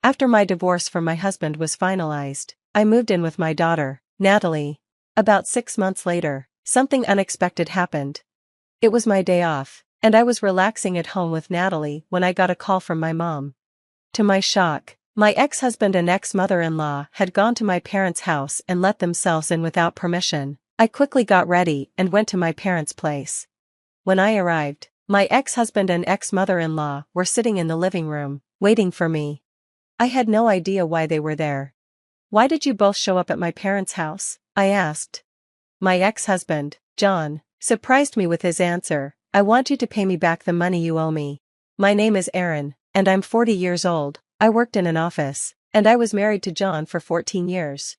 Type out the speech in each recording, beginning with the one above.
After my divorce from my husband was finalized, I moved in with my daughter, Natalie. About 6 months later, something unexpected happened. It was my day off, and I was relaxing at home with Natalie when I got a call from my mom. To my shock, my ex-husband and ex-mother-in-law had gone to my parents' house and let themselves in without permission. I quickly got ready and went to my parents' place. When I arrived, my ex-husband and ex-mother-in-law were sitting in the living room, waiting for me. I had no idea why they were there. "Why did you both show up at my parents' house?" I asked. My ex-husband, John, surprised me with his answer, "I want you to pay me back the money you owe me. My name is Aaron, and I'm 40 years old. I worked in an office, and I was married to John for 14 years.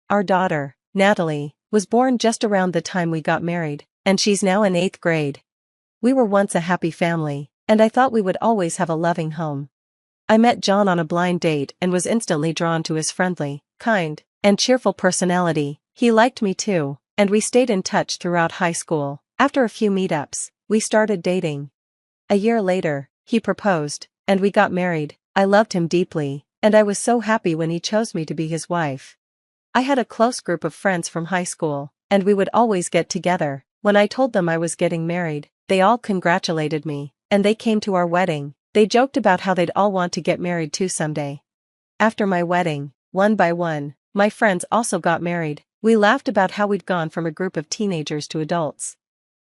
Our daughter, Natalie, was born just around the time we got married, and she's now in 8th grade. We were once a happy family, and I thought we would always have a loving home." I met John on a blind date and was instantly drawn to his friendly, kind, and cheerful personality. He liked me too, and we stayed in touch throughout high school. After a few meetups, we started dating. A year later, he proposed, and we got married. I loved him deeply, and I was so happy when he chose me to be his wife. I had a close group of friends from high school, and we would always get together. When I told them I was getting married, they all congratulated me, and they came to our wedding. They joked about how they'd all want to get married too someday. After my wedding, one by one, my friends also got married. We laughed about how we'd gone from a group of teenagers to adults.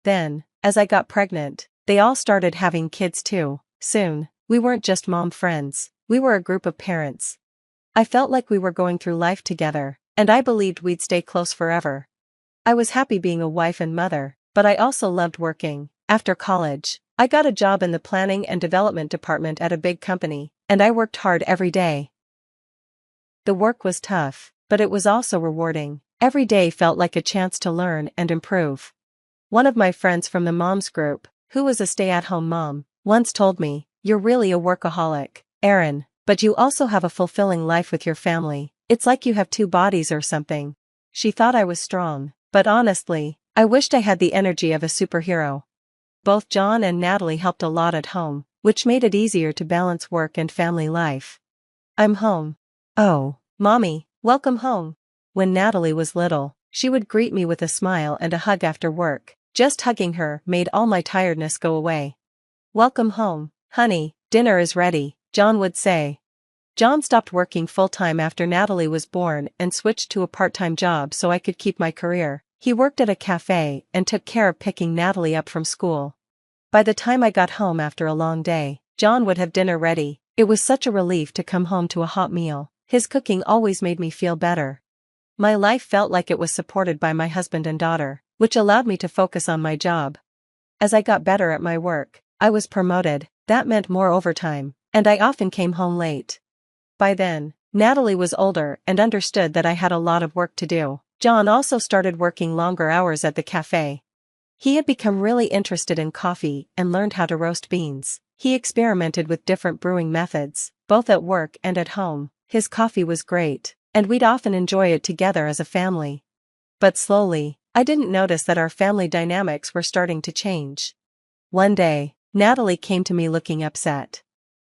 Then, as I got pregnant, they all started having kids too. Soon, we weren't just mom friends, we were a group of parents. I felt like we were going through life together, and I believed we'd stay close forever. I was happy being a wife and mother, but I also loved working. After college, I got a job in the planning and development department at a big company, and I worked hard every day. The work was tough, but it was also rewarding. Every day felt like a chance to learn and improve. One of my friends from the moms group, who was a stay-at-home mom, once told me, "You're really a workaholic, Aaron, but you also have a fulfilling life with your family. It's like you have two bodies or something." She thought I was strong, but honestly, I wished I had the energy of a superhero. Both John and Natalie helped a lot at home, which made it easier to balance work and family life. "I'm home." "Oh, Mommy, welcome home." When Natalie was little, she would greet me with a smile and a hug after work. Just hugging her made all my tiredness go away. "Welcome home, honey, dinner is ready," John would say. John stopped working full-time after Natalie was born and switched to a part-time job so I could keep my career. He worked at a cafe and took care of picking Natalie up from school. By the time I got home after a long day, John would have dinner ready. It was such a relief to come home to a hot meal. His cooking always made me feel better. My life felt like it was supported by my husband and daughter, which allowed me to focus on my job. As I got better at my work, I was promoted. That meant more overtime, and I often came home late. By then, Natalie was older and understood that I had a lot of work to do. John also started working longer hours at the cafe. He had become really interested in coffee and learned how to roast beans. He experimented with different brewing methods, both at work and at home. His coffee was great, and we'd often enjoy it together as a family. But slowly, I didn't notice that our family dynamics were starting to change. One day, Natalie came to me looking upset.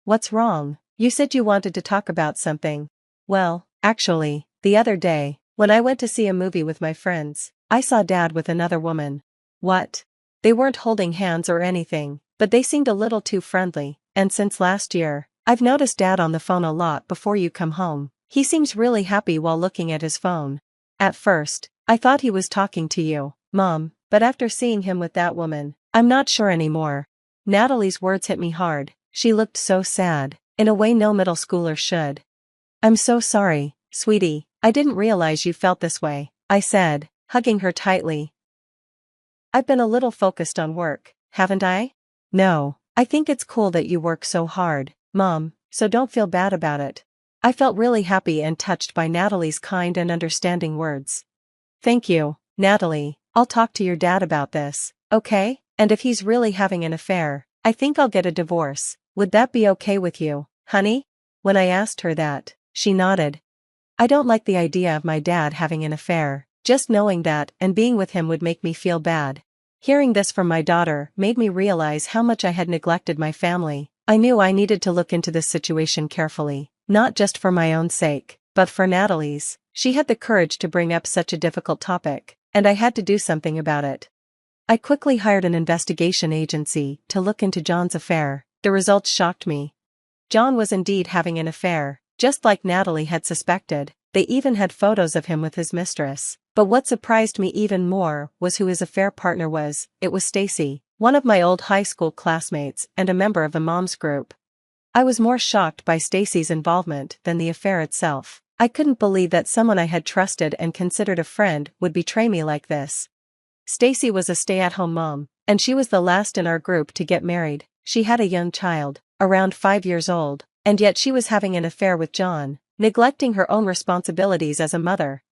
"What's wrong? You said you wanted to talk about something." "Well, actually, the other day, when I went to see a movie with my friends, I saw Dad with another woman." "What?" "They weren't holding hands or anything, but they seemed a little too friendly, and since last year, I've noticed Dad on the phone a lot before you come home. He seems really happy while looking at his phone. At first, I thought he was talking to you, Mom, but after seeing him with that woman, I'm not sure anymore." Natalie's words hit me hard. She looked so sad, in a way no middle schooler should. "I'm so sorry, sweetie, I didn't realize you felt this way," I said, hugging her tightly. "I've been a little focused on work, haven't I?" "No, I think it's cool that you work so hard, Mom, so don't feel bad about it." I felt really happy and touched by Natalie's kind and understanding words. "Thank you, Natalie, I'll talk to your dad about this, okay? And if he's really having an affair, I think I'll get a divorce. Would that be okay with you, honey?" When I asked her that, she nodded. I don't like the idea of my dad having an affair. Just knowing that and being with him would make me feel bad. Hearing this from my daughter made me realize how much I had neglected my family. I knew I needed to look into this situation carefully. not just for my own sake, but for Natalie's. She had the courage to bring up such a difficult topic, and I had to do something about it. I quickly hired an investigation agency to look into John's affair. The results shocked me. John was indeed having an affair, just like Natalie had suspected. They even had photos of him with his mistress. But what surprised me even more was who his affair partner was. It was Stacy, one of my old high school classmates and a member of the mom's group. I was more shocked by Stacy's involvement than the affair itself. I couldn't believe that someone I had trusted and considered a friend would betray me like this. Stacy was a stay-at-home mom, and she was the last in our group to get married. She had a young child, around 5 years old, and yet she was having an affair with John, neglecting her own responsibilities as a mother.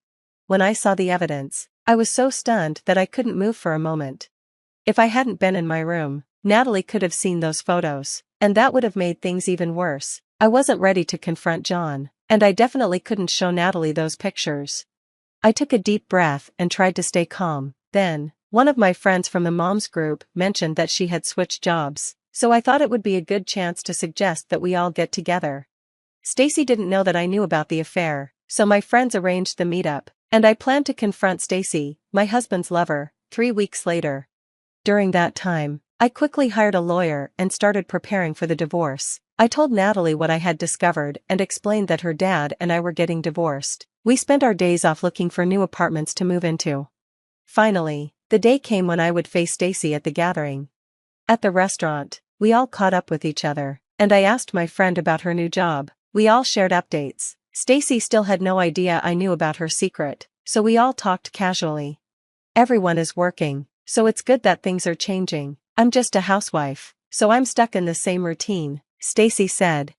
When I saw the evidence, I was so stunned that I couldn't move for a moment. If I hadn't been in my room, Natalie could have seen those photos, and that would have made things even worse. I wasn't ready to confront John, and I definitely couldn't show Natalie those pictures. I took a deep breath and tried to stay calm. Then, one of my friends from the mom's group mentioned that she had switched jobs, so I thought it would be a good chance to suggest that we all get together. Stacy didn't know that I knew about the affair, so my friends arranged the meetup, and I planned to confront Stacy, my husband's lover, 3 weeks later. During that time, I quickly hired a lawyer and started preparing for the divorce. I told Natalie what I had discovered and explained that her dad and I were getting divorced. We spent our days off looking for new apartments to move into. Finally, the day came when I would face Stacy at the gathering. At the restaurant, we all caught up with each other, and I asked my friend about her new job. We all shared updates. Stacy still had no idea I knew about her secret, so we all talked casually. Everyone is working, so it's good that things are changing. I'm just a housewife, so I'm stuck in the same routine, Stacy said.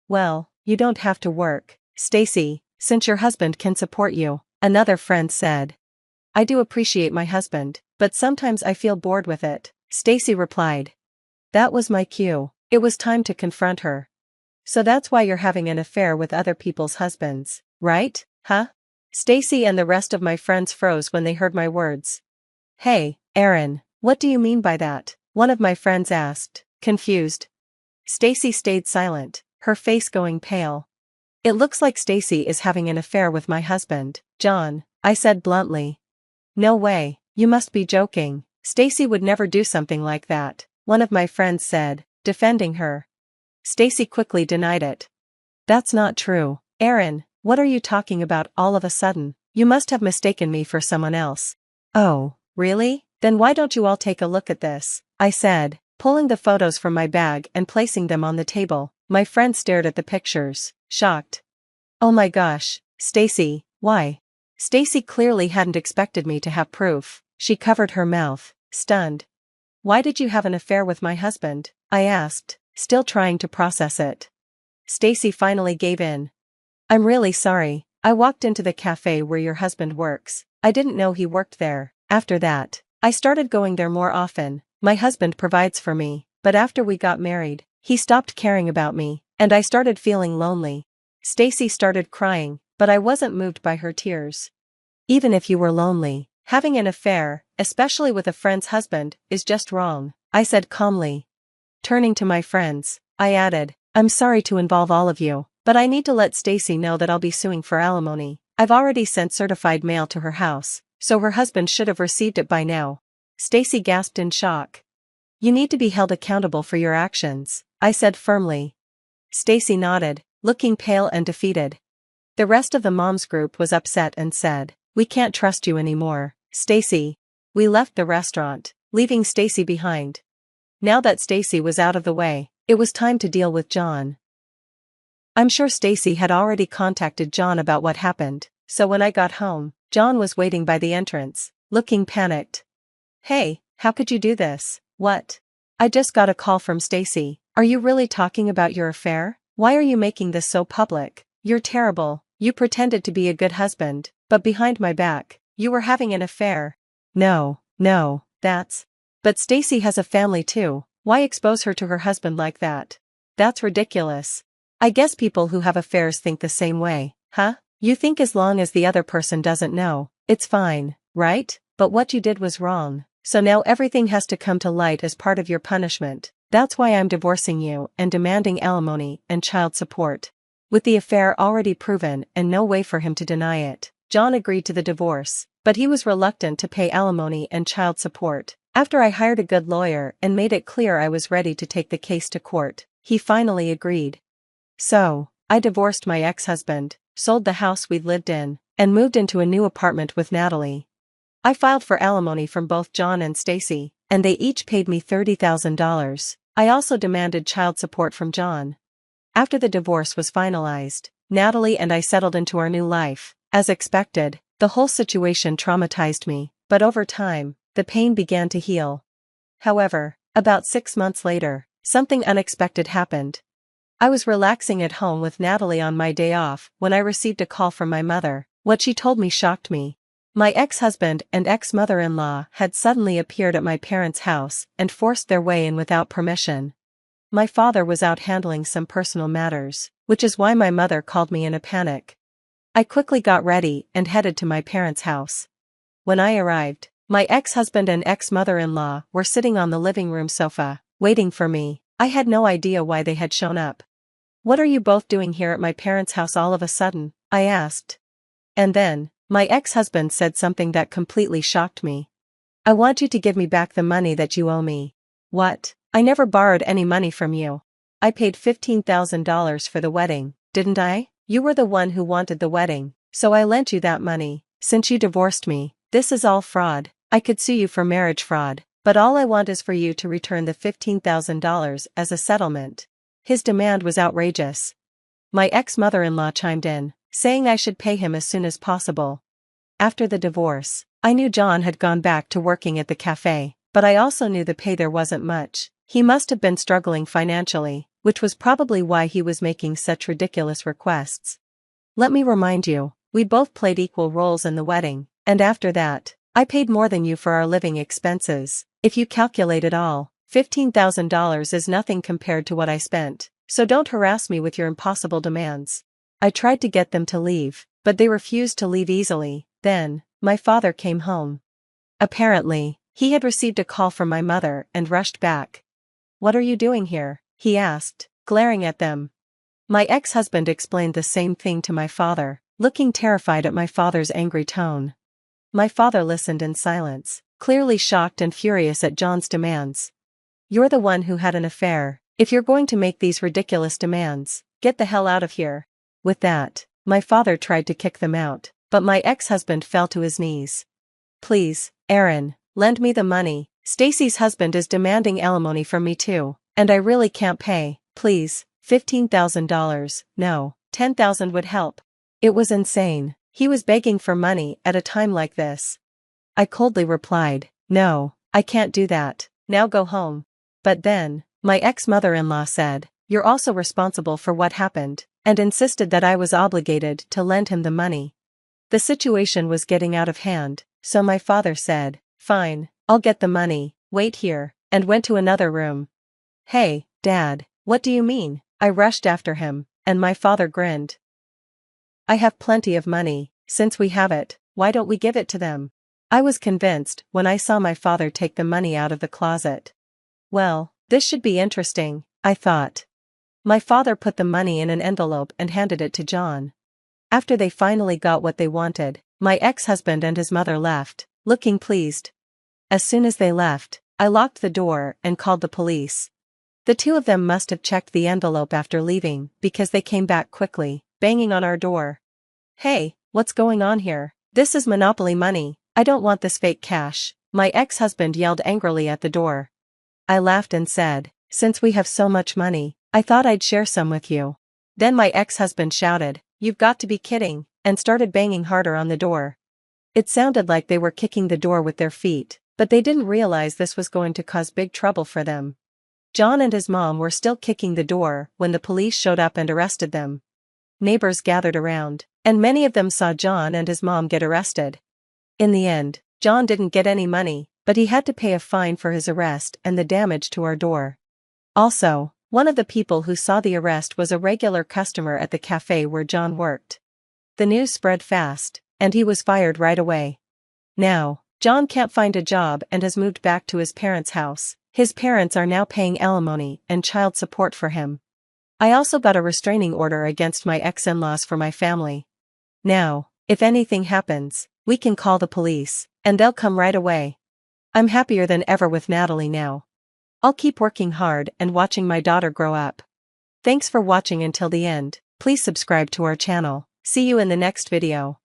Well, you don't have to work, Stacy, since your husband can support you, another friend said. I do appreciate my husband, but sometimes I feel bored with it, Stacy replied. That was my cue. It was time to confront her. So that's why you're having an affair with other people's husbands, right? Huh? Stacy and the rest of my friends froze when they heard my words. Hey, Aaron, what do you mean by that? One of my friends asked, confused. Stacy stayed silent, her face going pale. It looks like Stacy is having an affair with my husband, John, I said bluntly. No way, you must be joking. Stacy would never do something like that, one of my friends said, defending her. Stacy quickly denied it. That's not true. Aaron, what are you talking about all of a sudden? You must have mistaken me for someone else. Oh, really? Then why don't you all take a look at this? I said, pulling the photos from my bag and placing them on the table. My friend stared at the pictures, shocked. Oh my gosh, Stacy, why? Stacy clearly hadn't expected me to have proof. She covered her mouth, stunned. Why did you have an affair with my husband? I asked, still trying to process it. Stacy finally gave in. I'm really sorry. I walked into the cafe where your husband works. I didn't know he worked there. After that, I started going there more often. My husband provides for me, but after we got married, he stopped caring about me, and I started feeling lonely. Stacy started crying, but I wasn't moved by her tears. Even if you were lonely, having an affair, especially with a friend's husband, is just wrong, I said calmly. Turning to my friends, I added, I'm sorry to involve all of you, but I need to let Stacy know that I'll be suing for alimony. I've already sent certified mail to her house, so her husband should have received it by now. Stacy gasped in shock. You need to be held accountable for your actions, I said firmly. Stacy nodded, looking pale and defeated. The rest of the mom's group was upset and said, we can't trust you anymore, Stacy. We left the restaurant, leaving Stacy behind. Now that Stacy was out of the way, it was time to deal with John. I'm sure Stacy had already contacted John about what happened, so when I got home, John was waiting by the entrance, looking panicked. Hey, how could you do this? What? I just got a call from Stacy. Are you really talking about your affair? Why are you making this so public? You're terrible. You pretended to be a good husband, but behind my back, you were having an affair. No, that's... But Stacy has a family too. Why expose her to her husband like that? That's ridiculous. I guess people who have affairs think the same way, huh? You think as long as the other person doesn't know, it's fine, right? But what you did was wrong, so now everything has to come to light as part of your punishment. That's why I'm divorcing you and demanding alimony and child support. With the affair already proven and no way for him to deny it, John agreed to the divorce, but he was reluctant to pay alimony and child support. After I hired a good lawyer and made it clear I was ready to take the case to court, he finally agreed. So, I divorced my ex-husband, sold the house we'd lived in, and moved into a new apartment with Natalie. I filed for alimony from both John and Stacy, and they each paid me $30,000. I also demanded child support from John. After the divorce was finalized, Natalie and I settled into our new life. As expected, the whole situation traumatized me, but over time, the pain began to heal. However, about 6 months later, something unexpected happened. I was relaxing at home with Natalie on my day off when I received a call from my mother. What she told me shocked me. My ex-husband and ex-mother-in-law had suddenly appeared at my parents' house and forced their way in without permission. My father was out handling some personal matters, which is why my mother called me in a panic. I quickly got ready and headed to my parents' house. When I arrived, my ex-husband and ex-mother-in-law were sitting on the living room sofa, waiting for me. I had no idea why they had shown up. "What are you both doing here at my parents' house all of a sudden?" I asked. And then, my ex-husband said something that completely shocked me. "I want you to give me back the money that you owe me." "What? I never borrowed any money from you. I paid $15,000 for the wedding, didn't I? You were the one who wanted the wedding, so I lent you that money. Since you divorced me, this is all fraud. I could sue you for marriage fraud, but all I want is for you to return the $15,000 as a settlement." His demand was outrageous. My ex-mother-in-law chimed in, saying I should pay him as soon as possible. After the divorce, I knew John had gone back to working at the cafe, but I also knew the pay there wasn't much. He must have been struggling financially, which was probably why he was making such ridiculous requests. Let me remind you, we both played equal roles in the wedding, and after that, I paid more than you for our living expenses. If you calculate it all, $15,000 is nothing compared to what I spent, so don't harass me with your impossible demands. I tried to get them to leave, but they refused to leave easily. Then, my father came home. Apparently, he had received a call from my mother and rushed back. "What are you doing here?" he asked, glaring at them. My ex-husband explained the same thing to my father, looking terrified at my father's angry tone. My father listened in silence, clearly shocked and furious at John's demands. "You're the one who had an affair. If you're going to make these ridiculous demands, get the hell out of here." With that, my father tried to kick them out, but my ex-husband fell to his knees. "Please, Aaron, lend me the money. Stacy's husband is demanding alimony from me too, and I really can't pay. Please, $15,000, no, $10,000 would help." It was insane. He was begging for money at a time like this. I coldly replied, "No, I can't do that. Now go home." But then, my ex-mother-in-law said, "You're also responsible for what happened," and insisted that I was obligated to lend him the money. The situation was getting out of hand, so my father said, "Fine, I'll get the money, wait here," and went to another room. "Hey, Dad, what do you mean?" I rushed after him, and my father grinned. "I have plenty of money. Since we have it, why don't we give it to them?" I was convinced when I saw my father take the money out of the closet. Well, this should be interesting, I thought. My father put the money in an envelope and handed it to John. After they finally got what they wanted, my ex-husband and his mother left, looking pleased. As soon as they left, I locked the door and called the police. The two of them must have checked the envelope after leaving because they came back quickly, banging on our door. "Hey, what's going on here? This is Monopoly money. I don't want this fake cash," my ex-husband yelled angrily at the door. I laughed and said, "Since we have so much money, I thought I'd share some with you." Then my ex-husband shouted, "You've got to be kidding," and started banging harder on the door. It sounded like they were kicking the door with their feet, but they didn't realize this was going to cause big trouble for them. John and his mom were still kicking the door when the police showed up and arrested them. Neighbors gathered around, and many of them saw John and his mom get arrested. In the end, John didn't get any money, but he had to pay a fine for his arrest and the damage to our door. Also, one of the people who saw the arrest was a regular customer at the cafe where John worked. The news spread fast, and he was fired right away. Now, John can't find a job and has moved back to his parents' house. His parents are now paying alimony and child support for him. I also got a restraining order against my ex-in-laws for my family. Now, if anything happens, we can call the police, and they'll come right away. I'm happier than ever with Natalie now. I'll keep working hard and watching my daughter grow up. Thanks for watching until the end. Please subscribe to our channel. See you in the next video.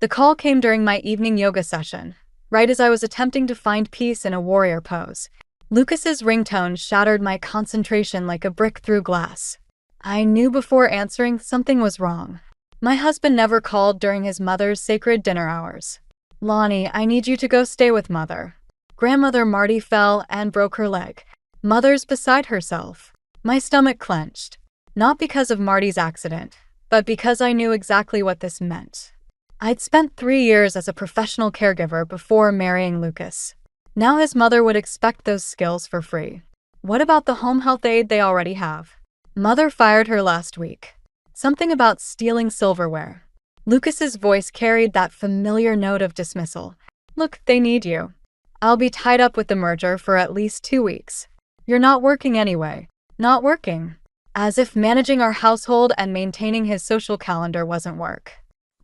The call came during my evening yoga session, right as I was attempting to find peace in a warrior pose. Lucas's ringtone shattered my concentration like a brick through glass. I knew before answering something was wrong. My husband never called during his mother's sacred dinner hours. "Lonnie, I need you to go stay with Mother. Grandmother Marty fell and broke her leg. Mother's beside herself." My stomach clenched. Not because of Marty's accident, but because I knew exactly what this meant. I'd spent 3 years as a professional caregiver before marrying Lucas. Now his mother would expect those skills for free. What about the home health aide they already have? Mother fired her last week. Something about stealing silverware. Lucas's voice carried that familiar note of dismissal. "Look, they need you. I'll be tied up with the merger for at least 2 weeks. You're not working anyway." Not working. As if managing our household and maintaining his social calendar wasn't work.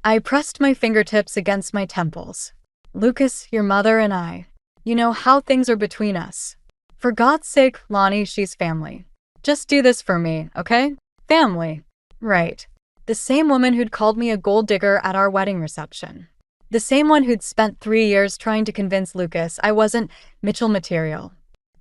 I pressed my fingertips against my temples. "Lucas, your mother and I. You know how things are between us. For God's sake, Lonnie, she's family. Just do this for me, okay? Family. Right. The same woman who'd called me a gold digger at our wedding reception. The same one who'd spent 3 years trying to convince Lucas I wasn't Mitchell material."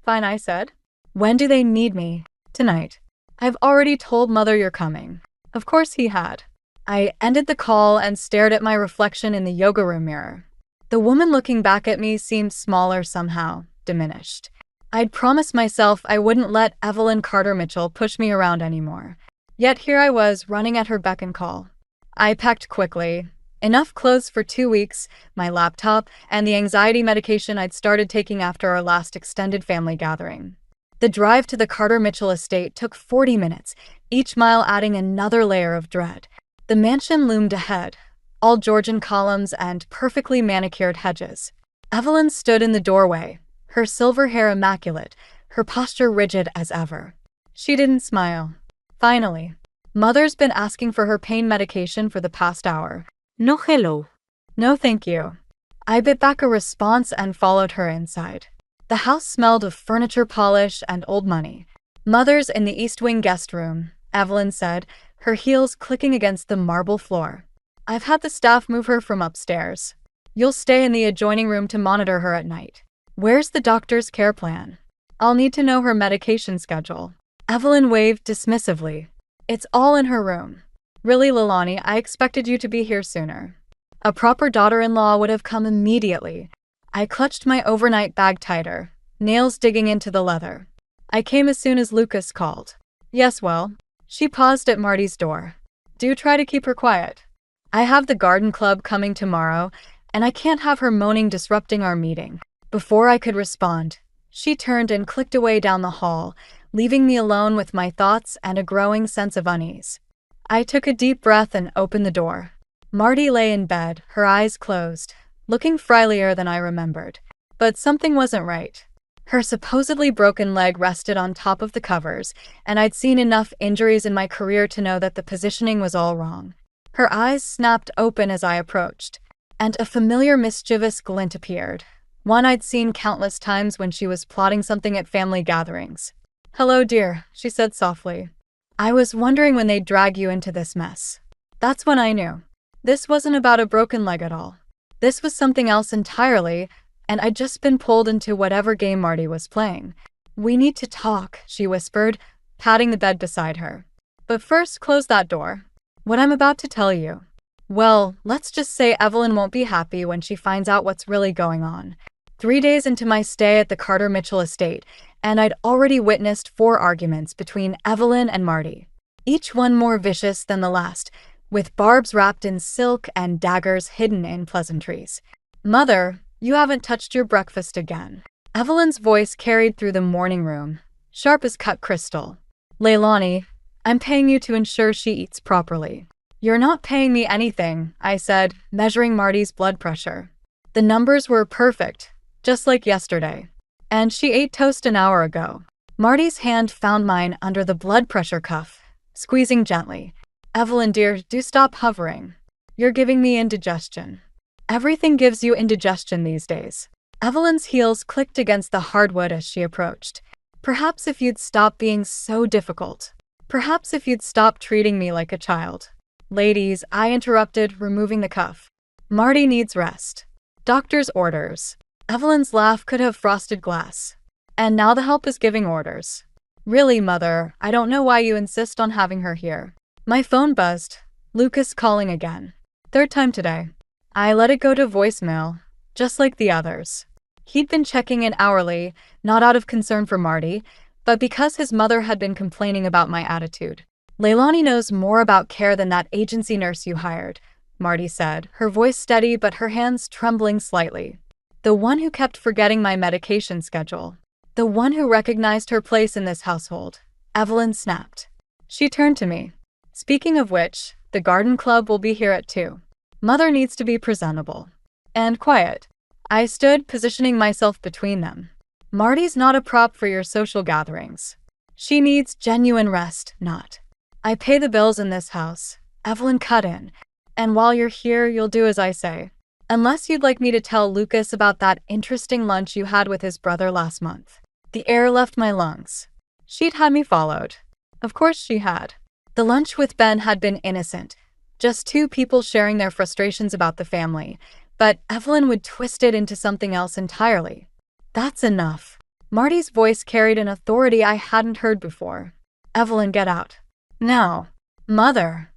"Fine," I said. "When do they need me?" "Tonight. I've already told Mother you're coming." Of course he had. I ended the call and stared at my reflection in the yoga room mirror. The woman looking back at me seemed smaller somehow, diminished. I'd promised myself I wouldn't let Evelyn Carter Mitchell push me around anymore. Yet here I was, running at her beck and call. I packed quickly. Enough clothes for 2 weeks, my laptop, and the anxiety medication I'd started taking after our last extended family gathering. The drive to the Carter Mitchell estate took 40 minutes, each mile adding another layer of dread. The mansion loomed ahead, all Georgian columns and perfectly manicured hedges. Evelyn stood in the doorway, her silver hair immaculate, her posture rigid as ever. She didn't smile. Finally. "Mother's been asking for her pain medication for the past hour." "No hello." "No thank you." I bit back a response and followed her inside. The house smelled of furniture polish and old money. "Mother's in the East Wing guest room," Evelyn said, her heels clicking against the marble floor. "I've had the staff move her from upstairs. You'll stay in the adjoining room to monitor her at night." "Where's the doctor's care plan?" "I'll need to know her medication schedule." Evelyn waved dismissively. "It's all in her room." "Really, Leilani, I expected you to be here sooner." A proper daughter-in-law would have come immediately. I clutched my overnight bag tighter, nails digging into the leather. "I came as soon as Lucas called." "Yes, well." She paused at Marty's door. "Do try to keep her quiet. I have the garden club coming tomorrow, and I can't have her moaning disrupting our meeting." Before I could respond, she turned and clicked away down the hall, leaving me alone with my thoughts and a growing sense of unease. I took a deep breath and opened the door. Marty lay in bed, her eyes closed, looking frilier than I remembered. But something wasn't right. Her supposedly broken leg rested on top of the covers, and I'd seen enough injuries in my career to know that the positioning was all wrong. Her eyes snapped open as I approached, and a familiar mischievous glint appeared, one I'd seen countless times when she was plotting something at family gatherings. "Hello, dear," she said softly. "I was wondering when they'd drag you into this mess." That's when I knew. This wasn't about a broken leg at all. This was something else entirely, and I'd just been pulled into whatever game Marty was playing. "We need to talk," she whispered, patting the bed beside her. "But first, close that door." "What I'm about to tell you. Well, let's just say Evelyn won't be happy when she finds out what's really going on." 3 days into my stay at the Carter Mitchell estate, and I'd already witnessed 4 arguments between Evelyn and Marty, each one more vicious than the last, with barbs wrapped in silk and daggers hidden in pleasantries. "Mother, you haven't touched your breakfast again." Evelyn's voice carried through the morning room, sharp as cut crystal. "Leilani, I'm paying you to ensure she eats properly." "You're not paying me anything," I said, measuring Marty's blood pressure. The numbers were perfect, just like yesterday. "And she ate toast an hour ago." Marty's hand found mine under the blood pressure cuff, squeezing gently. Evelyn dear, do stop hovering. You're giving me indigestion. Everything gives you indigestion these days. Evelyn's heels clicked against the hardwood as she approached. Perhaps if you'd stop being so difficult. Perhaps if you'd stop treating me like a child. Ladies, I interrupted, removing the cuff. Marty needs rest. Doctor's orders. Evelyn's laugh could have frosted glass. And now the help is giving orders. Really, Mother, I don't know why you insist on having her here. My phone buzzed. Lucas calling again. Third time today. I let it go to voicemail, just like the others. He'd been checking in hourly, not out of concern for Marty, but because his mother had been complaining about my attitude. Leilani knows more about care than that agency nurse you hired, Marty said, her voice steady but her hands trembling slightly. The one who kept forgetting my medication schedule. The one who recognized her place in this household. Evelyn snapped. She turned to me. Speaking of which, the garden club will be here at 2. Mother needs to be presentable. And quiet. I stood, positioning myself between them. Marty's not a prop for your social gatherings. She needs genuine rest, not. I pay the bills in this house. Evelyn cut in. And while you're here, you'll do as I say. Unless you'd like me to tell Lucas about that interesting lunch you had with his brother last month. The air left my lungs. She'd had me followed. Of course she had. The lunch with Ben had been innocent. Just 2 people sharing their frustrations about the family. But Evelyn would twist it into something else entirely. That's enough. Marty's voice carried an authority I hadn't heard before. Evelyn, get out. Now. Mother.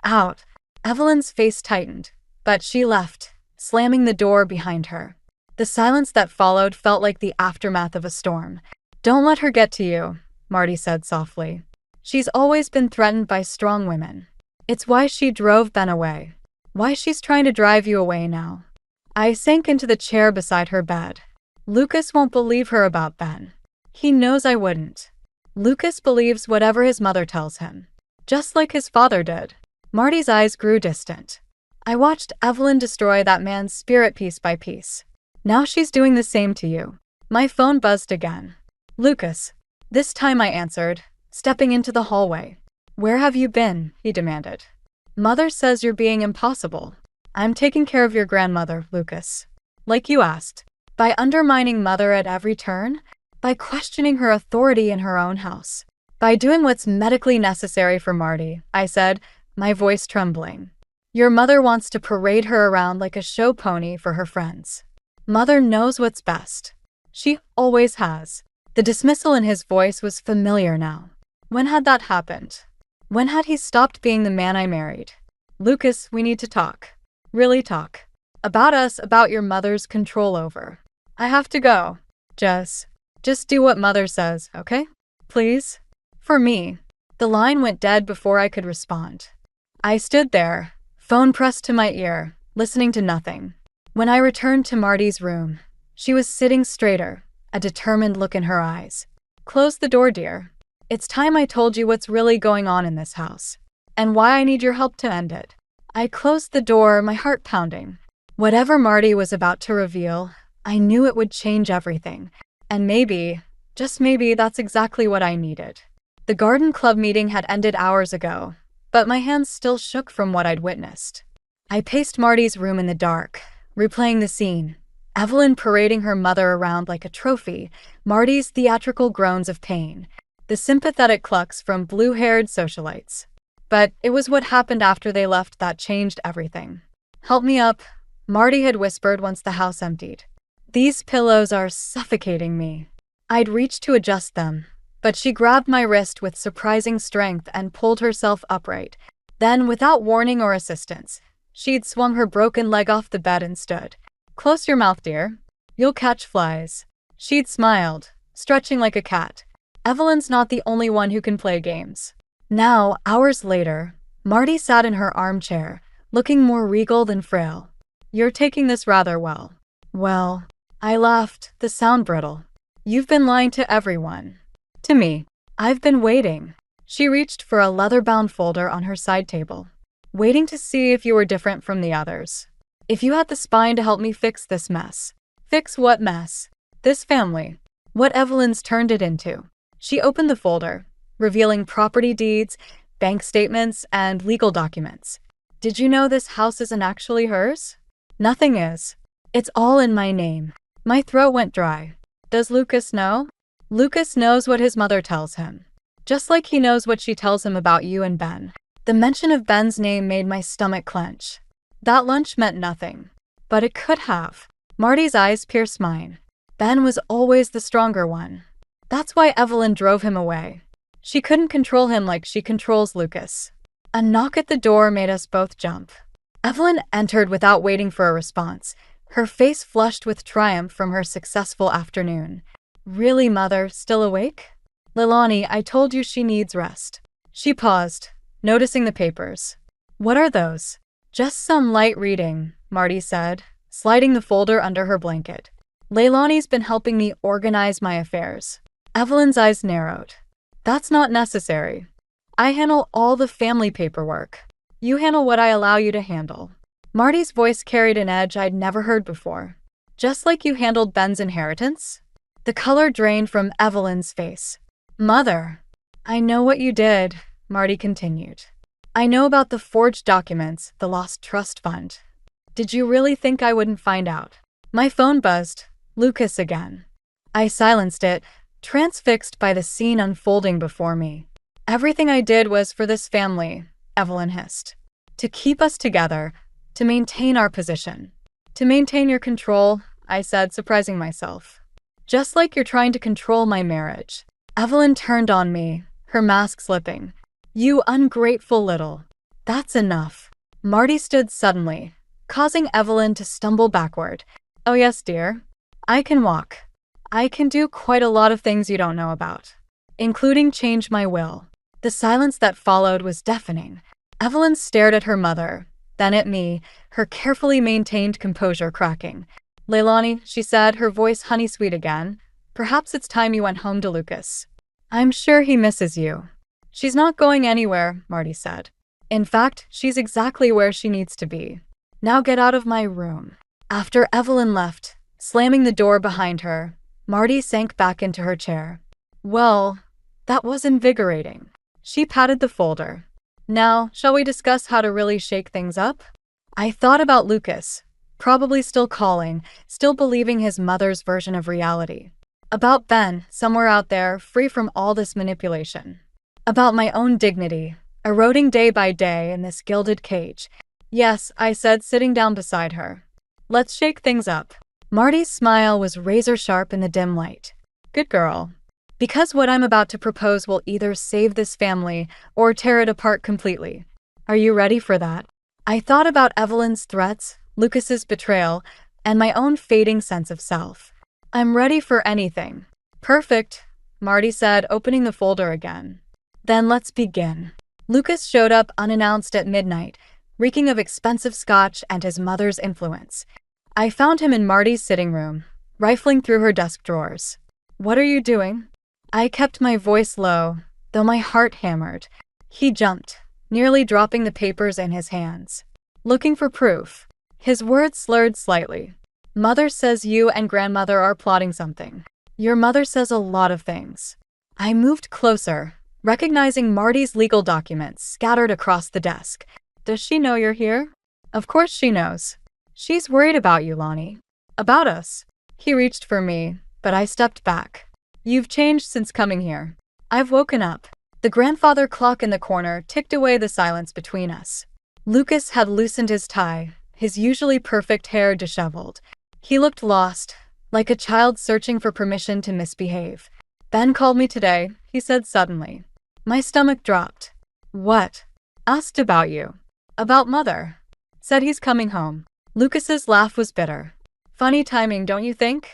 Out. Evelyn's face tightened, but she left, slamming the door behind her. The silence that followed felt like the aftermath of a storm. Don't let her get to you, Marty said softly. She's always been threatened by strong women. It's why she drove Ben away. Why she's trying to drive you away now. I sank into the chair beside her bed. Lucas won't believe her about Ben. He knows I wouldn't. Lucas believes whatever his mother tells him. Just like his father did. Marty's eyes grew distant. I watched Evelyn destroy that man's spirit piece by piece. Now she's doing the same to you. My phone buzzed again. Lucas. This time I answered, stepping into the hallway. Where have you been? He demanded. Mother says you're being impossible. I'm taking care of your grandmother, Lucas. Like you asked. By undermining Mother at every turn? By questioning her authority in her own house. By doing what's medically necessary for Marty, I said, my voice trembling. Your mother wants to parade her around like a show pony for her friends. Mother knows what's best. She always has. The dismissal in his voice was familiar now. When had that happened? When had he stopped being the man I married? Lucas, we need to talk. Really talk. About us, about your mother's control over. I have to go. Just do what Mother says, okay? Please? For me. The line went dead before I could respond. I stood there, phone pressed to my ear, listening to nothing. When I returned to Marty's room, she was sitting straighter, a determined look in her eyes. Close the door, dear. It's time I told you what's really going on in this house, and why I need your help to end it. I closed the door, my heart pounding. Whatever Marty was about to reveal, I knew it would change everything. And maybe, just maybe, that's exactly what I needed. The garden club meeting had ended hours ago, but my hands still shook from what I'd witnessed. I paced Marty's room in the dark, replaying the scene. Evelyn parading her mother around like a trophy, Marty's theatrical groans of pain, the sympathetic clucks from blue-haired socialites. But it was what happened after they left that changed everything. Help me up, Marty had whispered once the house emptied. These pillows are suffocating me. I'd reached to adjust them, but she grabbed my wrist with surprising strength and pulled herself upright. Then, without warning or assistance, she'd swung her broken leg off the bed and stood. Close your mouth, dear. You'll catch flies. She'd smiled, stretching like a cat. Evelyn's not the only one who can play games. Now, hours later, Marty sat in her armchair, looking more regal than frail. You're taking this rather well. Well, I laughed, the sound brittle. You've been lying to everyone. To me. I've been waiting. She reached for a leather-bound folder on her side table. Waiting to see if you were different from the others. If you had the spine to help me fix this mess. Fix what mess? This family. What Evelyn's turned it into. She opened the folder, revealing property deeds, bank statements, and legal documents. Did you know this house isn't actually hers? Nothing is. It's all in my name. My throat went dry. Does Lucas know? Lucas knows what his mother tells him. Just like he knows what she tells him about you and Ben. The mention of Ben's name made my stomach clench. That lunch meant nothing. But it could have. Marty's eyes pierced mine. Ben was always the stronger one. That's why Evelyn drove him away. She couldn't control him like she controls Lucas. A knock at the door made us both jump. Evelyn entered without waiting for a response, her face flushed with triumph from her successful afternoon. Really, Mother, still awake? Leilani, I told you she needs rest. She paused, noticing the papers. What are those? Just some light reading, Marty said, sliding the folder under her blanket. Leilani's been helping me organize my affairs. Evelyn's eyes narrowed. That's not necessary. I handle all the family paperwork. You handle what I allow you to handle. Marty's voice carried an edge I'd never heard before. Just like you handled Ben's inheritance? The color drained from Evelyn's face. Mother, I know what you did, Marty continued. I know about the forged documents, the lost trust fund. Did you really think I wouldn't find out? My phone buzzed. Lucas again. I silenced it, transfixed by the scene unfolding before me. Everything I did was for this family, Evelyn hissed. To keep us together, to maintain our position. To maintain your control, I said, surprising myself. Just like you're trying to control my marriage. Evelyn turned on me, her mask slipping. You ungrateful little. That's enough. Marty stood suddenly, causing Evelyn to stumble backward. Oh yes, dear. I can walk. I can do quite a lot of things you don't know about, including change my will. The silence that followed was deafening. Evelyn stared at her mother, then at me, her carefully maintained composure cracking. Leilani, she said, her voice honey-sweet again, perhaps it's time you went home to Lucas. I'm sure he misses you. She's not going anywhere, Marty said. In fact, she's exactly where she needs to be. Now get out of my room. After Evelyn left, slamming the door behind her, Marty sank back into her chair. Well, that was invigorating. She patted the folder. Now, shall we discuss how to really shake things up? I thought about Lucas, probably still calling, still believing his mother's version of reality. About Ben, somewhere out there, free from all this manipulation. About my own dignity, eroding day by day in this gilded cage. Yes, I said, sitting down beside her. Let's shake things up. Marty's smile was razor-sharp in the dim light. Good girl. Because what I'm about to propose will either save this family or tear it apart completely. Are you ready for that? I thought about Evelyn's threats, Lucas's betrayal, and my own fading sense of self. I'm ready for anything. Perfect, Marty said, opening the folder again. Then let's begin. Lucas showed up unannounced at midnight, reeking of expensive scotch and his mother's influence. I found him in Marty's sitting room, rifling through her desk drawers. What are you doing? I kept my voice low, though my heart hammered. He jumped, nearly dropping the papers in his hands. Looking for proof. His words slurred slightly. Mother says you and grandmother are plotting something. Your mother says a lot of things. I moved closer, recognizing Marty's legal documents scattered across the desk. Does she know you're here? Of course she knows. She's worried about you, Lonnie. About us. He reached for me, but I stepped back. You've changed since coming here. I've woken up. The grandfather clock in the corner ticked away the silence between us. Lucas had loosened his tie, his usually perfect hair disheveled. He looked lost, like a child searching for permission to misbehave. Ben called me today, he said suddenly. My stomach dropped. What? Asked about you. About Mother. Said he's coming home. Lucas's laugh was bitter. Funny timing, don't you think?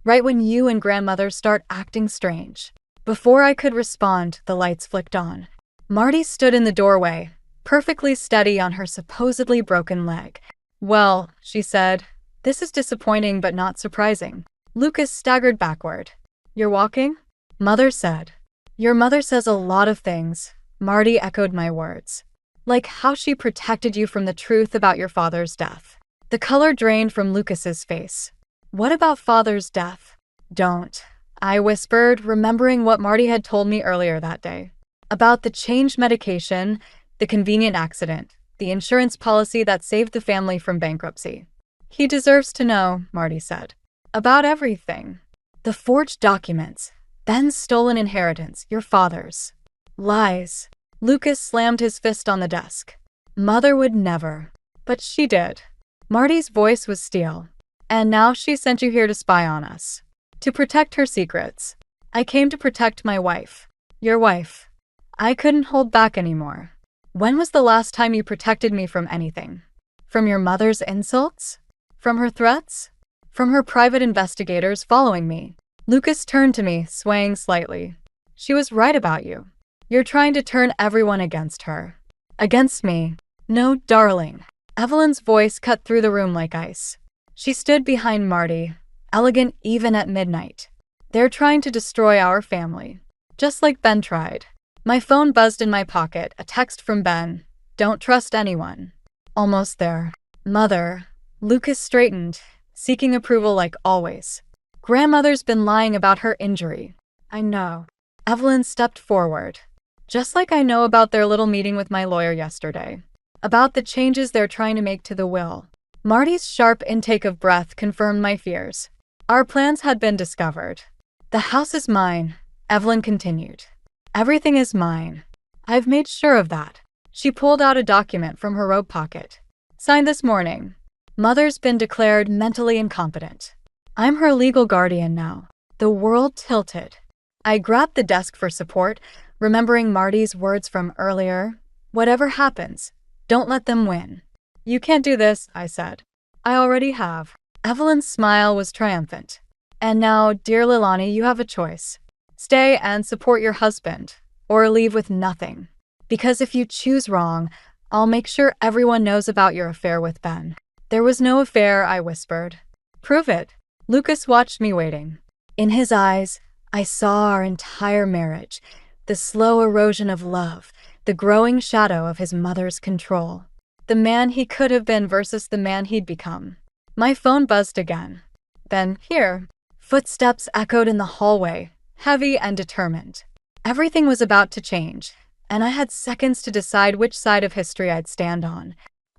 Right when you and grandmother start acting strange. Before I could respond, the lights flicked on. Marty stood in the doorway, perfectly steady on her supposedly broken leg. Well, she said, this is disappointing but not surprising. Lucas staggered backward. You're walking? Mother said. Your mother says a lot of things, Marty echoed my words. Like how she protected you from the truth about your father's death. The color drained from Lucas's face. What about Father's death? Don't. I whispered, remembering what Marty had told me earlier that day. About the changed medication, the convenient accident, the insurance policy that saved the family from bankruptcy. He deserves to know, Marty said. About everything. The forged documents, Ben's stolen inheritance, your father's. Lies. Lucas slammed his fist on the desk. Mother would never. But she did. Marty's voice was steel. And now she sent you here to spy on us. To protect her secrets. I came to protect my wife. Your wife. I couldn't hold back anymore. When was the last time you protected me from anything? From your mother's insults? From her threats? From her private investigators following me? Lucas turned to me, swaying slightly. She was right about you. You're trying to turn everyone against her. Against me. No, darling. Evelyn's voice cut through the room like ice. She stood behind Marty, elegant even at midnight. They're trying to destroy our family. Just like Ben tried. My phone buzzed in my pocket, a text from Ben. Don't trust anyone. Almost there. Mother. Lucas straightened, seeking approval like always. Grandmother's been lying about her injury. I know. Evelyn stepped forward. Just like I know about their little meeting with my lawyer yesterday. About the changes they're trying to make to the will. Marty's sharp intake of breath confirmed my fears. Our plans had been discovered. The house is mine, Evelyn continued. Everything is mine. I've made sure of that. She pulled out a document from her robe pocket. Signed this morning. Mother's been declared mentally incompetent. I'm her legal guardian now. The world tilted. I grabbed the desk for support, remembering Marty's words from earlier. Whatever happens, don't let them win. You can't do this, I said. I already have. Evelyn's smile was triumphant. And now, dear Lilani, you have a choice. Stay and support your husband, or leave with nothing. Because if you choose wrong, I'll make sure everyone knows about your affair with Ben. There was no affair, I whispered. Prove it. Lucas watched me waiting. In his eyes, I saw our entire marriage, the slow erosion of love, the growing shadow of his mother's control. The man he could have been versus the man he'd become. My phone buzzed again. Then, here. Footsteps echoed in the hallway, heavy and determined. Everything was about to change, and I had seconds to decide which side of history I'd stand on.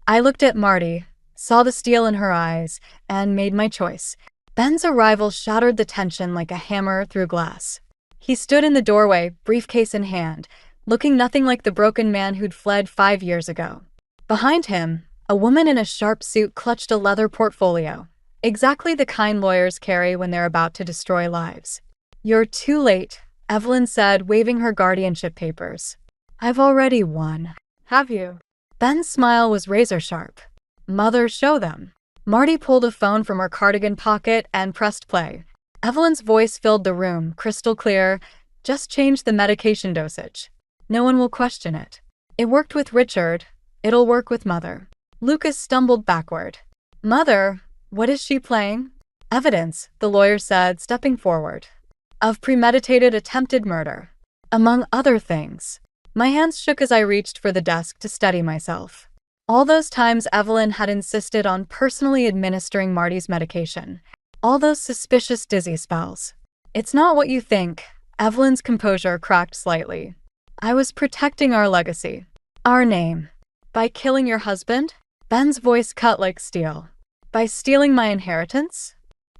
I looked at Marty, saw the steel in her eyes, and made my choice. Ben's arrival shattered the tension like a hammer through glass. He stood in the doorway, briefcase in hand, looking nothing like the broken man who'd fled 5 years ago. Behind him, a woman in a sharp suit clutched a leather portfolio, exactly the kind lawyers carry when they're about to destroy lives. You're too late, Evelyn said, waving her guardianship papers. I've already won. Have you? Ben's smile was razor-sharp. Mother, show them. Marty pulled a phone from her cardigan pocket and pressed play. Evelyn's voice filled the room, crystal clear. Just change the medication dosage. No one will question it. It worked with Richard. It'll work with Mother. Lucas stumbled backward. Mother, what is she playing? Evidence, the lawyer said, stepping forward. Of premeditated attempted murder. Among other things. My hands shook as I reached for the desk to steady myself. All those times Evelyn had insisted on personally administering Marty's medication. All those suspicious dizzy spells. It's not what you think. Evelyn's composure cracked slightly. I was protecting our legacy. Our name. By killing your husband? Ben's voice cut like steel. By stealing my inheritance?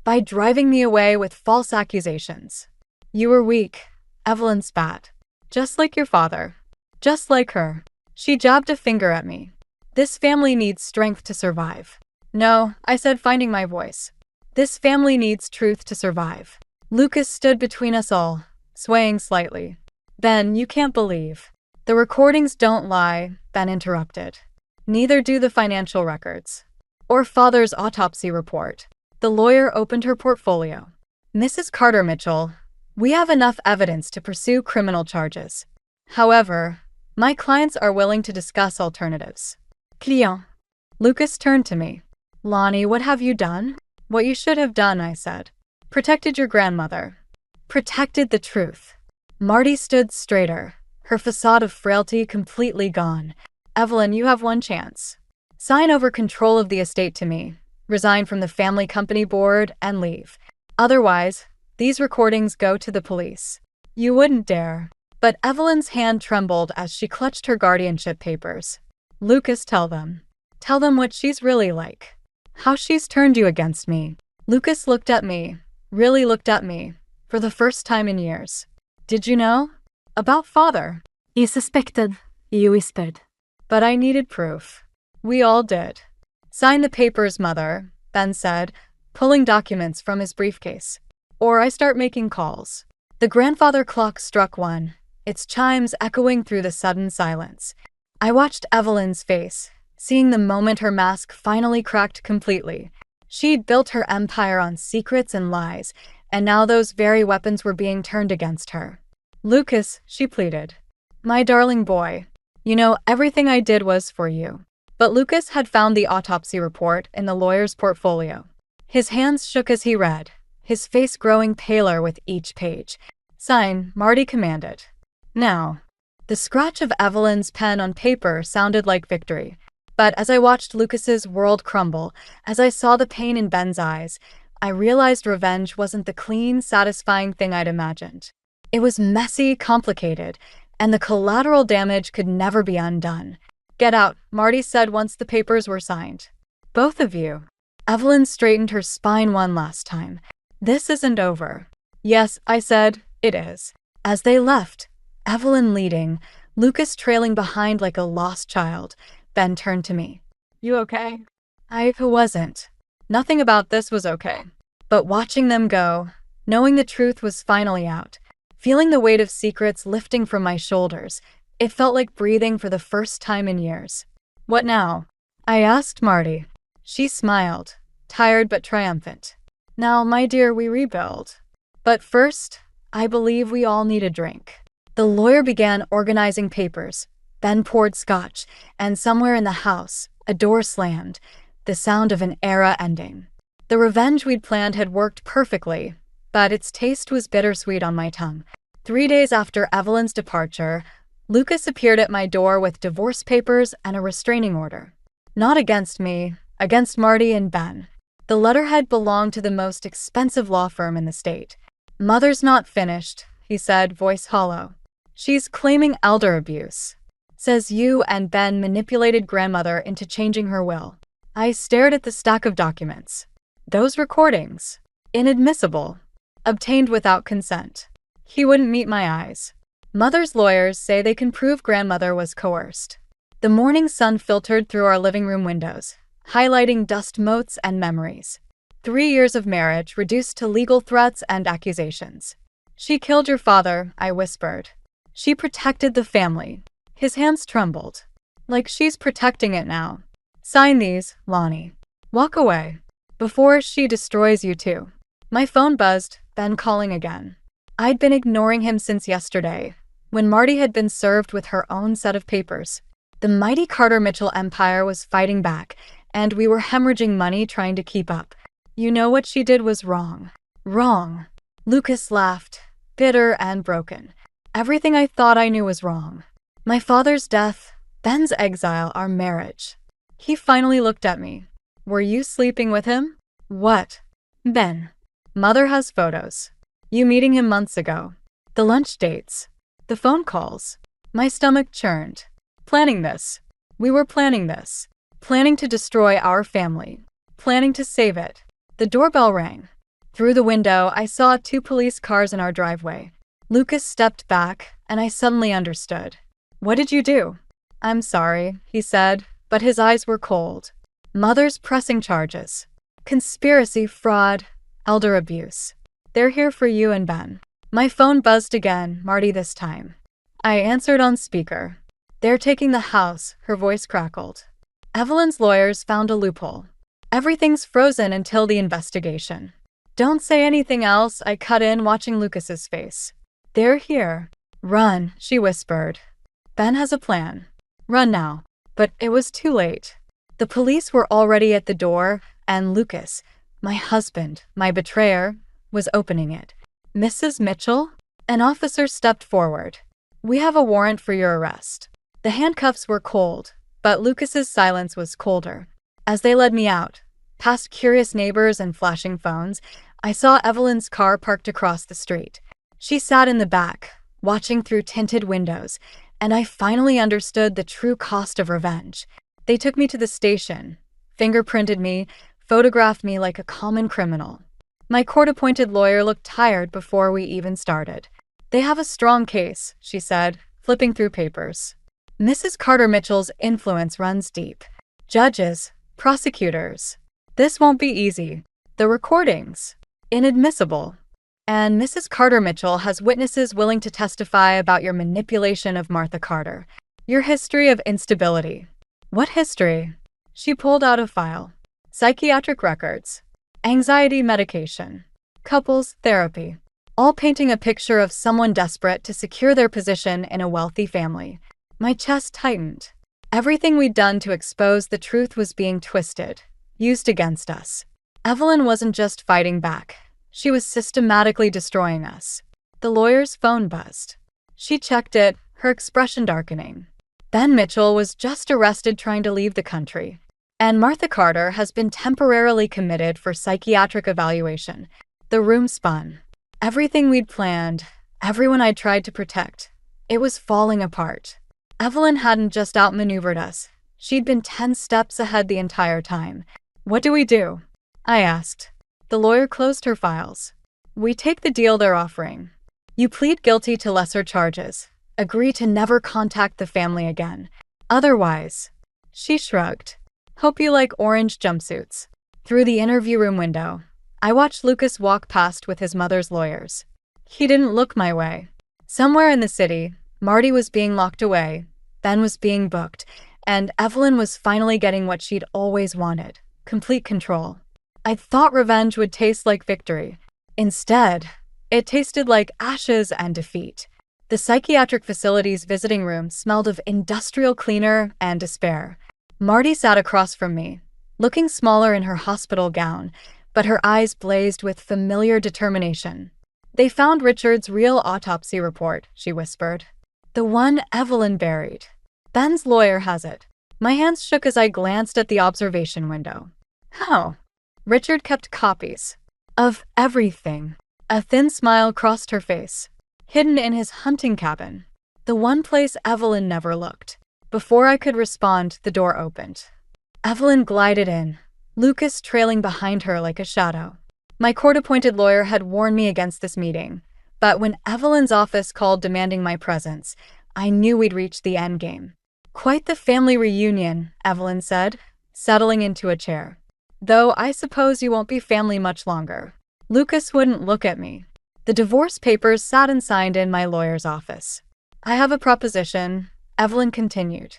By driving me away with false accusations. You were weak. Evelyn spat. Just like your father. Just like her. She jabbed a finger at me. This family needs strength to survive. No, I said, finding my voice. This family needs truth to survive. Lucas stood between us all, swaying slightly. Ben, you can't believe. The recordings don't lie, Ben interrupted. Neither do the financial records. Or Father's autopsy report. The lawyer opened her portfolio. Mrs. Carter Mitchell, we have enough evidence to pursue criminal charges. However, my clients are willing to discuss alternatives. Client. Lucas turned to me. Lonnie, what have you done? What you should have done, I said. Protected your grandmother. Protected the truth. Marty stood straighter, her facade of frailty completely gone. Evelyn, you have one chance. Sign over control of the estate to me, resign from the family company board, and leave. Otherwise, These recordings go to the police. You wouldn't dare. But Evelyn's hand trembled as she clutched her guardianship papers. Lucas, tell them. Tell them what she's really like. How she's turned you against me. Lucas looked at me. Really looked at me. For the first time in years. Did you know? About father. He suspected, you whispered. But I needed proof. We all did. Sign the papers, Mother, Ben said, pulling documents from his briefcase. Or I start making calls. The grandfather clock struck 1, its chimes echoing through the sudden silence. I watched Evelyn's face, seeing the moment her mask finally cracked completely. She'd built her empire on secrets and lies, and now those very weapons were being turned against her. Lucas, she pleaded. My darling boy, you know everything I did was for you. But Lucas had found the autopsy report in the lawyer's portfolio. His hands shook as he read, his face growing paler with each page. Sign, Marty commanded. Now. The scratch of Evelyn's pen on paper sounded like victory. But as I watched Lucas's world crumble, as I saw the pain in Ben's eyes, I realized revenge wasn't the clean, satisfying thing I'd imagined. It was messy, complicated, and the collateral damage could never be undone. Get out, Marty said once the papers were signed. Both of you. Evelyn straightened her spine one last time. This isn't over. Yes, I said, it is. As they left, Evelyn leading, Lucas trailing behind like a lost child, Ben turned to me. You okay? I wasn't. Nothing about this was okay. But watching them go, knowing the truth was finally out, feeling the weight of secrets lifting from my shoulders, it felt like breathing for the first time in years. What now? I asked Marty. She smiled, tired but triumphant. Now, my dear, we rebuild. But first, I believe we all need a drink. The lawyer began organizing papers. Ben poured scotch, and somewhere in the house, a door slammed, the sound of an era ending. The revenge we'd planned had worked perfectly, but its taste was bittersweet on my tongue. 3 days after Evelyn's departure, Lucas appeared at my door with divorce papers and a restraining order. Not against me, against Marty and Ben. The letterhead belonged to the most expensive law firm in the state. Mother's not finished, he said, voice hollow. She's claiming elder abuse. Says you and Ben manipulated grandmother into changing her will. I stared at the stack of documents. Those recordings. Inadmissible. Obtained without consent. He wouldn't meet my eyes. Mother's lawyers say they can prove grandmother was coerced. The morning sun filtered through our living room windows, highlighting dust motes and memories. 3 years of marriage reduced to legal threats and accusations. She killed your father, I whispered. She protected the family. His hands trembled. Like she's protecting it now. Sign these, Lonnie. Walk away. Before she destroys you too. My phone buzzed, Ben calling again. I'd been ignoring him since yesterday, when Marty had been served with her own set of papers. The mighty Carter Mitchell empire was fighting back, and we were hemorrhaging money trying to keep up. You know what she did was wrong. Wrong. Lucas laughed, bitter and broken. Everything I thought I knew was wrong. My father's death, Ben's exile, our marriage. He finally looked at me. Were you sleeping with him? What? Ben. Mother has photos. You meeting him months ago. The lunch dates. The phone calls. My stomach churned. Planning this. We were planning this. Planning to destroy our family. Planning to save it. The doorbell rang. Through the window, I saw 2 police cars in our driveway. Lucas stepped back, and I suddenly understood. What did you do? I'm sorry, he said, but his eyes were cold. Mother's pressing charges. Conspiracy, fraud, elder abuse. They're here for you and Ben. My phone buzzed again, Marty this time. I answered on speaker. They're taking the house, her voice crackled. Evelyn's lawyers found a loophole. Everything's frozen until the investigation. Don't say anything else, I cut in, watching Lucas's face. They're here. Run, she whispered. Ben has a plan. Run now. But it was too late. The police were already at the door, and Lucas, my husband, my betrayer, was opening it. Mrs. Mitchell? An officer stepped forward. We have a warrant for your arrest. The handcuffs were cold, but Lucas's silence was colder. As they led me out, past curious neighbors and flashing phones, I saw Evelyn's car parked across the street. She sat in the back, watching through tinted windows, and I finally understood the true cost of revenge. They took me to the station, fingerprinted me, photographed me like a common criminal. My court-appointed lawyer looked tired before we even started. "They have a strong case," she said, flipping through papers. "Mrs. Carter Mitchell's influence runs deep. Judges, prosecutors. This won't be easy. The recordings. Inadmissible. And Mrs. Carter Mitchell has witnesses willing to testify about your manipulation of Martha Carter. Your history of instability." "What history?" She pulled out a file. "Psychiatric records. Anxiety medication. Couples therapy. All painting a picture of someone desperate to secure their position in a wealthy family." My chest tightened. Everything we'd done to expose the truth was being twisted, used against us. Evelyn wasn't just fighting back. She was systematically destroying us. The lawyer's phone buzzed. She checked it, her expression darkening. Ben Mitchell was just arrested trying to leave the country. And Martha Carter has been temporarily committed for psychiatric evaluation. The room spun. Everything we'd planned, everyone I'd tried to protect, it was falling apart. Evelyn hadn't just outmaneuvered us. She'd been 10 steps ahead the entire time. "What do we do?" I asked. The lawyer closed her files. "We take the deal they're offering. You plead guilty to lesser charges. Agree to never contact the family again. Otherwise..." She shrugged. "Hope you like orange jumpsuits." Through the interview room window, I watched Lucas walk past with his mother's lawyers. He didn't look my way. Somewhere in the city, Marty was being locked away, Ben was being booked, and Evelyn was finally getting what she'd always wanted: complete control. I thought revenge would taste like victory. Instead, it tasted like ashes and defeat. The psychiatric facility's visiting room smelled of industrial cleaner and despair. Marty sat across from me, looking smaller in her hospital gown, but her eyes blazed with familiar determination. "They found Richard's real autopsy report," she whispered. "The one Evelyn buried. Ben's lawyer has it." My hands shook as I glanced at the observation window. "How?" "Richard kept copies. Of everything." A thin smile crossed her face. "Hidden in his hunting cabin. The one place Evelyn never looked." Before I could respond, the door opened. Evelyn glided in, Lucas trailing behind her like a shadow. My court-appointed lawyer had warned me against this meeting, but when Evelyn's office called demanding my presence, I knew we'd reached the endgame. "Quite the family reunion," Evelyn said, settling into a chair. "Though I suppose you won't be family much longer." Lucas wouldn't look at me. The divorce papers sat and signed in my lawyer's office. "I have a proposition," Evelyn continued.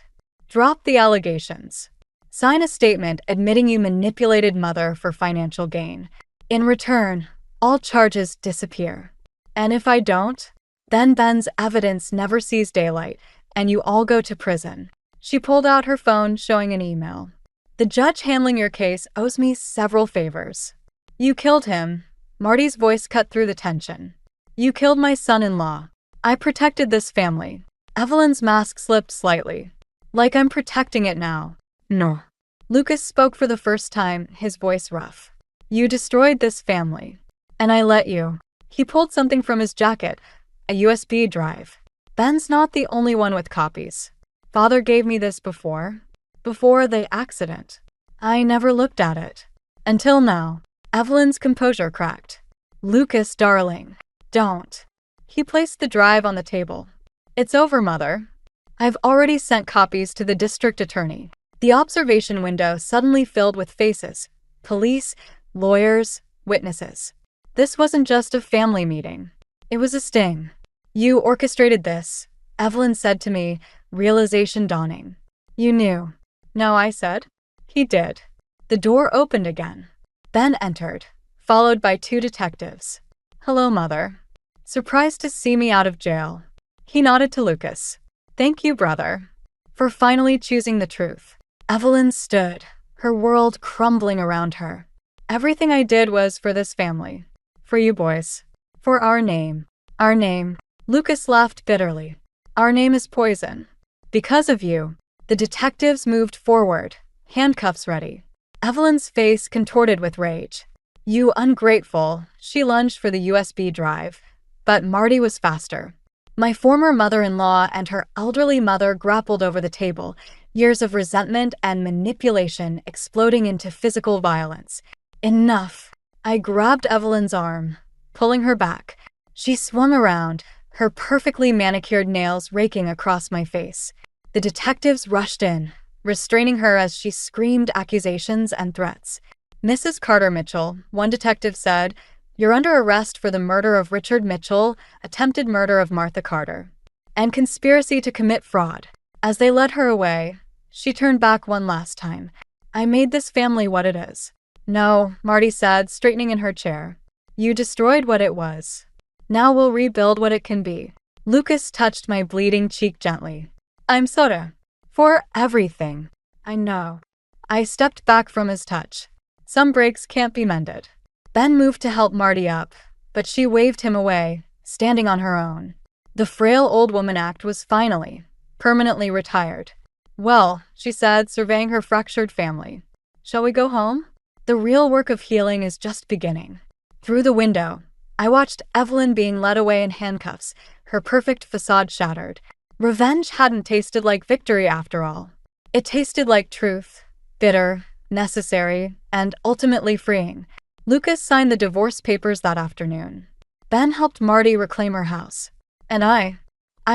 "Drop the allegations. Sign a statement admitting you manipulated Mother for financial gain. In return, all charges disappear. And if I don't, then Ben's evidence never sees daylight, and you all go to prison." She pulled out her phone, showing an email. "The judge handling your case owes me several favors. You killed him." Marty's voice cut through the tension. "You killed my son-in-law. I protected this family." Evelyn's mask slipped slightly. "Like I'm protecting it now." "No." Lucas spoke for the first time, his voice rough. "You destroyed this family. And I let you." He pulled something from his jacket, a USB drive. "Ben's not the only one with copies. Father gave me this before the accident. I never looked at it. Until now." Evelyn's composure cracked. "Lucas, darling, don't." He placed the drive on the table. "It's over, Mother. I've already sent copies to the district attorney." The observation window suddenly filled with faces: police, lawyers, witnesses. This wasn't just a family meeting. It was a sting. "You orchestrated this," Evelyn said to me, realization dawning. "You knew." "No," I said. "He did." The door opened again. Ben entered, followed by 2 detectives. "Hello, Mother. Surprised to see me out of jail." He nodded to Lucas. "Thank you, brother, for finally choosing the truth." Evelyn stood, her world crumbling around her. "Everything I did was for this family. For you boys. For our name." "Our name." Lucas laughed bitterly. "Our name is poison. Because of you." The detectives moved forward, handcuffs ready. Evelyn's face contorted with rage. You ungrateful. She lunged for the USB drive. But Marty was faster. My former mother-in-law and her elderly mother grappled over the table, years of resentment and manipulation exploding into physical violence. Enough. I grabbed Evelyn's arm, pulling her back. She swung around, her perfectly manicured nails raking across my face. The detectives rushed in, restraining her as she screamed accusations and threats. Mrs. Carter Mitchell, one detective said, "You're under arrest for the murder of Richard Mitchell, attempted murder of Martha Carter, and conspiracy to commit fraud." As they led her away, she turned back one last time. "I made this family what it is." "No," Marty said, straightening in her chair. "You destroyed what it was. Now we'll rebuild what it can be." Lucas touched my bleeding cheek gently. "I'm sorry for everything." "I know." I stepped back from his touch. Some breaks can't be mended. Ben moved to help Marty up, but she waved him away, standing on her own. The frail old woman act was finally, permanently retired. "Well," she said, surveying her fractured family. "Shall we go home? The real work of healing is just beginning." Through the window, I watched Evelyn being led away in handcuffs, her perfect facade shattered. Revenge hadn't tasted like victory after all. It tasted like truth, bitter, necessary, and ultimately freeing. Lucas signed the divorce papers that afternoon. Ben helped Marty reclaim her house. And I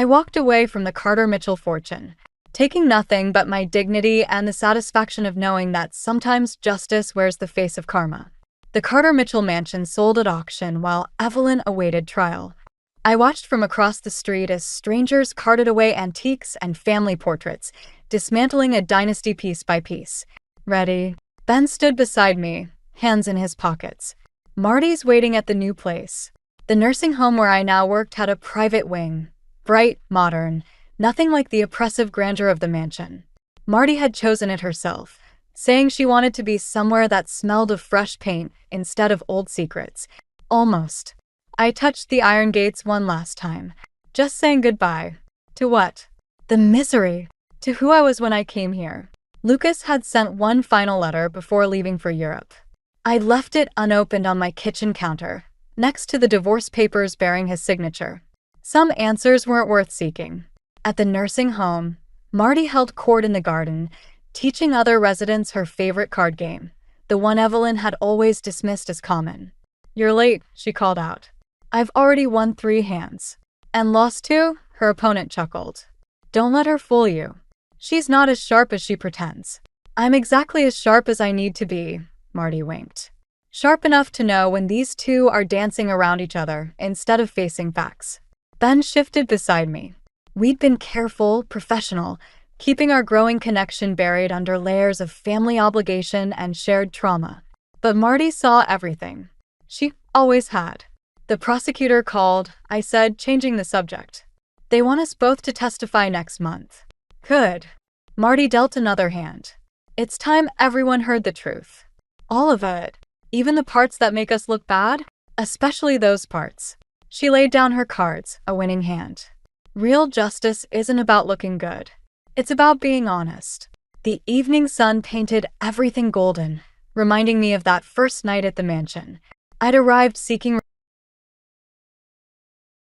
walked away from the Carter Mitchell fortune, taking nothing but my dignity and the satisfaction of knowing that sometimes justice wears the face of karma. The Carter Mitchell mansion sold at auction while Evelyn awaited trial. I watched from across the street as strangers carted away antiques and family portraits, dismantling a dynasty piece by piece. "Ready?" Ben stood beside me, hands in his pockets. "Marty's waiting at the new place." The nursing home where I now worked had a private wing. Bright, modern, nothing like the oppressive grandeur of the mansion. Marty had chosen it herself, saying she wanted to be somewhere that smelled of fresh paint instead of old secrets. Almost. I touched the iron gates one last time, just saying goodbye. To what? The misery. To who I was when I came here. Lucas had sent one final letter before leaving for Europe. I left it unopened on my kitchen counter, next to the divorce papers bearing his signature. Some answers weren't worth seeking. At the nursing home, Marty held court in the garden, teaching other residents her favorite card game, the one Evelyn had always dismissed as common. "You're late," she called out. "I've already won 3 hands." "And lost 2?" her opponent chuckled. "Don't let her fool you. She's not as sharp as she pretends." "I'm exactly as sharp as I need to be," Marty winked. "Sharp enough to know when these two are dancing around each other instead of facing facts." Ben shifted beside me. We'd been careful, professional, keeping our growing connection buried under layers of family obligation and shared trauma. But Marty saw everything. She always had. "The prosecutor called," I said, changing the subject. "They want us both to testify next month." "Good." Marty dealt another hand. "It's time everyone heard the truth. All of it. Even the parts that make us look bad. Especially those parts." She laid down her cards, a winning hand. "Real justice isn't about looking good. It's about being honest." The evening sun painted everything golden, reminding me of that first night at the mansion. I'd arrived seeking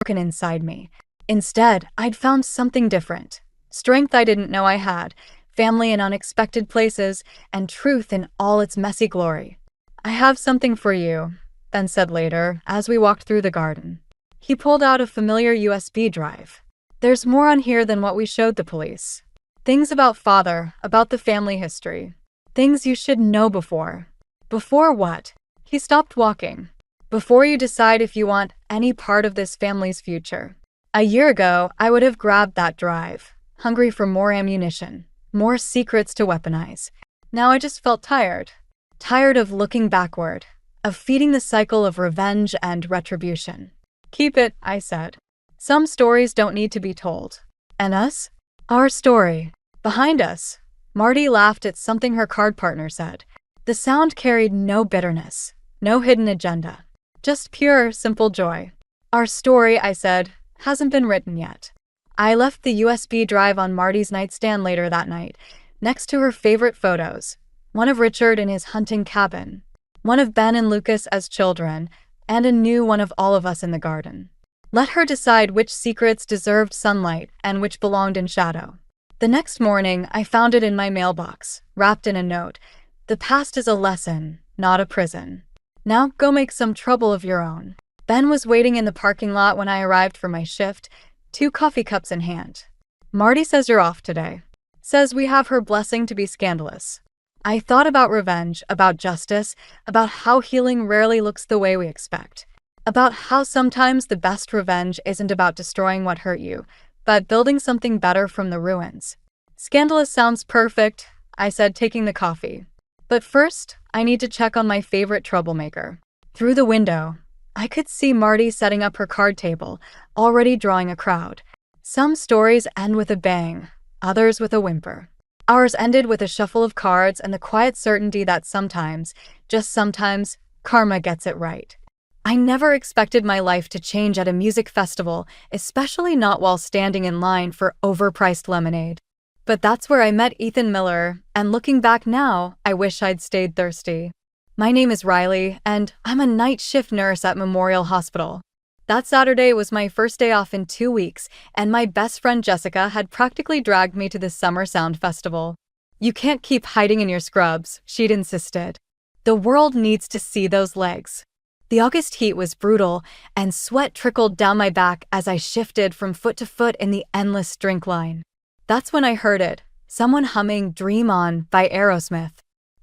broken inside me. Instead, I'd found something different. Strength I didn't know I had, family in unexpected places, and truth in all its messy glory. "I have something for you," Ben said later, as we walked through the garden. He pulled out a familiar USB drive. "There's more on here than what we showed the police. Things about father, about the family history. Things you should know before." "Before what?" He stopped walking. "Before you decide if you want any part of this family's future." A year ago, I would have grabbed that drive, hungry for more ammunition, more secrets to weaponize. Now I just felt tired. Tired of looking backward, of feeding the cycle of revenge and retribution. "Keep it," I said. "Some stories don't need to be told. And us? Our story. Behind us." Marty laughed at something her card partner said. The sound carried no bitterness, no hidden agenda. Just pure, simple joy. "Our story," I said, "hasn't been written yet." I left the USB drive on Marty's nightstand later that night, next to her favorite photos, one of Richard in his hunting cabin, One of Ben and Lucas as children, and a new one of all of us in the garden. Let her decide which secrets deserved sunlight and which belonged in shadow. The next morning, I found it in my mailbox, wrapped in a note. The past is a lesson, not a prison. Now go make some trouble of your own. Ben was waiting in the parking lot when I arrived for my shift, 2 coffee cups in hand. Marty says you're off today. Says we have her blessing to be scandalous. I thought about revenge, about justice, about how healing rarely looks the way we expect. About how sometimes the best revenge isn't about destroying what hurt you, but building something better from the ruins. Scandalous sounds perfect, I said, taking the coffee. But first, I need to check on my favorite troublemaker. Through the window, I could see Marty setting up her card table, already drawing a crowd. Some stories end with a bang, others with a whimper. Ours ended with a shuffle of cards and the quiet certainty that sometimes, just sometimes, karma gets it right. I never expected my life to change at a music festival, especially not while standing in line for overpriced lemonade. But that's where I met Ethan Miller, and looking back now, I wish I'd stayed thirsty. My name is Riley, and I'm a night shift nurse at Memorial Hospital. That Saturday was my first day off in 2 weeks, and my best friend Jessica had practically dragged me to the Summer Sound Festival. You can't keep hiding in your scrubs, she'd insisted. The world needs to see those legs. The August heat was brutal, and sweat trickled down my back as I shifted from foot to foot in the endless drink line. That's when I heard it, someone humming Dream On by Aerosmith.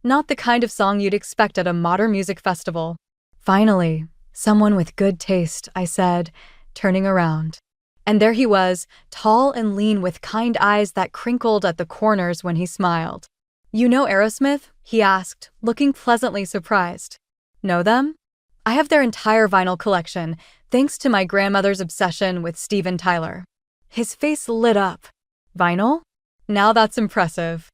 Not the kind of song you'd expect at a modern music festival. Finally, someone with good taste, I said, turning around. And there he was, tall and lean with kind eyes that crinkled at the corners when he smiled. You know Aerosmith? He asked, looking pleasantly surprised. Know them? I have their entire vinyl collection, thanks to my grandmother's obsession with Steven Tyler. His face lit up. Vinyl? Now that's impressive.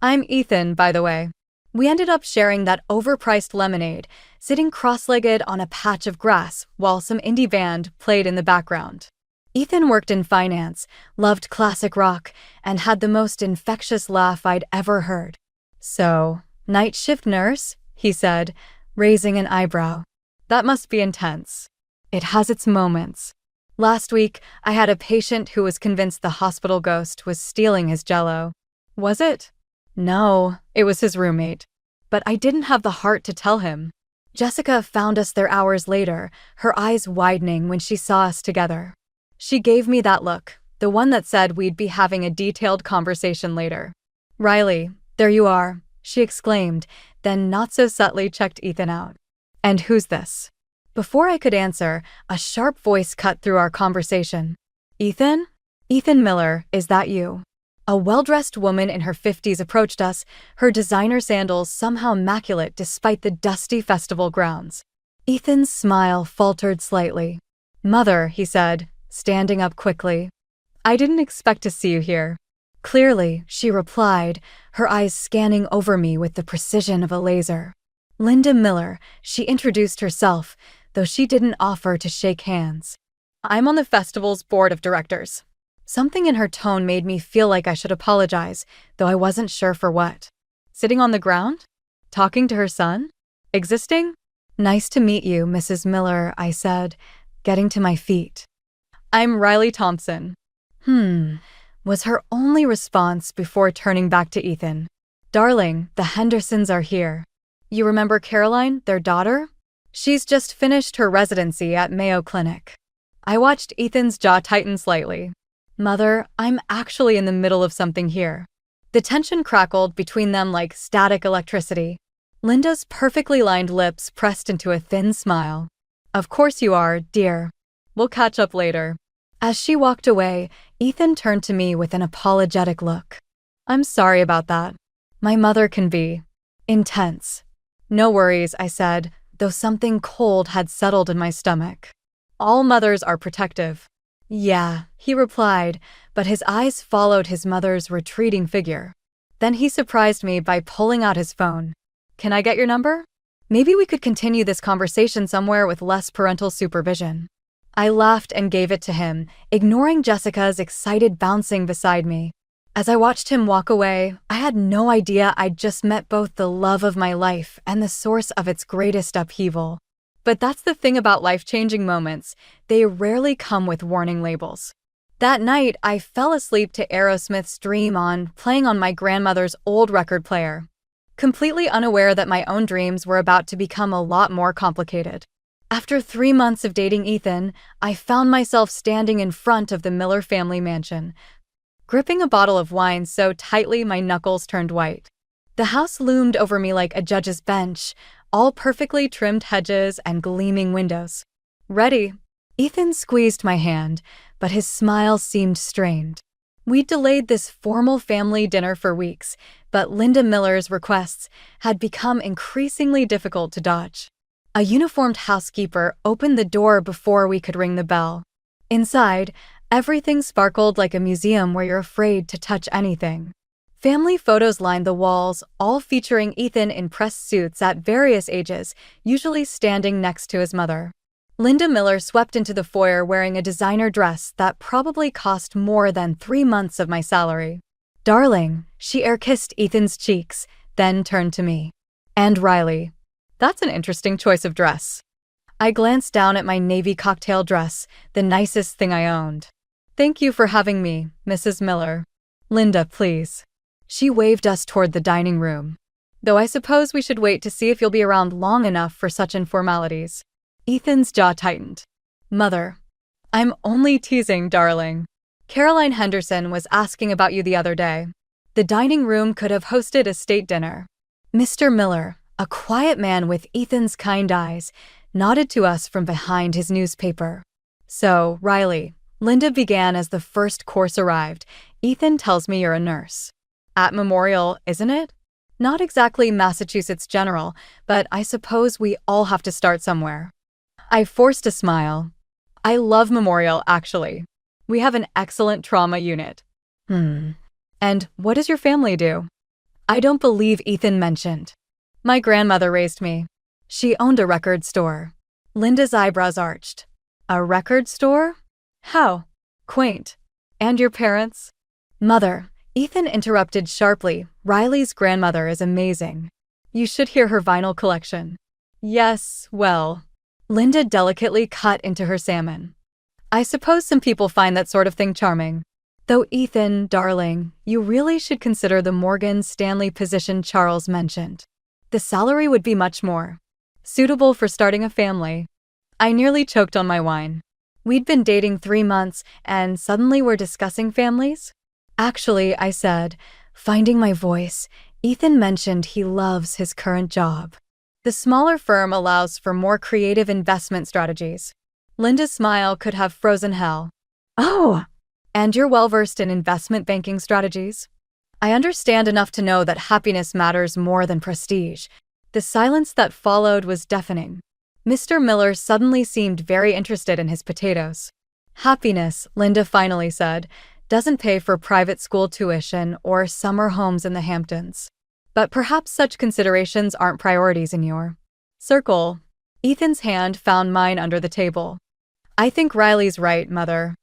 I'm Ethan, by the way. We ended up sharing that overpriced lemonade, sitting cross-legged on a patch of grass while some indie band played in the background. Ethan worked in finance, loved classic rock, and had the most infectious laugh I'd ever heard. So, night shift nurse? He said, raising an eyebrow. That must be intense. It has its moments. Last week, I had a patient who was convinced the hospital ghost was stealing his Jell-O. Was it? No, it was his roommate. But I didn't have the heart to tell him. Jessica found us there hours later, her eyes widening when she saw us together. She gave me that look, the one that said we'd be having a detailed conversation later. Riley, there you are, she exclaimed, then not so subtly checked Ethan out. And who's this? Before I could answer, a sharp voice cut through our conversation. Ethan? Ethan Miller, is that you? A well-dressed woman in her 50s approached us, her designer sandals somehow immaculate despite the dusty festival grounds. Ethan's smile faltered slightly. Mother, he said, standing up quickly. I didn't expect to see you here. Clearly, she replied, her eyes scanning over me with the precision of a laser. Linda Miller, she introduced herself, though she didn't offer to shake hands. I'm on the festival's board of directors. Something in her tone made me feel like I should apologize, though I wasn't sure for what. Sitting on the ground? Talking to her son? Existing? Nice to meet you, Mrs. Miller, I said, getting to my feet. I'm Riley Thompson. Was her only response before turning back to Ethan. Darling, the Hendersons are here. You remember Caroline, their daughter? She's just finished her residency at Mayo Clinic. I watched Ethan's jaw tighten slightly. Mother, I'm actually in the middle of something here. The tension crackled between them like static electricity. Linda's perfectly lined lips pressed into a thin smile. Of course you are, dear. We'll catch up later. As she walked away, Ethan turned to me with an apologetic look. I'm sorry about that. My mother can be intense. No worries, I said, though something cold had settled in my stomach. All mothers are protective. Yeah, he replied, but his eyes followed his mother's retreating figure. Then he surprised me by pulling out his phone. Can I get your number? Maybe we could continue this conversation somewhere with less parental supervision. I laughed and gave it to him, ignoring Jessica's excited bouncing beside me. As I watched him walk away, I had no idea I'd just met both the love of my life and the source of its greatest upheaval. But that's the thing about life-changing moments. They rarely come with warning labels. That night, I fell asleep to Aerosmith's Dream On, playing on my grandmother's old record player, completely unaware that my own dreams were about to become a lot more complicated. After 3 months of dating Ethan, I found myself standing in front of the Miller family mansion, gripping a bottle of wine so tightly my knuckles turned white. The house loomed over me like a judge's bench, all perfectly trimmed hedges and gleaming windows. Ready? Ethan squeezed my hand, but his smile seemed strained. We'd delayed this formal family dinner for weeks, but Linda Miller's requests had become increasingly difficult to dodge. A uniformed housekeeper opened the door before we could ring the bell. Inside, everything sparkled like a museum where you're afraid to touch anything. Family photos lined the walls, all featuring Ethan in pressed suits at various ages, usually standing next to his mother. Linda Miller swept into the foyer wearing a designer dress that probably cost more than 3 months of my salary. "Darling," she air-kissed Ethan's cheeks, then turned to me. "And Riley. That's an interesting choice of dress." I glanced down at my navy cocktail dress, the nicest thing I owned. "Thank you for having me, Mrs. Miller." "Linda, please." She waved us toward the dining room. "Though I suppose we should wait to see if you'll be around long enough for such informalities." Ethan's jaw tightened. "Mother, I'm only teasing, darling. Caroline Henderson was asking about you the other day. The dining room could have hosted a state dinner." Mr. Miller, a quiet man with Ethan's kind eyes, nodded to us from behind his newspaper. "So, Riley," Linda began as the first course arrived, "Ethan tells me you're a nurse. At Memorial, isn't it? Not exactly Massachusetts General, but I suppose we all have to start somewhere." I forced a smile. "I love Memorial, actually. We have an excellent trauma unit." "And what does your family do?" I don't believe Ethan mentioned. "My grandmother raised me. She owned a record store." Linda's eyebrows arched. "A record store? How quaint. And your parents?" "Mother," Ethan interrupted sharply, "Riley's grandmother is amazing. You should hear her vinyl collection." "Yes, well." Linda delicately cut into her salmon. "I suppose some people find that sort of thing charming. Though Ethan, darling, you really should consider the Morgan Stanley position Charles mentioned. The salary would be much more suitable for starting a family." I nearly choked on my wine. We'd been dating 3 months, and suddenly we're discussing families? "Actually," I said, finding my voice, "Ethan mentioned he loves his current job. The smaller firm allows for more creative investment strategies." Linda's smile could have frozen hell. "Oh, and you're well-versed in investment banking strategies?" I understand enough to know that happiness matters more than prestige. The silence that followed was deafening. Mr. Miller suddenly seemed very interested in his potatoes. "Happiness," Linda finally said, "doesn't pay for private school tuition or summer homes in the Hamptons. But perhaps such considerations aren't priorities in your circle." Ethan's hand found mine under the table. "I think Riley's right, Mother.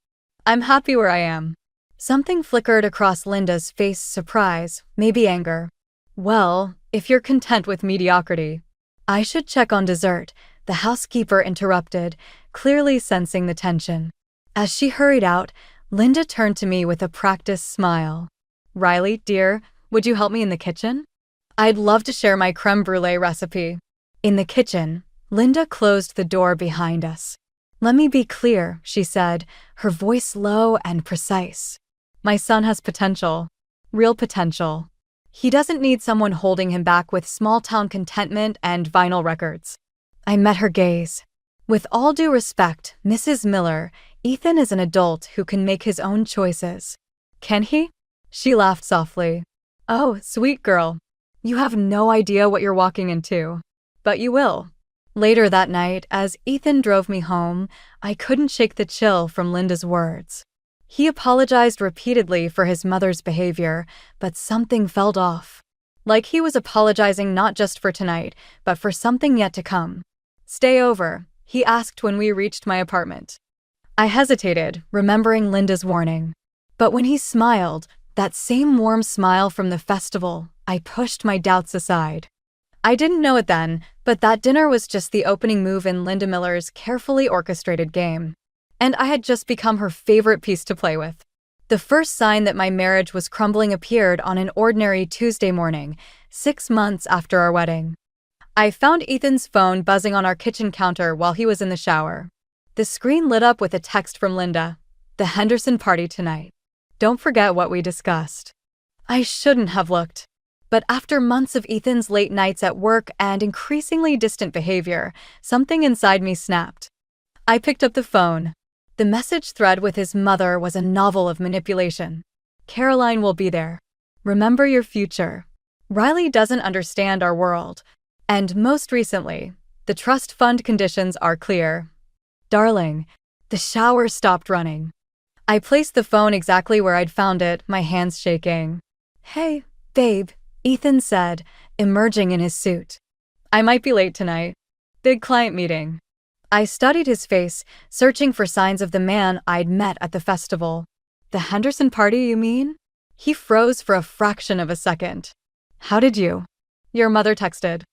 I'm happy where I am." Something flickered across Linda's face, surprise, maybe anger. "Well, if you're content with mediocrity." "I should check on dessert," the housekeeper interrupted, clearly sensing the tension. As she hurried out, Linda turned to me with a practiced smile. "Riley, dear, would you help me in the kitchen? I'd love to share my creme brulee recipe." In the kitchen, Linda closed the door behind us. "Let me be clear," she said, her voice low and precise. "My son has potential. Real potential. He doesn't need someone holding him back with small-town contentment and vinyl records." I met her gaze. "With all due respect, Mrs. Miller, Ethan is an adult who can make his own choices." "Can he?" She laughed softly. "Oh, sweet girl. You have no idea what you're walking into. But you will." Later that night, as Ethan drove me home, I couldn't shake the chill from Linda's words. He apologized repeatedly for his mother's behavior, but something felt off. Like he was apologizing not just for tonight, but for something yet to come. "Stay over?" he asked when we reached my apartment. I hesitated, remembering Linda's warning. But when he smiled, That same warm smile from the festival. I pushed my doubts aside. I didn't know it then, but that dinner was just the opening move in Linda Miller's carefully orchestrated game. And I had just become her favorite piece to play with. The first sign that my marriage was crumbling appeared on an ordinary Tuesday morning, 6 months after our wedding. I found Ethan's phone buzzing on our kitchen counter while he was in the shower. The screen lit up with a text from Linda. "The Henderson party tonight. Don't forget what we discussed." I shouldn't have looked. But after months of Ethan's late nights at work and increasingly distant behavior, something inside me snapped. I picked up the phone. The message thread with his mother was a novel of manipulation. "Caroline will be there. Remember your future. Riley doesn't understand our world. And most recently, the trust fund conditions are clear. Darling." The shower stopped running. I placed the phone exactly where I'd found it, my hands shaking. "Hey, babe," Ethan said, emerging in his suit. "I might be late tonight. Big client meeting." I studied his face, searching for signs of the man I'd met at the festival. "The Henderson party, you mean?" He froze for a fraction of a second. "How did you?" "Your mother texted."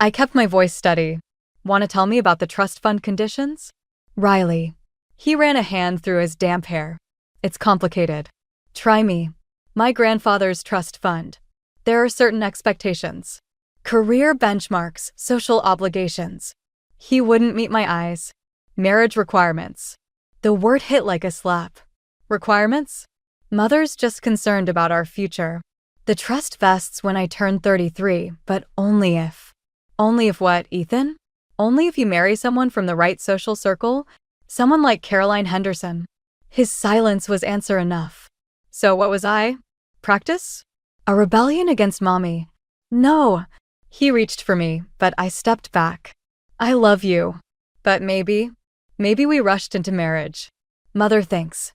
I kept my voice steady. "Want to tell me about the trust fund conditions?" "Riley." He ran a hand through his damp hair. "It's complicated. Try me. My grandfather's trust fund. There are certain expectations. Career benchmarks, social obligations. He wouldn't meet my eyes. Marriage requirements." The word hit like a slap. "Requirements?" "Mother's just concerned about our future. The trust vests when I turn 33, but only if." "Only if what, Ethan?" "Only if you marry someone from the right social circle, someone like Caroline Henderson." His silence was answer enough. So what was I? Practice? A rebellion against mommy? No. He reached for me, but I stepped back. "I love you. But maybe we rushed into marriage. Mother thinks."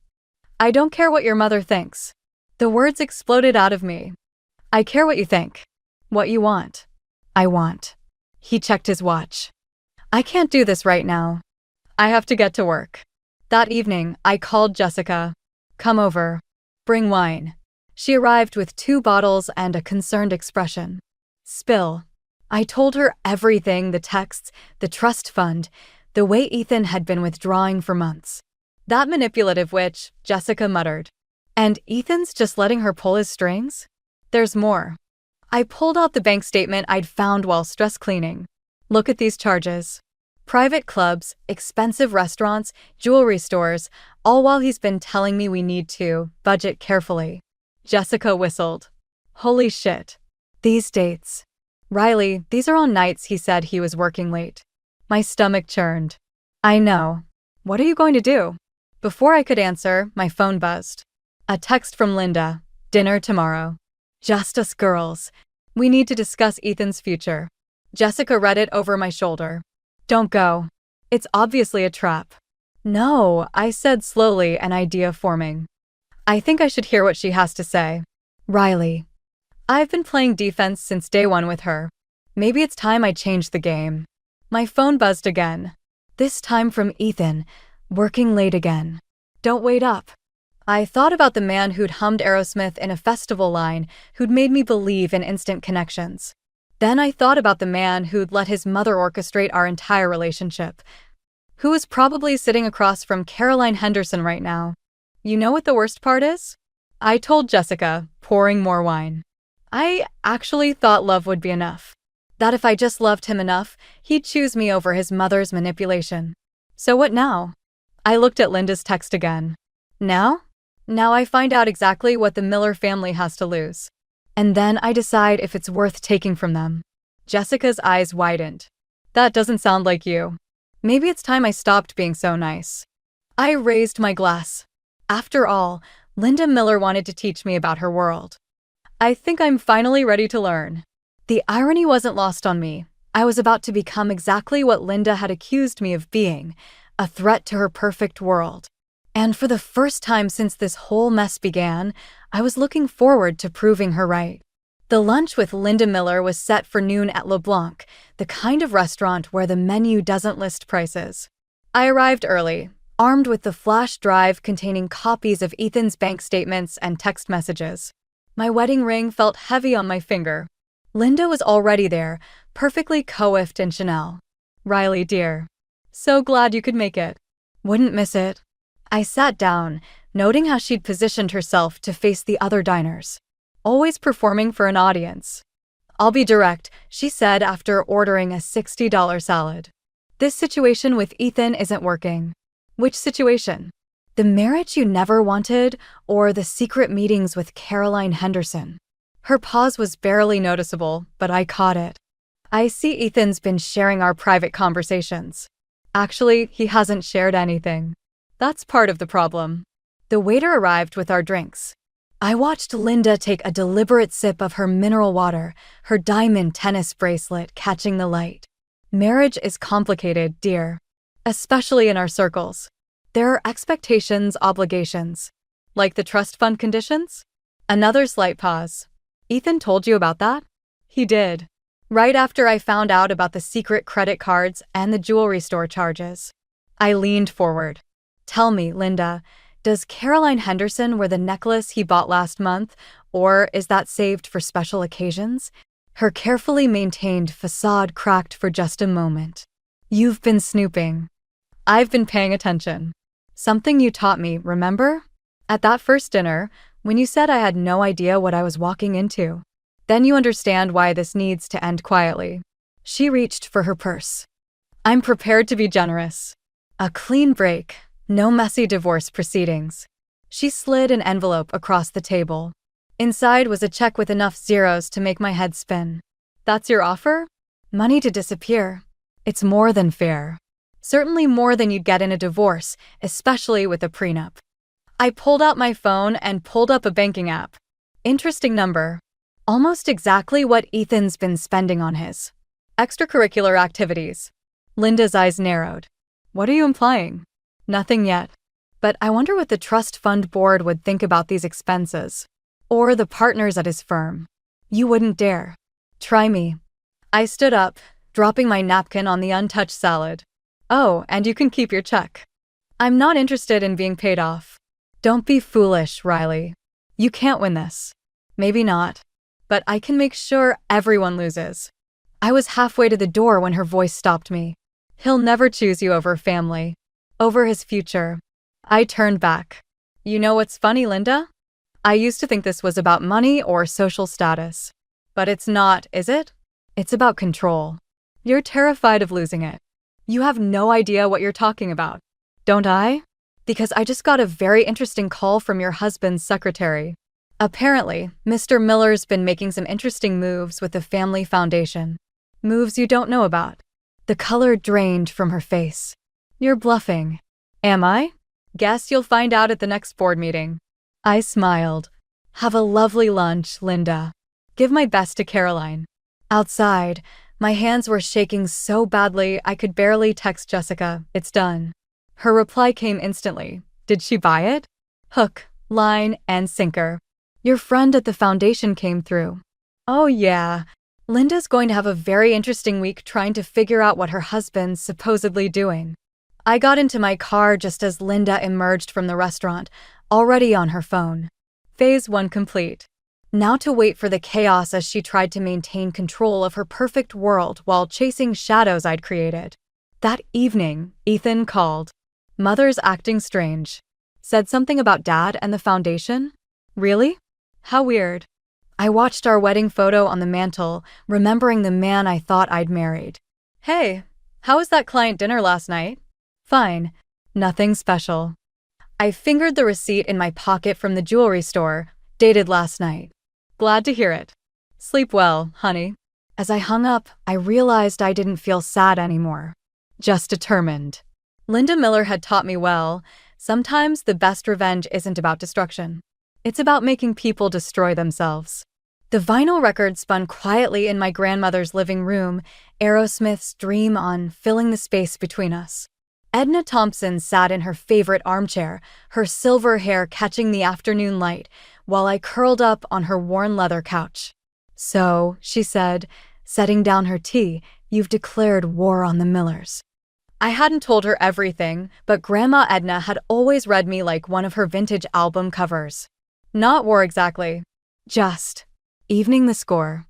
"I don't care what your mother thinks." The words exploded out of me. "I care what you think. What you want." "I want." He checked his watch. "I can't do this right now. I have to get to work." That evening, I called Jessica. "Come over. Bring wine." She arrived with 2 bottles and a concerned expression. "Spill." I told her everything, the texts, the trust fund, the way Ethan had been withdrawing for months. "That manipulative witch," Jessica muttered. "And Ethan's just letting her pull his strings?" "There's more." I pulled out the bank statement I'd found while stress cleaning. "Look at these charges. Private clubs, expensive restaurants, jewelry stores, all while he's been telling me we need to budget carefully." Jessica whistled. "Holy shit. These dates. Riley, these are on nights he said he was working late." My stomach churned. "I know. What are you going to do?" Before I could answer, my phone buzzed. A text from Linda. "Dinner tomorrow. Just us girls. We need to discuss Ethan's future." Jessica read it over my shoulder. "Don't go. It's obviously a trap." "No," I said slowly, an idea forming. "I think I should hear what she has to say." "Riley. I've been playing defense since day one with her. Maybe it's time I changed the game." My phone buzzed again. This time from Ethan, working late again. "Don't wait up." I thought about the man who'd hummed Aerosmith in a festival line, who'd made me believe in instant connections. Then I thought about the man who'd let his mother orchestrate our entire relationship, who was probably sitting across from Caroline Henderson right now. You know what the worst part is? I told Jessica, pouring more wine. I actually thought love would be enough. That if I just loved him enough, he'd choose me over his mother's manipulation. So what now? I looked at Linda's text again. Now? Now I find out exactly what the Miller family has to lose. And then I decide if it's worth taking from them. Jessica's eyes widened. That doesn't sound like you. Maybe it's time I stopped being so nice. I raised my glass. After all, Linda Miller wanted to teach me about her world. I think I'm finally ready to learn. The irony wasn't lost on me. I was about to become exactly what Linda had accused me of being, a threat to her perfect world. And for the first time since this whole mess began, I was looking forward to proving her right. The lunch with Linda Miller was set for noon at LeBlanc, the kind of restaurant where the menu doesn't list prices. I arrived early, armed with the flash drive containing copies of Ethan's bank statements and text messages. My wedding ring felt heavy on my finger. Linda was already there, perfectly coiffed in Chanel. Riley, dear. So glad you could make it. Wouldn't miss it. I sat down, noting how she'd positioned herself to face the other diners. Always performing for an audience. I'll be direct, she said after ordering a $60 salad. This situation with Ethan isn't working. Which situation? The marriage you never wanted, or the secret meetings with Caroline Henderson? Her pause was barely noticeable, but I caught it. I see Ethan's been sharing our private conversations. Actually, he hasn't shared anything. That's part of the problem. The waiter arrived with our drinks. I watched Linda take a deliberate sip of her mineral water, her diamond tennis bracelet catching the light. Marriage is complicated, dear. Especially in our circles. There are expectations, obligations. Like the trust fund conditions? Another slight pause. Ethan told you about that? He did. Right after I found out about the secret credit cards and the jewelry store charges. I leaned forward. Tell me, Linda, does Caroline Henderson wear the necklace he bought last month, or is that saved for special occasions? Her carefully maintained facade cracked for just a moment. You've been snooping. I've been paying attention. Something you taught me, remember? At that first dinner, when you said I had no idea what I was walking into. Then you understand why this needs to end quietly. She reached for her purse. I'm prepared to be generous. A clean break, no messy divorce proceedings. She slid an envelope across the table. Inside was a check with enough zeros to make my head spin. That's your offer? Money to disappear. It's more than fair. Certainly more than you'd get in a divorce, especially with a prenup. I pulled out my phone and pulled up a banking app. Interesting number. Almost exactly what Ethan's been spending on his extracurricular activities. Linda's eyes narrowed. What are you implying? Nothing yet. But I wonder what the trust fund board would think about these expenses. Or the partners at his firm. You wouldn't dare. Try me. I stood up, dropping my napkin on the untouched salad. Oh, and you can keep your check. I'm not interested in being paid off. Don't be foolish, Riley. You can't win this. Maybe not. But I can make sure everyone loses. I was halfway to the door when her voice stopped me. He'll never choose you over family. Over his future. I turned back. You know what's funny, Linda? I used to think this was about money or social status. But it's not, is it? It's about control. You're terrified of losing it. You have no idea what you're talking about. Don't I? Because I just got a very interesting call from your husband's secretary. Apparently, Mr. Miller's been making some interesting moves with the family foundation. Moves you don't know about. The color drained from her face. You're bluffing. Am I? Guess you'll find out at the next board meeting. I smiled. Have a lovely lunch, Linda. Give my best to Caroline. Outside, my hands were shaking so badly I could barely text Jessica, it's done. Her reply came instantly. Did she buy it? Hook, line, and sinker. Your friend at the foundation came through. Oh yeah. Linda's going to have a very interesting week trying to figure out what her husband's supposedly doing. I got into my car just as Linda emerged from the restaurant, already on her phone. Phase 1 complete. Now to wait for the chaos as she tried to maintain control of her perfect world while chasing shadows I'd created. That evening, Ethan called. Mother's acting strange. Said something about Dad and the foundation? Really? How weird. I watched our wedding photo on the mantle, remembering the man I thought I'd married. Hey, how was that client dinner last night? Fine. Nothing special. I fingered the receipt in my pocket from the jewelry store, dated last night. Glad to hear it. Sleep well, honey. As I hung up, I realized I didn't feel sad anymore. Just determined. Linda Miller had taught me well, sometimes the best revenge isn't about destruction. It's about making people destroy themselves. The vinyl record spun quietly in my grandmother's living room, Aerosmith's Dream On filling the space between us. Edna Thompson sat in her favorite armchair, her silver hair catching the afternoon light, while I curled up on her worn leather couch. So, she said, setting down her tea, you've declared war on the Millers. I hadn't told her everything, but Grandma Edna had always read me like one of her vintage album covers. Not war exactly. Just evening the score.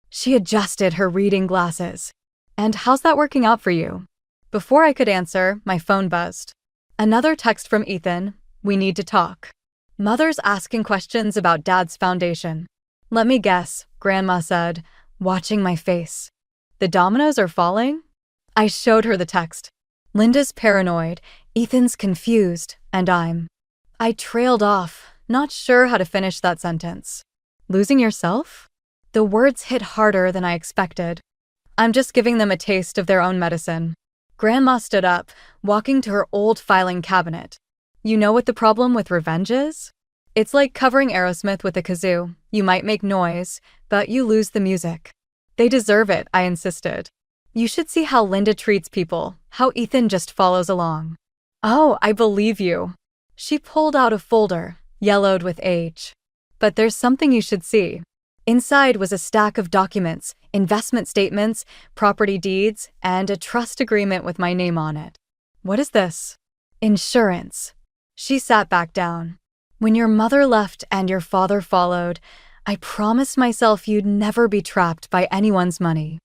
She adjusted her reading glasses. And how's that working out for you? Before I could answer, my phone buzzed. Another text from Ethan. We need to talk. Mother's asking questions about Dad's foundation. Let me guess, Grandma said, watching my face. The dominoes are falling? I showed her the text. Linda's paranoid, Ethan's confused, and I trailed off, not sure how to finish that sentence. Losing yourself? The words hit harder than I expected. I'm just giving them a taste of their own medicine. Grandma stood up, walking to her old filing cabinet. You know what the problem with revenge is? It's like covering Aerosmith with a kazoo. You might make noise, but you lose the music. They deserve it, I insisted. You should see how Linda treats people, how Ethan just follows along. Oh, I believe you. She pulled out a folder, yellowed with age. But there's something you should see. Inside was a stack of documents, investment statements, property deeds, and a trust agreement with my name on it. What is this? Insurance. She sat back down. When your mother left and your father followed, I promised myself you'd never be trapped by anyone's money.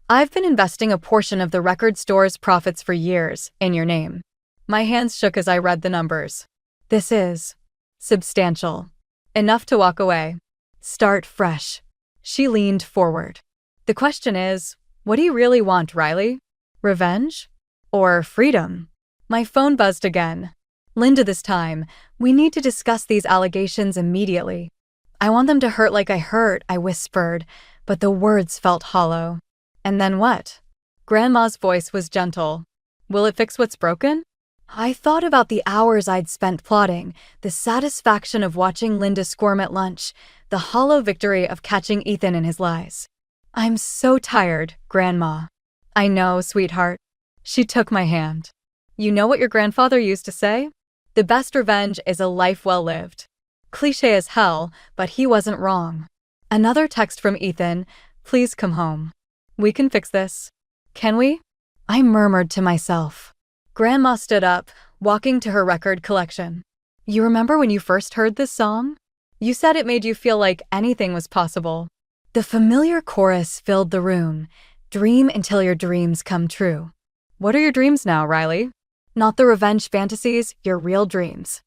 I've been investing a portion of the record store's profits for years in your name. My hands shook as I read the numbers. This is substantial. Enough to walk away. Start fresh. She leaned forward. The question is, what do you really want, Riley? Revenge? Or freedom? My phone buzzed again. Linda, this time, we need to discuss these allegations immediately. I want them to hurt like I hurt, I whispered, but the words felt hollow. And then what? Grandma's voice was gentle. Will it fix what's broken? I thought about the hours I'd spent plotting, the satisfaction of watching Linda squirm at lunch, the hollow victory of catching Ethan in his lies. I'm so tired, Grandma. I know, sweetheart. She took my hand. You know what your grandfather used to say? The best revenge is a life well lived. Cliché as hell, but he wasn't wrong. Another text from Ethan. Please come home. We can fix this. Can we? I murmured to myself. Grandma stood up, walking to her record collection. You remember when you first heard this song? You said it made you feel like anything was possible. The familiar chorus filled the room. Dream until your dreams come true. What are your dreams now, Riley? Not the revenge fantasies, your real dreams.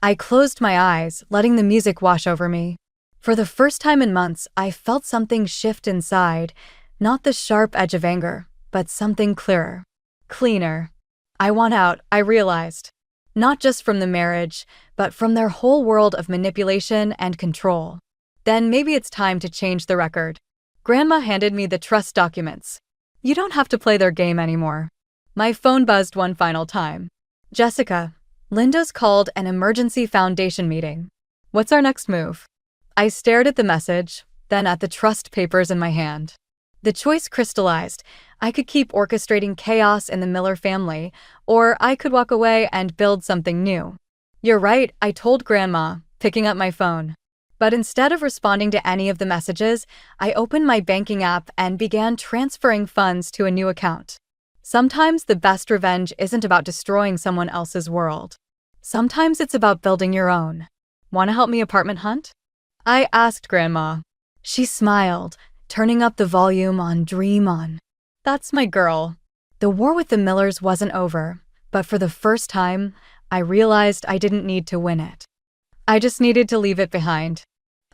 I closed my eyes, letting the music wash over me. For the first time in months, I felt something shift inside, not the sharp edge of anger, but something clearer, cleaner. I want out, I realized. Not just from the marriage, but from their whole world of manipulation and control. Then maybe it's time to change the record. Grandma handed me the trust documents. You don't have to play their game anymore. My phone buzzed one final time. Jessica, Linda's called an emergency foundation meeting. What's our next move? I stared at the message, then at the trust papers in my hand. The choice crystallized. I could keep orchestrating chaos in the Miller family, or I could walk away and build something new. You're right, I told Grandma, picking up my phone. But instead of responding to any of the messages, I opened my banking app and began transferring funds to a new account. Sometimes the best revenge isn't about destroying someone else's world. Sometimes it's about building your own. Want to help me apartment hunt? I asked Grandma. She smiled, turning up the volume on Dream On. That's my girl. The war with the Millers wasn't over, but for the first time, I realized I didn't need to win it. I just needed to leave it behind.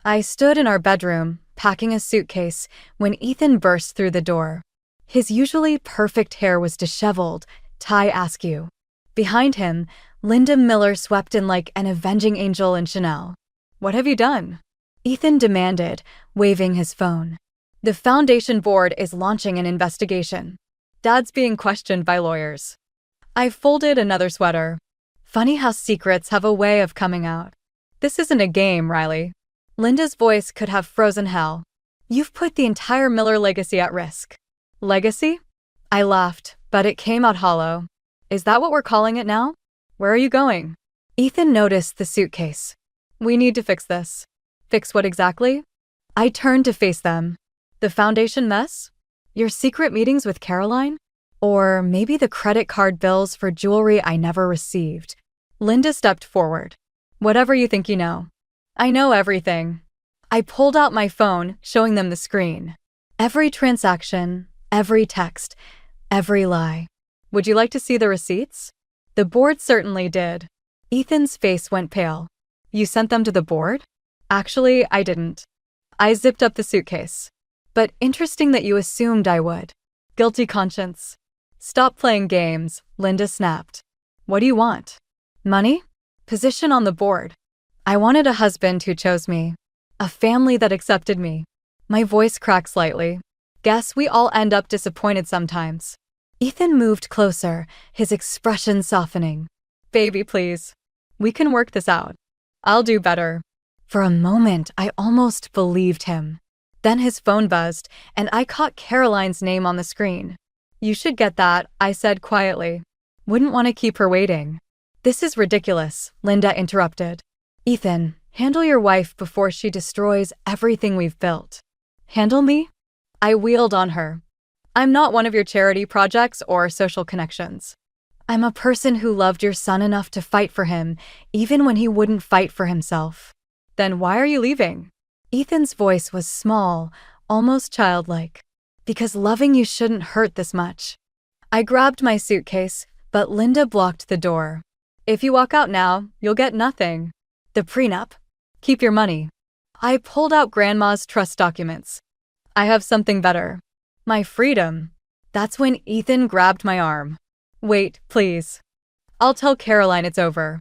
I stood in our bedroom, packing a suitcase, when Ethan burst through the door. His usually perfect hair was disheveled, tie askew. Behind him, Linda Miller swept in like an avenging angel in Chanel. What have you done? Ethan demanded, waving his phone. The foundation board is launching an investigation. Dad's being questioned by lawyers. I folded another sweater. Funny how secrets have a way of coming out. This isn't a game, Riley. Linda's voice could have frozen hell. You've put the entire Miller legacy at risk. Legacy? I laughed, but it came out hollow. Is that what we're calling it now? Where are you going? Ethan noticed the suitcase. We need to fix this. Fix what exactly? I turned to face them. The foundation mess? Your secret meetings with Caroline? Or maybe the credit card bills for jewelry I never received. Linda stepped forward. Whatever you think you know. I know everything. I pulled out my phone, showing them the screen. Every transaction, every text, every lie. Would you like to see the receipts? The board certainly did. Ethan's face went pale. You sent them to the board? Actually, I didn't. I zipped up the suitcase. But interesting that you assumed I would. Guilty conscience. Stop playing games, Linda snapped. What do you want? Money? Position on the board. I wanted a husband who chose me. A family that accepted me. My voice cracked slightly. Guess we all end up disappointed sometimes. Ethan moved closer, his expression softening. Baby, please. We can work this out. I'll do better. For a moment, I almost believed him. Then his phone buzzed, and I caught Caroline's name on the screen. You should get that, I said quietly. Wouldn't want to keep her waiting. This is ridiculous, Linda interrupted. Ethan, handle your wife before she destroys everything we've built. Handle me? I wheeled on her. I'm not one of your charity projects or social connections. I'm a person who loved your son enough to fight for him, even when he wouldn't fight for himself. Then why are you leaving? Ethan's voice was small, almost childlike. Because loving you shouldn't hurt this much. I grabbed my suitcase, but Linda blocked the door. If you walk out now, you'll get nothing. The prenup? Keep your money. I pulled out Grandma's trust documents. I have something better. My freedom. That's when Ethan grabbed my arm. Wait, please. I'll tell Caroline it's over.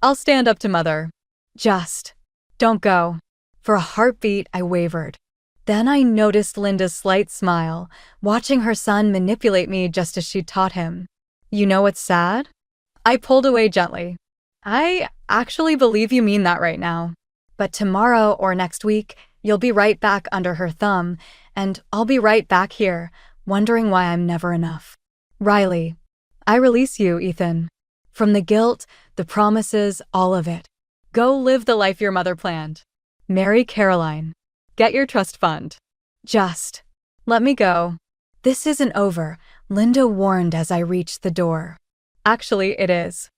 I'll stand up to Mother. Just don't go. For a heartbeat, I wavered. Then I noticed Linda's slight smile, watching her son manipulate me just as she'd taught him. You know what's sad? I pulled away gently. I actually believe you mean that right now. But tomorrow or next week, you'll be right back under her thumb, and I'll be right back here, wondering why I'm never enough. Riley. I release you, Ethan. From the guilt, the promises, all of it. Go live the life your mother planned. Marry Caroline. Get your trust fund. Just let me go. This isn't over, Linda warned as I reached the door. Actually, it is.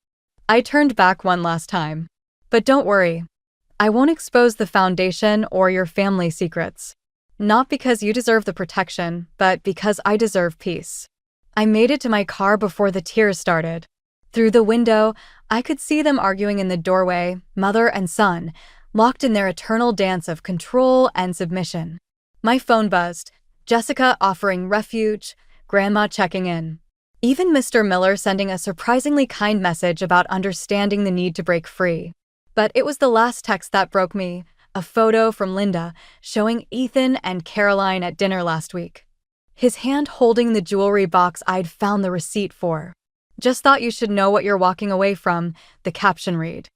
I turned back one last time. But don't worry. I won't expose the foundation or your family secrets. Not because you deserve the protection, but because I deserve peace. I made it to my car before the tears started. Through the window, I could see them arguing in the doorway, mother and son, locked in their eternal dance of control and submission. My phone buzzed, Jessica offering refuge, Grandma checking in. Even Mr. Miller sending a surprisingly kind message about understanding the need to break free. But it was the last text that broke me, a photo from Linda showing Ethan and Caroline at dinner last week. His hand holding the jewelry box I'd found the receipt for. Just thought you should know what you're walking away from, the caption read.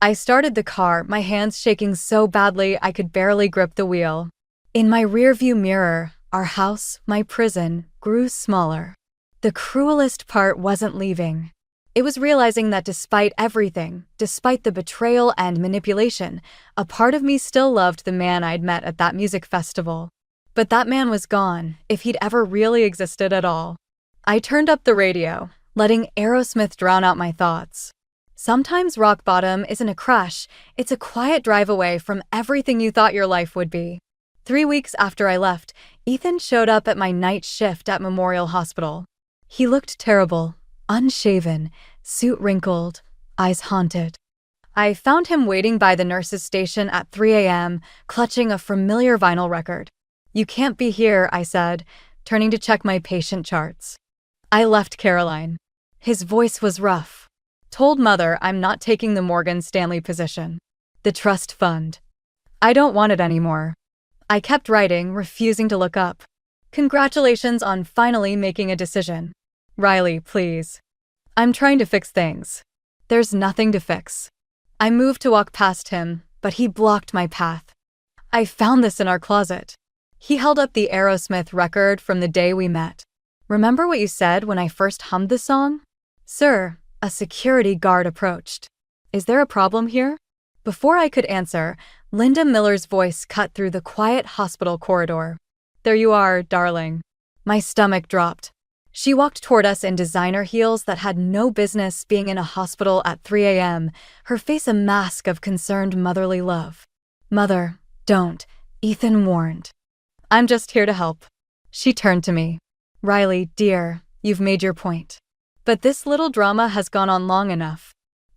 I started the car, my hands shaking so badly I could barely grip the wheel. In my rearview mirror, our house, my prison, grew smaller. The cruelest part wasn't leaving. It was realizing that despite everything, despite the betrayal and manipulation, a part of me still loved the man I'd met at that music festival. But that man was gone, if he'd ever really existed at all. I turned up the radio, letting Aerosmith drown out my thoughts. Sometimes rock bottom isn't a crash, it's a quiet drive away from everything you thought your life would be. 3 weeks after I left, Ethan showed up at my night shift at Memorial Hospital. He looked terrible, unshaven, suit wrinkled, eyes haunted. I found him waiting by the nurse's station at 3 a.m., clutching a familiar vinyl record. You can't be here, I said, turning to check my patient charts. I left Caroline. His voice was rough. Told Mother I'm not taking the Morgan Stanley position. The trust fund. I don't want it anymore. I kept writing, refusing to look up. Congratulations on finally making a decision. Riley, please. I'm trying to fix things. There's nothing to fix. I moved to walk past him, but he blocked my path. I found this in our closet. He held up the Aerosmith record from the day we met. Remember what you said when I first hummed the song? Sir, a security guard approached. Is there a problem here? Before I could answer, Linda Miller's voice cut through the quiet hospital corridor. There you are, darling. My stomach dropped. She walked toward us in designer heels that had no business being in a hospital at 3 a.m., her face a mask of concerned motherly love. "Mother, don't," Ethan warned. "I'm just here to help." She turned to me. "Riley, dear, you've made your point. But this little drama has gone on long enough."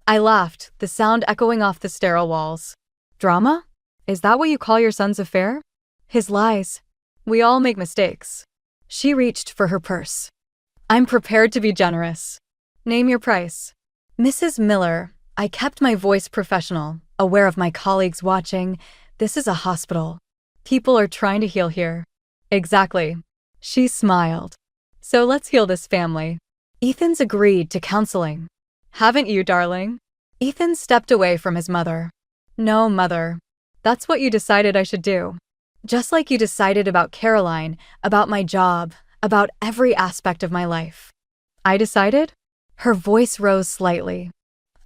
I laughed, the sound echoing off the sterile walls. "Drama? Is that what you call your son's affair?" "His lies. We all make mistakes." She reached for her purse. "I'm prepared to be generous. Name your price." "Mrs. Miller," I kept my voice professional, aware of my colleagues watching. "This is a hospital. People are trying to heal here." "Exactly." She smiled. "So let's heal this family." Ethan's agreed to counseling. "Haven't you, darling?" Ethan stepped away from his mother. "No, Mother. That's what you decided I should do. Just like you decided about Caroline, about my job, about every aspect of my life." "I decided?" Her voice rose slightly.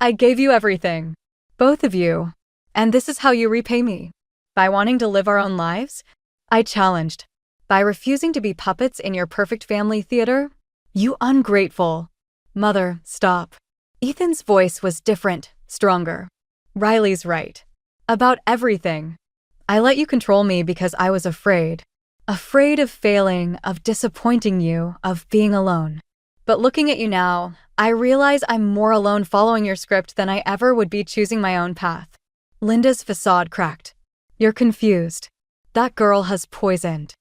"I gave you everything. Both of you. And this is how you repay me. By wanting to live our own lives?" I challenged. "By refusing to be puppets in your perfect family theater? You ungrateful." "Mother, stop." Ethan's voice was different, stronger. "Riley's right. About everything. I let you control me because I was afraid. Afraid of failing, of disappointing you, of being alone. But looking at you now, I realize I'm more alone following your script than I ever would be choosing my own path." Linda's facade cracked. "You're confused. That girl has poisoned.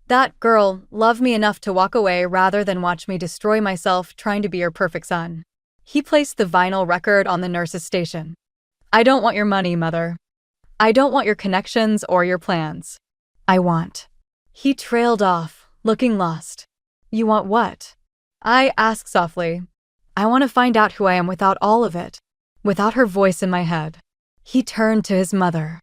That girl loved me enough to walk away rather than watch me destroy myself trying to be your perfect son." He placed the vinyl record on the nurse's station. "I don't want your money, Mother. I don't want your connections or your plans. I want." He trailed off, looking lost. "You want what?" I asked softly. "I want to find out who I am without all of it, without her voice in my head." He turned to his mother.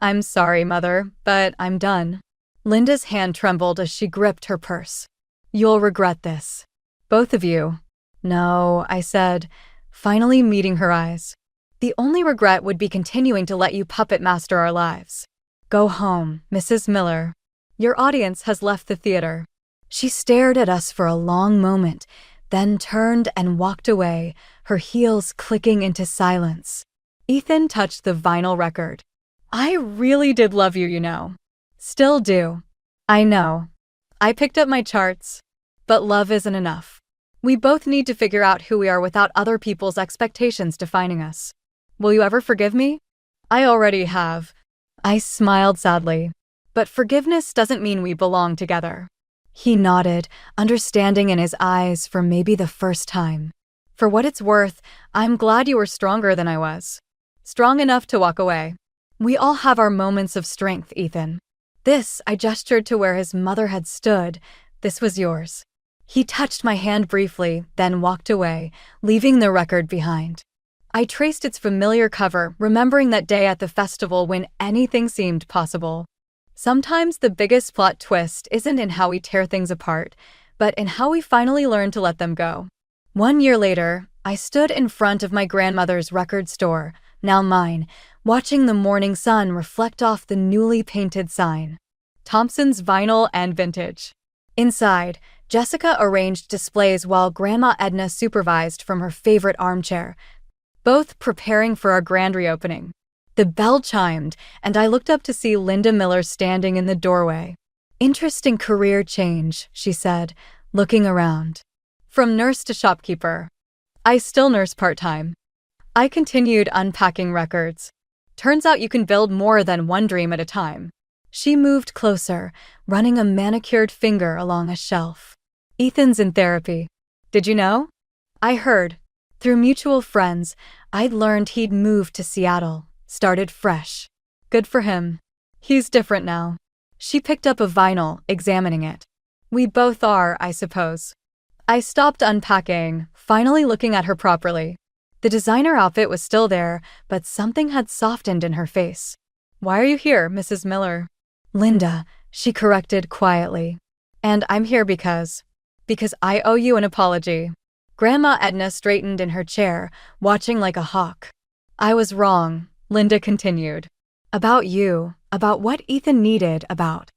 "I'm sorry, Mother, but I'm done." Linda's hand trembled as she gripped her purse. "You'll regret this. Both of you." "No," I said, finally meeting her eyes. "The only regret would be continuing to let you puppet master our lives. Go home, Mrs. Miller. Your audience has left the theater." She stared at us for a long moment, then turned and walked away, her heels clicking into silence. Ethan touched the vinyl record. "I really did love you, you know. Still do." "I know." I picked up my charts. "But love isn't enough. We both need to figure out who we are without other people's expectations defining us. Will you ever forgive me?" "I already have." I smiled sadly. "But forgiveness doesn't mean we belong together." He nodded, understanding in his eyes for maybe the first time. "For what it's worth, I'm glad you were stronger than I was. Strong enough to walk away. We all have our moments of strength, Ethan. This," I gestured to where his mother had stood, "this was yours." He touched my hand briefly, then walked away, leaving the record behind. I traced its familiar cover, remembering that day at the festival when anything seemed possible. Sometimes the biggest plot twist isn't in how we tear things apart, but in how we finally learn to let them go. 1 year later, I stood in front of my grandmother's record store, now mine, watching the morning sun reflect off the newly painted sign. Thompson's Vinyl and Vintage. Inside, Jessica arranged displays while Grandma Edna supervised from her favorite armchair, both preparing for our grand reopening. The bell chimed, and I looked up to see Linda Miller standing in the doorway. "Interesting career change," she said, looking around. "From nurse to shopkeeper. I still nurse part-time." I continued unpacking records. "Turns out you can build more than one dream at a time." She moved closer, running a manicured finger along a shelf. "Ethan's in therapy. Did you know?" I heard. Through mutual friends, I'd learned he'd moved to Seattle, started fresh. Good for him. He's different now. She picked up a vinyl, examining it. "We both are, I suppose." I stopped unpacking, finally looking at her properly. The designer outfit was still there, but something had softened in her face. "Why are you here, Mrs. Miller?" "Linda," she corrected quietly. "And I'm here because I owe you an apology." Grandma Edna straightened in her chair, watching like a hawk. "I was wrong," Linda continued. "About you, about what Ethan needed, about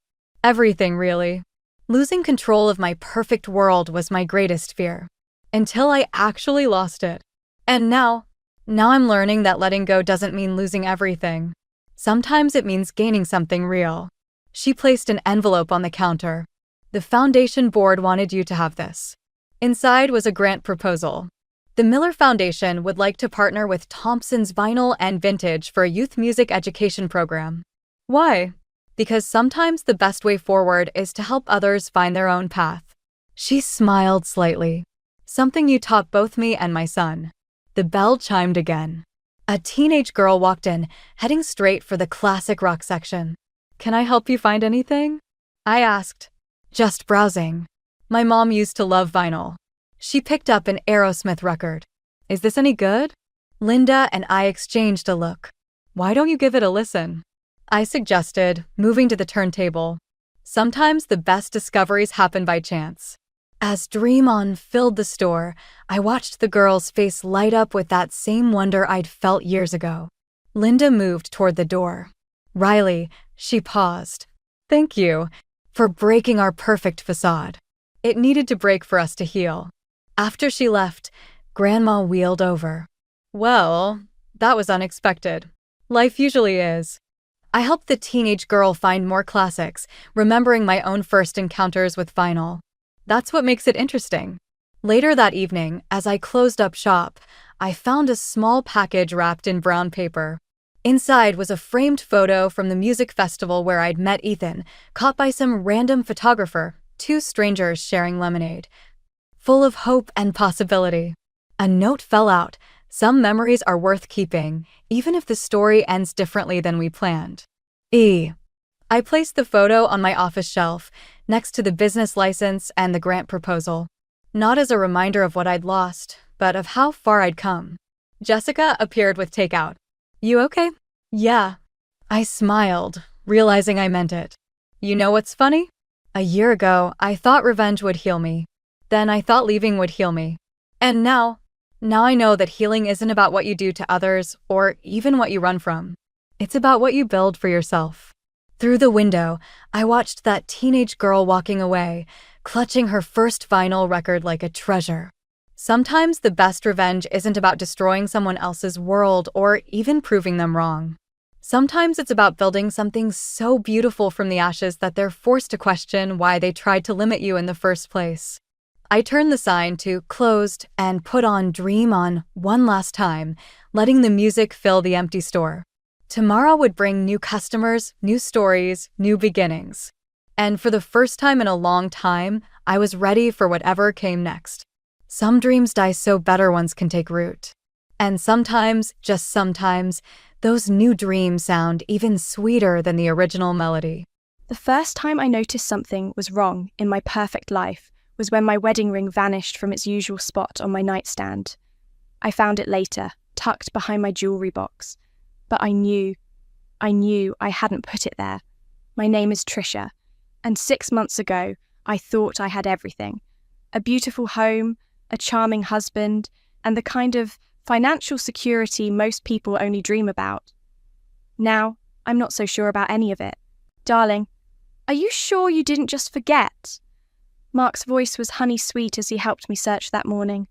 everything, really. Losing control of my perfect world was my greatest fear. Until I actually lost it. And now I'm learning that letting go doesn't mean losing everything. Sometimes it means gaining something real. She placed an envelope on the counter. The foundation board wanted you to have this. Inside was a grant proposal. The Miller Foundation would like to partner with Thompson's Vinyl and Vintage for a youth music education program. Why? Because sometimes the best way forward is to help others find their own path. She smiled slightly. Something you taught both me and my son. The bell chimed again. A teenage girl walked in, heading straight for the classic rock section. "Can I help you find anything?" I asked. "Just browsing. My mom used to love vinyl." She picked up an Aerosmith record. "Is this any good?" Linda and I exchanged a look. "Why don't you give it a listen?" I suggested, moving to the turntable. Sometimes the best discoveries happen by chance. As Dream On filled the store, I watched the girl's face light up with that same wonder I'd felt years ago. Linda moved toward the door. "Riley," she paused. "Thank you for breaking our perfect facade. It needed to break for us to heal." After she left, Grandma wheeled over. "Well, that was unexpected. Life usually is." I helped the teenage girl find more classics, remembering my own first encounters with vinyl. That's what makes it interesting. Later that evening, as I closed up shop, I found a small package wrapped in brown paper. Inside was a framed photo from the music festival where I'd met Ethan, caught by some random photographer, two strangers sharing lemonade. Full of hope and possibility. A note fell out. "Some memories are worth keeping, even if the story ends differently than we planned." I placed the photo on my office shelf, next to the business license and the grant proposal. Not as a reminder of what I'd lost, but of how far I'd come. Jessica appeared with takeout. "You okay?" "Yeah." I smiled, realizing I meant it. "You know what's funny? A year ago, I thought revenge would heal me. Then I thought leaving would heal me. And now I know that healing isn't about what you do to others or even what you run from. It's about what you build for yourself." Through the window, I watched that teenage girl walking away, clutching her first vinyl record like a treasure. Sometimes the best revenge isn't about destroying someone else's world or even proving them wrong. Sometimes it's about building something so beautiful from the ashes that they're forced to question why they tried to limit you in the first place. I turned the sign to "Closed" and put on "Dream On" one last time, letting the music fill the empty store. Tomorrow would bring new customers, new stories, new beginnings. And for the first time in a long time, I was ready for whatever came next. Some dreams die so better ones can take root. And sometimes, just sometimes, those new dreams sound even sweeter than the original melody. The first time I noticed something was wrong in my perfect life was when my wedding ring vanished from its usual spot on my nightstand. I found it later, tucked behind my jewelry box. But I knew I hadn't put it there. My name is Trisha, and 6 months ago, I thought I had everything. A beautiful home, a charming husband, and the kind of financial security most people only dream about. Now, I'm not so sure about any of it. "Darling, are you sure you didn't just forget?" Mark's voice was honey-sweet as he helped me search that morning.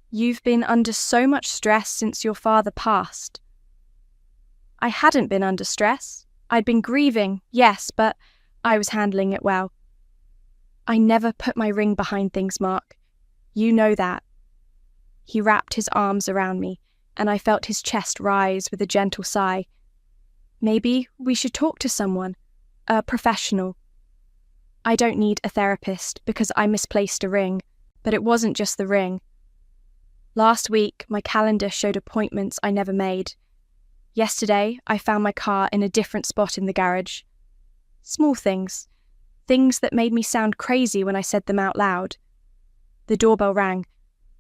"You've been under so much stress since your father passed." I hadn't been under stress. I'd been grieving, yes, but I was handling it well. "I never put my ring behind things, Mark. You know that." He wrapped his arms around me, and I felt his chest rise with a gentle sigh. "Maybe we should talk to someone, a professional." I don't need a therapist because I misplaced a ring, but it wasn't just the ring. Last week, my calendar showed appointments I never made. Yesterday, I found my car in a different spot in the garage. Small things that made me sound crazy when I said them out loud. The doorbell rang,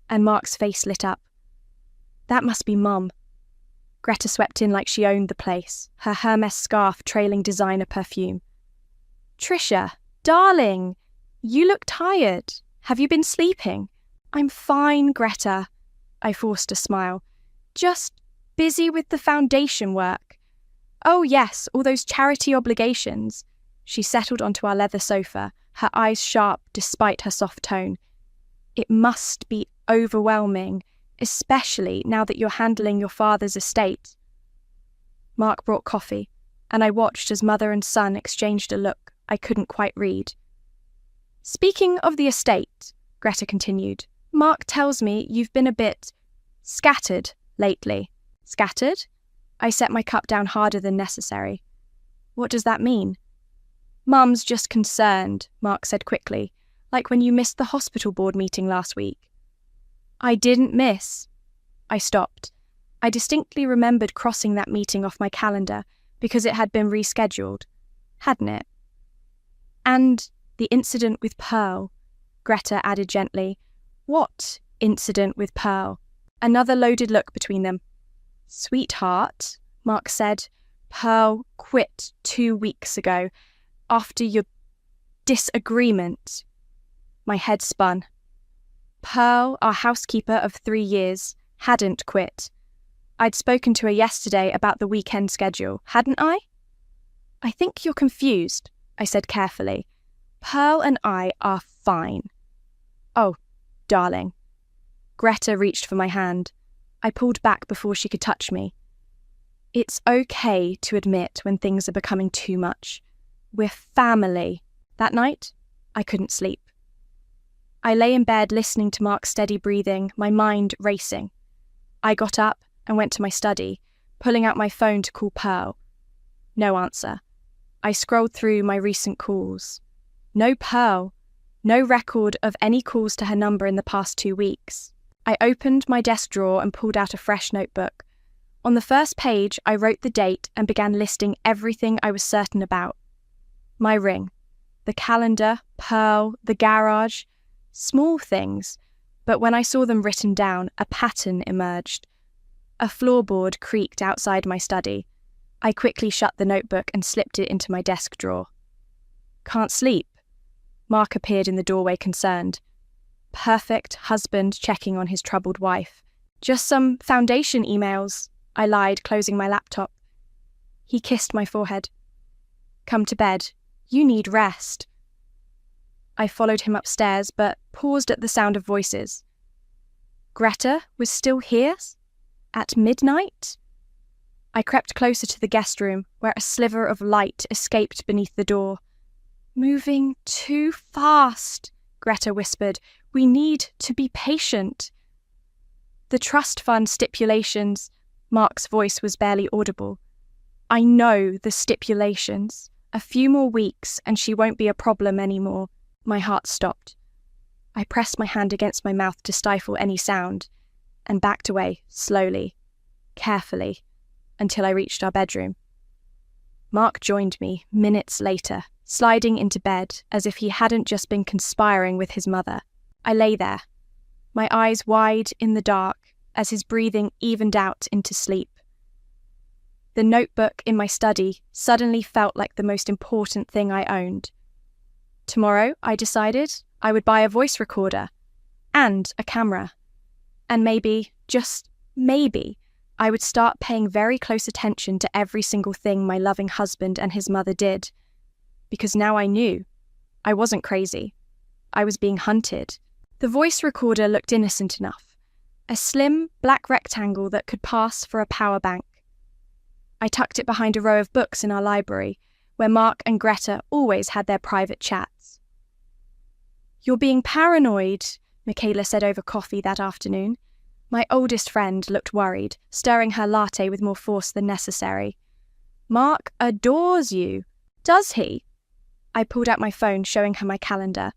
and Mark's face lit up. That must be Mum. Greta swept in like she owned the place, her Hermes scarf trailing designer perfume. "Trisha, darling, you look tired. Have you been sleeping?" "I'm fine, Greta." I forced a smile. "Just busy with the foundation work." "Oh yes, all those charity obligations." She settled onto our leather sofa, her eyes sharp despite her soft tone. It must be overwhelming, especially now that you're handling your father's estate. Mark brought coffee, and I watched as mother and son exchanged a look I couldn't quite read. Speaking of the estate, Greta continued, Mark tells me you've been a bit scattered lately. Scattered? I set my cup down harder than necessary. What does that mean? Mum's just concerned, Mark said quickly, like when you missed the hospital board meeting last week. I didn't miss. I stopped. I distinctly remembered crossing that meeting off my calendar because it had been rescheduled, hadn't it? And the incident with Pearl, Greta added gently. What incident with Pearl? Another loaded look between them. Sweetheart, Mark said, Pearl quit 2 weeks ago after your disagreement. My head spun. Pearl, our housekeeper of 3 years, hadn't quit. I'd spoken to her yesterday about the weekend schedule, hadn't I? I think you're confused, I said carefully. Pearl and I are fine. Oh, darling. Greta reached for my hand. I pulled back before she could touch me. It's okay to admit when things are becoming too much. We're family. That night, I couldn't sleep. I lay in bed listening to Mark's steady breathing, my mind racing. I got up and went to my study, pulling out my phone to call Pearl. No answer. I scrolled through my recent calls. No Pearl. No record of any calls to her number in the past 2 weeks. I opened my desk drawer and pulled out a fresh notebook. On the first page, I wrote the date and began listing everything I was certain about. My ring, the calendar, Pearl, the garage. Small things, but when I saw them written down, a pattern emerged. A floorboard creaked outside my study. I quickly shut the notebook and slipped it into my desk drawer. Can't sleep. Mark appeared in the doorway concerned. Perfect husband checking on his troubled wife. Just some foundation emails, I lied, closing my laptop. He kissed my forehead. Come to bed. You need rest. I followed him upstairs, but paused at the sound of voices. Greta was still here? At midnight? I crept closer to the guest room, where a sliver of light escaped beneath the door. Moving too fast, Greta whispered. We need to be patient. The trust fund stipulations. Mark's voice was barely audible. I know the stipulations. A few more weeks and she won't be a problem anymore. My heart stopped. I pressed my hand against my mouth to stifle any sound and backed away, slowly, carefully, until I reached our bedroom. Mark joined me minutes later, sliding into bed as if he hadn't just been conspiring with his mother. I lay there, my eyes wide in the dark as his breathing evened out into sleep. The notebook in my study suddenly felt like the most important thing I owned. Tomorrow, I decided, I would buy a voice recorder and a camera. And maybe, just maybe, I would start paying very close attention to every single thing my loving husband and his mother did. Because now I knew. I wasn't crazy. I was being hunted. The voice recorder looked innocent enough. A slim, black rectangle that could pass for a power bank. I tucked it behind a row of books in our library, where Mark and Greta always had their private chats. You're being paranoid, Michaela said over coffee that afternoon. My oldest friend looked worried, stirring her latte with more force than necessary. Mark adores you. Does he? I pulled out my phone, showing her my calendar.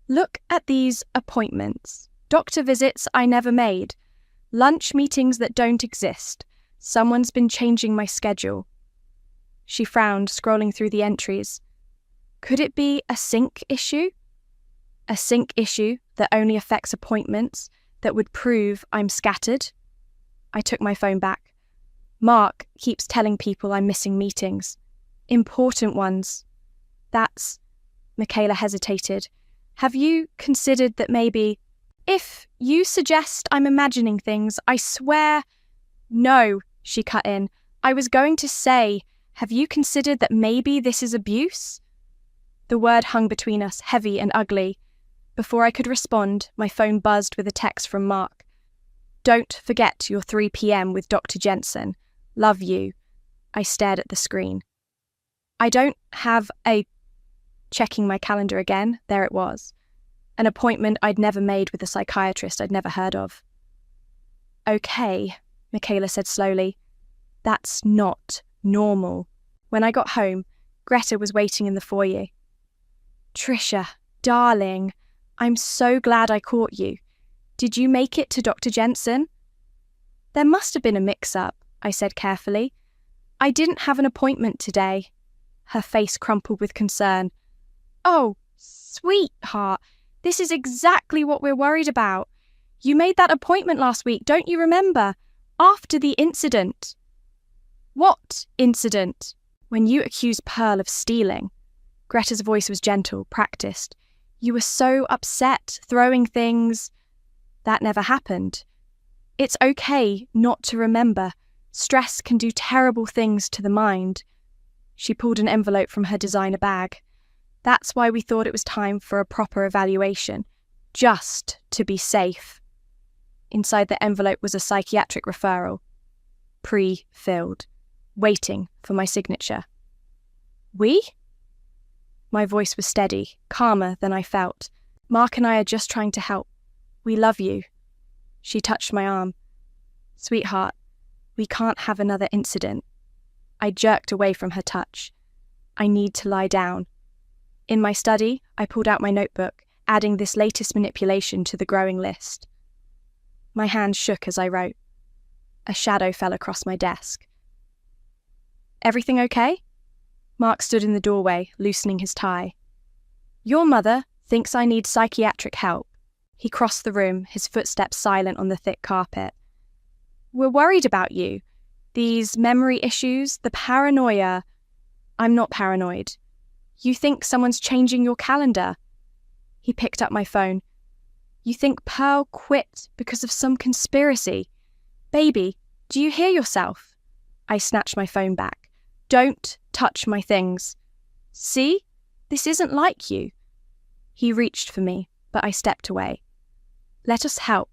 Look at these appointments. Doctor visits I never made. Lunch meetings that don't exist. Someone's been changing my schedule. She frowned, scrolling through the entries. Could it be a sync issue? A sync issue that only affects appointments, that would prove I'm scattered? I took my phone back. Mark keeps telling people I'm missing meetings. Important ones. That's... Michaela hesitated. Have you considered that maybe... If you suggest I'm imagining things, I swear... No, she cut in. I was going to say, have you considered that maybe this is abuse? The word hung between us, heavy and ugly. Before I could respond, my phone buzzed with a text from Mark. "Don't forget your 3 p.m. with Dr. Jensen. Love you." I stared at the screen. I don't have a... Checking my calendar again, there it was. An appointment I'd never made with a psychiatrist I'd never heard of. "Okay," Michaela said slowly. "That's not normal." When I got home, Greta was waiting in the foyer. "Trisha, darling, I'm so glad I caught you. Did you make it to Dr. Jensen?" "There must have been a mix-up," I said carefully. "I didn't have an appointment today." Her face crumpled with concern. "Oh, sweetheart, this is exactly what we're worried about. You made that appointment last week, don't you remember? After the incident." "What incident?" "When you accused Pearl of stealing." Greta's voice was gentle, practiced. "You were so upset, throwing things." "That never happened." "It's okay not to remember. Stress can do terrible things to the mind." She pulled an envelope from her designer bag. "That's why we thought it was time for a proper evaluation, just to be safe." Inside the envelope was a psychiatric referral, pre-filled, waiting for my signature. "We?" My voice was steady, calmer than I felt. "Mark and I are just trying to help. We love you." She touched my arm. "Sweetheart, we can't have another incident." I jerked away from her touch. "I need to lie down." In my study, I pulled out my notebook, adding this latest manipulation to the growing list. My hand shook as I wrote. A shadow fell across my desk. "Everything okay?" Mark stood in the doorway, loosening his tie. "Your mother thinks I need psychiatric help." He crossed the room, his footsteps silent on the thick carpet. "We're worried about you. These memory issues, the paranoia." "I'm not paranoid." "You think someone's changing your calendar." He picked up my phone. "You think Pearl quit because of some conspiracy. Baby, do you hear yourself?" I snatched my phone back. "Don't touch my things." "See? This isn't like you." He reached for me, but I stepped away. "Let us help."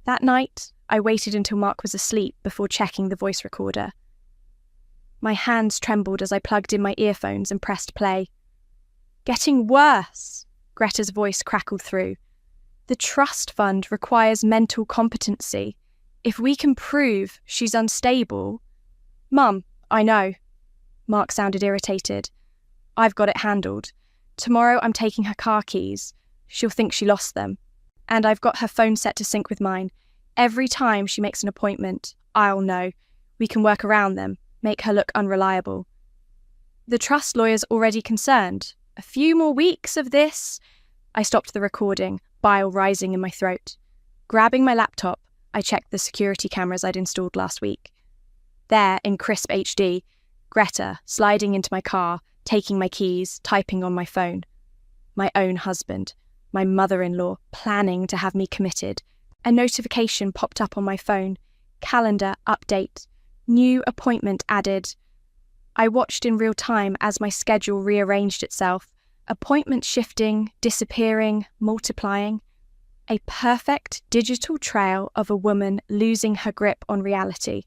That night, I waited until Mark was asleep before checking the voice recorder. My hands trembled as I plugged in my earphones and pressed play. "Getting worse," Greta's voice crackled through. "The trust fund requires mental competency. If we can prove she's unstable..." "Mum, I know." Mark sounded irritated. "I've got it handled. Tomorrow I'm taking her car keys. She'll think she lost them. And I've got her phone set to sync with mine. Every time she makes an appointment, I'll know. We can work around them, make her look unreliable." "The trust lawyer's already concerned. A few more weeks of this..." I stopped the recording, bile rising in my throat. Grabbing my laptop, I checked the security cameras I'd installed last week. There, in crisp HD, Greta sliding into my car, taking my keys, typing on my phone. My own husband, my mother-in-law, planning to have me committed. A notification popped up on my phone. Calendar update. New appointment added. I watched in real time as my schedule rearranged itself. Appointments shifting, disappearing, multiplying. A perfect digital trail of a woman losing her grip on reality.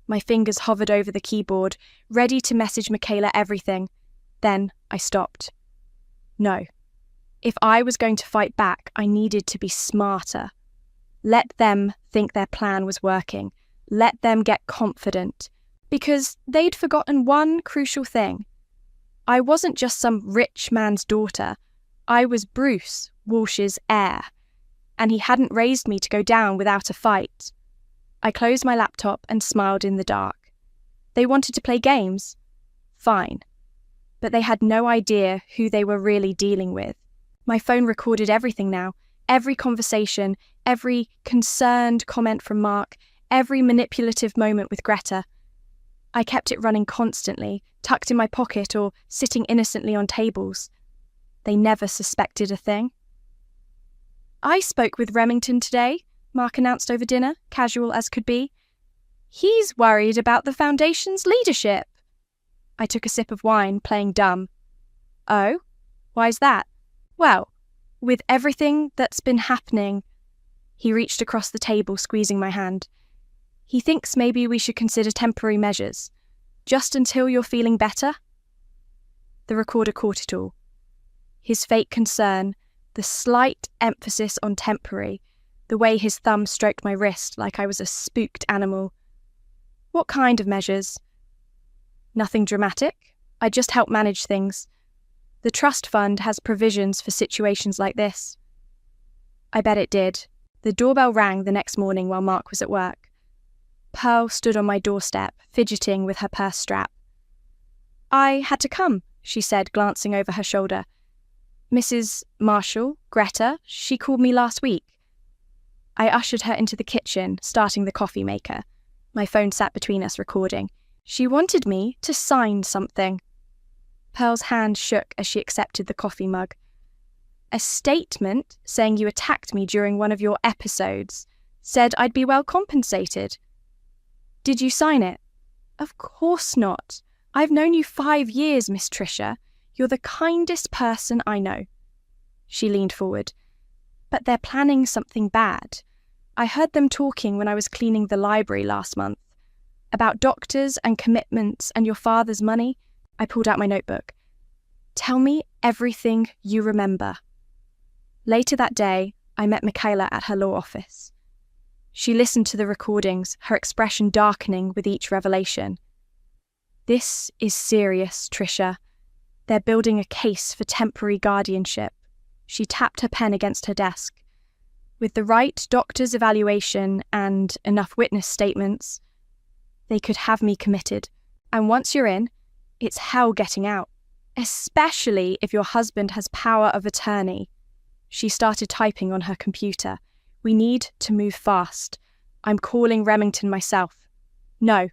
My fingers hovered over the keyboard, ready to message Michaela everything. Then I stopped. No. If I was going to fight back, I needed to be smarter. Let them think their plan was working. Let them get confident. Because they'd forgotten one crucial thing. I wasn't just some rich man's daughter. I was Bruce Walsh's heir. And he hadn't raised me to go down without a fight. I closed my laptop and smiled in the dark. They wanted to play games? Fine. But they had no idea who they were really dealing with. My phone recorded everything now. Every conversation, every concerned comment from Mark, every manipulative moment with Greta. I kept it running constantly, tucked in my pocket or sitting innocently on tables. They never suspected a thing. "I spoke with Remington today," Mark announced over dinner, casual as could be. "He's worried about the Foundation's leadership." I took a sip of wine, playing dumb. "Oh?" Why's that? Well, with everything that's been happening, he reached across the table, squeezing my hand. He thinks maybe we should consider temporary measures, just until you're feeling better. The recorder caught it all. His fake concern, the slight emphasis on temporary, the way his thumb stroked my wrist like I was a spooked animal. What kind of measures? Nothing dramatic. I just help manage things. The trust fund has provisions for situations like this. I bet it did. The doorbell rang the next morning while Mark was at work. Pearl stood on my doorstep, fidgeting with her purse strap. I had to come, she said, glancing over her shoulder. Mrs. Marshall, Greta, she called me last week. I ushered her into the kitchen, starting the coffee maker. My phone sat between us, recording. She wanted me to sign something. Pearl's hand shook as she accepted the coffee mug. A statement saying you attacked me during one of your episodes. Said I'd be well compensated. Did you sign it? Of course not. I've known you 5 years, Miss Tricia. You're the kindest person I know. She leaned forward. But they're planning something bad. I heard them talking when I was cleaning the library last month. About doctors and commitments and your father's money. I pulled out my notebook. Tell me everything you remember. Later that day, I met Michaela at her law office. She listened to the recordings, her expression darkening with each revelation. This is serious, Tricia. They're building a case for temporary guardianship. She tapped her pen against her desk. With the right doctor's evaluation and enough witness statements, they could have me committed. And once you're in, it's hell getting out, especially if your husband has power of attorney. She started typing on her computer. We need to move fast. I'm calling Remington myself. No.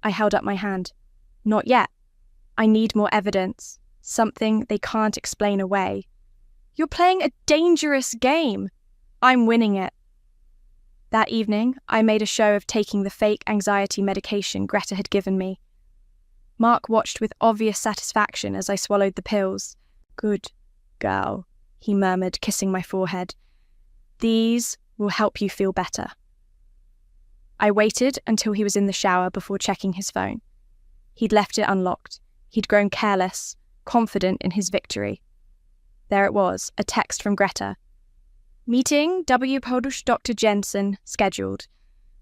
I held up my hand. Not yet. I need more evidence. Something they can't explain away. You're playing a dangerous game. I'm winning it. That evening, I made a show of taking the fake anxiety medication Greta had given me. Mark watched with obvious satisfaction as I swallowed the pills. Good girl, he murmured, kissing my forehead. These will help you feel better. I waited until he was in the shower before checking his phone. He'd left it unlocked. He'd grown careless, confident in his victory. There it was, a text from Greta. Meeting W. Polish Dr. Jensen scheduled.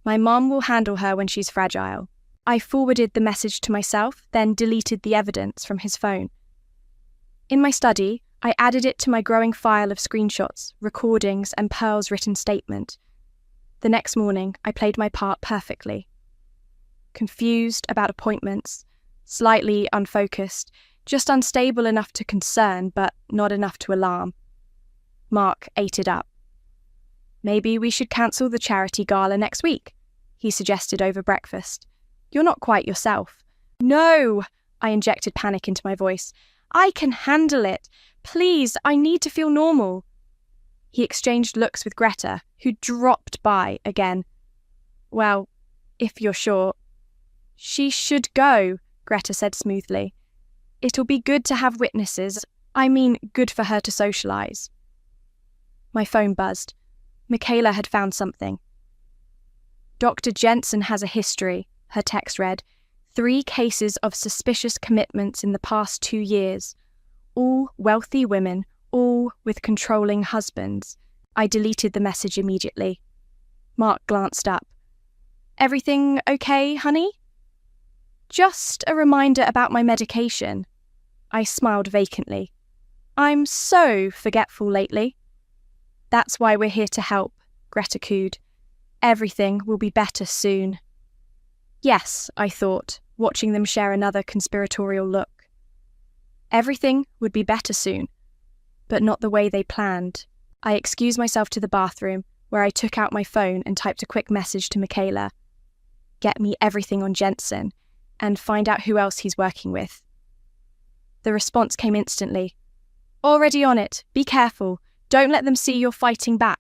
My mom will handle her when she's fragile. I forwarded the message to myself, then deleted the evidence from his phone. In my study, I added it to my growing file of screenshots, recordings, and Pearl's written statement. The next morning, I played my part perfectly. Confused about appointments, slightly unfocused, just unstable enough to concern, but not enough to alarm. Mark ate it up. Maybe we should cancel the charity gala next week, he suggested over breakfast. You're not quite yourself. No, I injected panic into my voice. I can handle it. Please, I need to feel normal. He exchanged looks with Greta, who dropped by again. Well, if you're sure. She should go, Greta said smoothly. It'll be good to have witnesses. I mean, good for her to socialise. My phone buzzed. Michaela had found something. Dr. Jensen has a history, her text read. 3 cases of suspicious commitments in the past 2 years. All wealthy women, all with controlling husbands. I deleted the message immediately. Mark glanced up. Everything okay, honey? Just a reminder about my medication. I smiled vacantly. I'm so forgetful lately. That's why we're here to help, Greta cooed. Everything will be better soon. Yes, I thought, watching them share another conspiratorial look. Everything would be better soon, but not the way they planned. I excused myself to the bathroom, where I took out my phone and typed a quick message to Michaela. Get me everything on Jensen, and find out who else he's working with. The response came instantly. Already on it. Be careful. Don't let them see you're fighting back.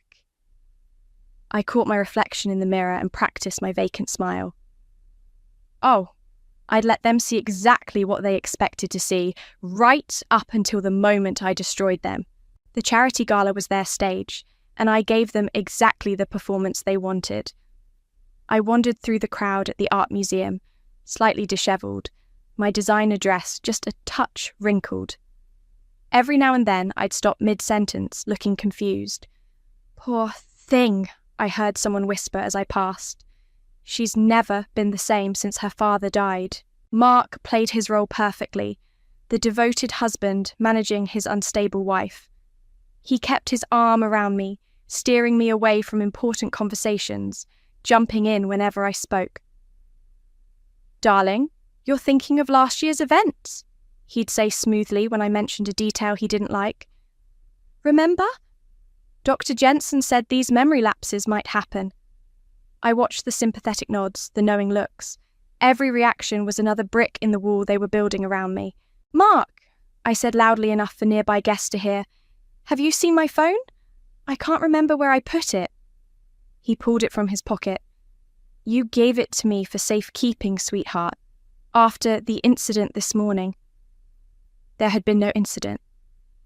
I caught my reflection in the mirror and practiced my vacant smile. Oh, I'd let them see exactly what they expected to see, right up until the moment I destroyed them. The charity gala was their stage, and I gave them exactly the performance they wanted. I wandered through the crowd at the art museum, slightly dishevelled, my designer dress just a touch wrinkled. Every now and then I'd stop mid-sentence, looking confused. "Poor thing," I heard someone whisper as I passed. "She's never been the same since her father died." Mark played his role perfectly, the devoted husband managing his unstable wife. He kept his arm around me, steering me away from important conversations, jumping in whenever I spoke. "Darling, you're thinking of last year's events," he'd say smoothly when I mentioned a detail he didn't like. "Remember? Dr. Jensen said these memory lapses might happen." I watched the sympathetic nods, the knowing looks. Every reaction was another brick in the wall they were building around me. "Mark," I said loudly enough for nearby guests to hear, "have you seen my phone? I can't remember where I put it." He pulled it from his pocket. "You gave it to me for safekeeping, sweetheart, after the incident this morning." There had been no incident,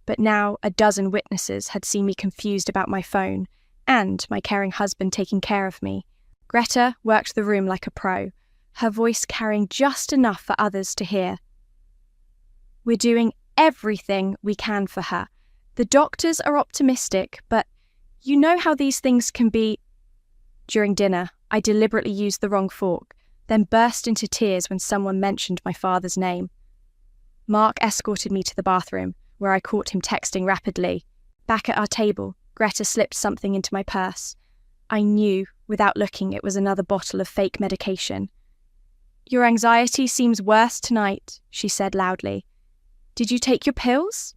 but now a dozen witnesses had seen me confused about my phone and my caring husband taking care of me. Greta worked the room like a pro, her voice carrying just enough for others to hear. "We're doing everything we can for her. The doctors are optimistic, but you know how these things can be." During dinner, I deliberately used the wrong fork, then burst into tears when someone mentioned my father's name. Mark escorted me to the bathroom, where I caught him texting rapidly. Back at our table, Greta slipped something into my purse. I knew, without looking, it was another bottle of fake medication. "Your anxiety seems worse tonight," she said loudly. "Did you take your pills?"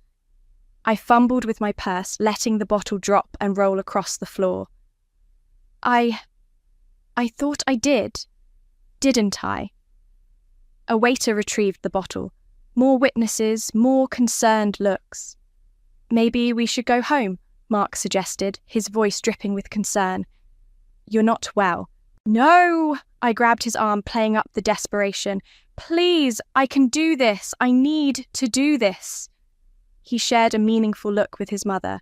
I fumbled with my purse, letting the bottle drop and roll across the floor. I thought I did, didn't I?" A waiter retrieved the bottle. More witnesses, more concerned looks. "Maybe we should go home," Mark suggested, his voice dripping with concern. "You're not well." "No!" I grabbed his arm, playing up the desperation. "Please, I can do this. I need to do this." He shared a meaningful look with his mother.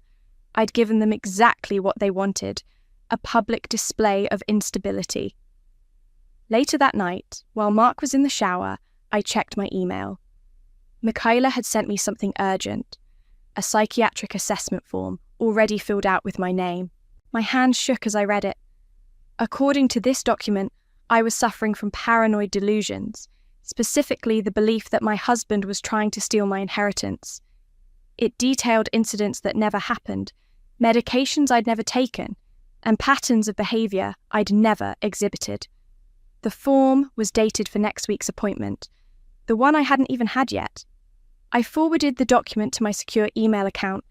I'd given them exactly what they wanted, a public display of instability. Later that night, while Mark was in the shower, I checked my email. Michaela had sent me something urgent, a psychiatric assessment form already filled out with my name. My hands shook as I read it. According to this document, I was suffering from paranoid delusions, specifically the belief that my husband was trying to steal my inheritance. It detailed incidents that never happened, medications I'd never taken, and patterns of behaviour I'd never exhibited. The form was dated for next week's appointment, the one I hadn't even had yet. I forwarded the document to my secure email account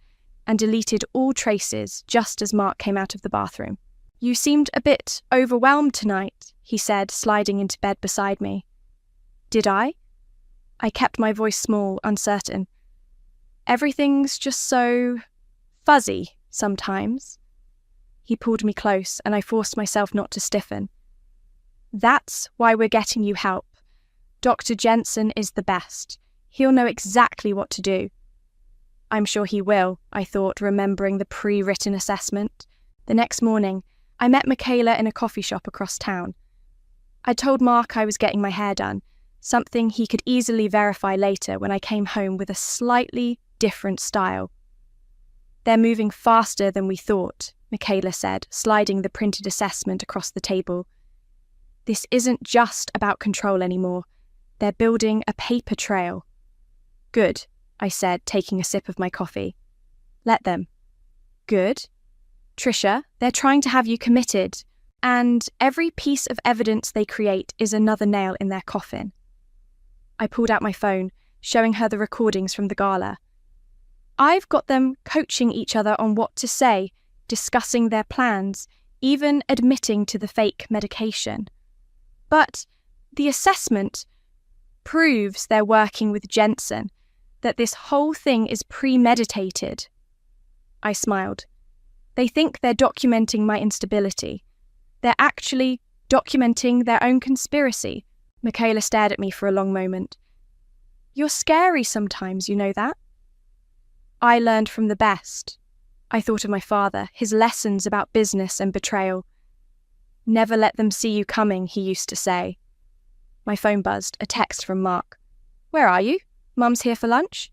and deleted all traces just as Mark came out of the bathroom. "You seemed a bit overwhelmed tonight," he said, sliding into bed beside me. Did I? I kept my voice small, uncertain. "Everything's just so fuzzy sometimes." He pulled me close, and I forced myself not to stiffen. "That's why we're getting you help. Dr. Jensen is the best. He'll know exactly what to do." "I'm sure he will," I thought, remembering the pre-written assessment. The next morning, I met Michaela in a coffee shop across town. I told Mark I was getting my hair done, something he could easily verify later when I came home with a slightly different style. "They're moving faster than we thought," Michaela said, sliding the printed assessment across the table. "This isn't just about control anymore. They're building a paper trail." "Good," I said, taking a sip of my coffee. "Let them." "Good. Trisha, they're trying to have you committed, and every piece of evidence they create is another nail in their coffin." I pulled out my phone, showing her the recordings from the gala. "I've got them coaching each other on what to say, discussing their plans, even admitting to the fake medication. But the assessment proves they're working with Jensen, that this whole thing is premeditated." I smiled. "They think they're documenting my instability. They're actually documenting their own conspiracy. Michaela stared at me for a long moment. You're scary sometimes, you know that? I learned from the best. I thought of my father, his lessons about business and betrayal. Never let them see you coming, he used to say. My phone buzzed, a text from Mark. Where are you? Mum's here for lunch?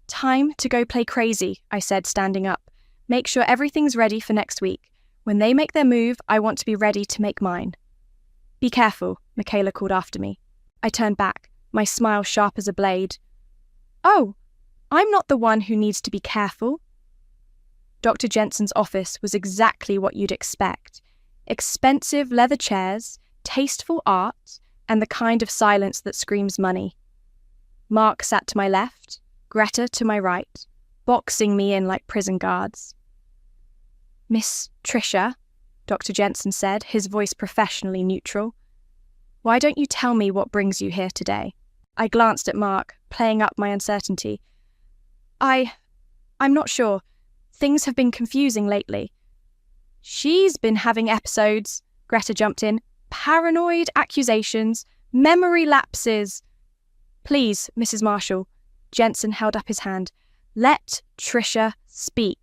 Time to go play crazy, I said, standing up. Make sure everything's ready for next week. When they make their move, I want to be ready to make mine. Be careful, Michaela called after me. I turned back, my smile sharp as a blade. Oh, I'm not the one who needs to be careful. Dr. Jensen's office was exactly what you'd expect. Expensive leather chairs, tasteful art, and the kind of silence that screams money. Mark sat to my left, Greta to my right, boxing me in like prison guards. Miss Tricia, Dr. Jensen said, his voice professionally neutral. Why don't you tell me what brings you here today? I glanced at Mark, playing up my uncertainty. I'm not sure. Things have been confusing lately. She's been having episodes, Greta jumped in. Paranoid accusations, memory lapses. Please, Mrs. Marshall, Jensen held up his hand. Let Tricia speak.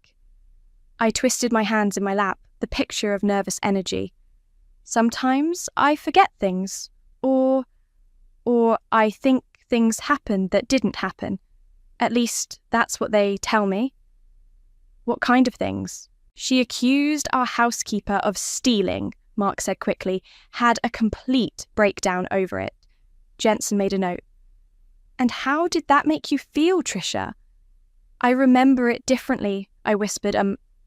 I twisted my hands in my lap, the picture of nervous energy. Sometimes I forget things, or I think things happened that didn't happen. At least that's what they tell me. What kind of things? She accused our housekeeper of stealing, Mark said quickly, had a complete breakdown over it. Jensen made a note. And how did that make you feel, Tricia? I remember it differently, I whispered,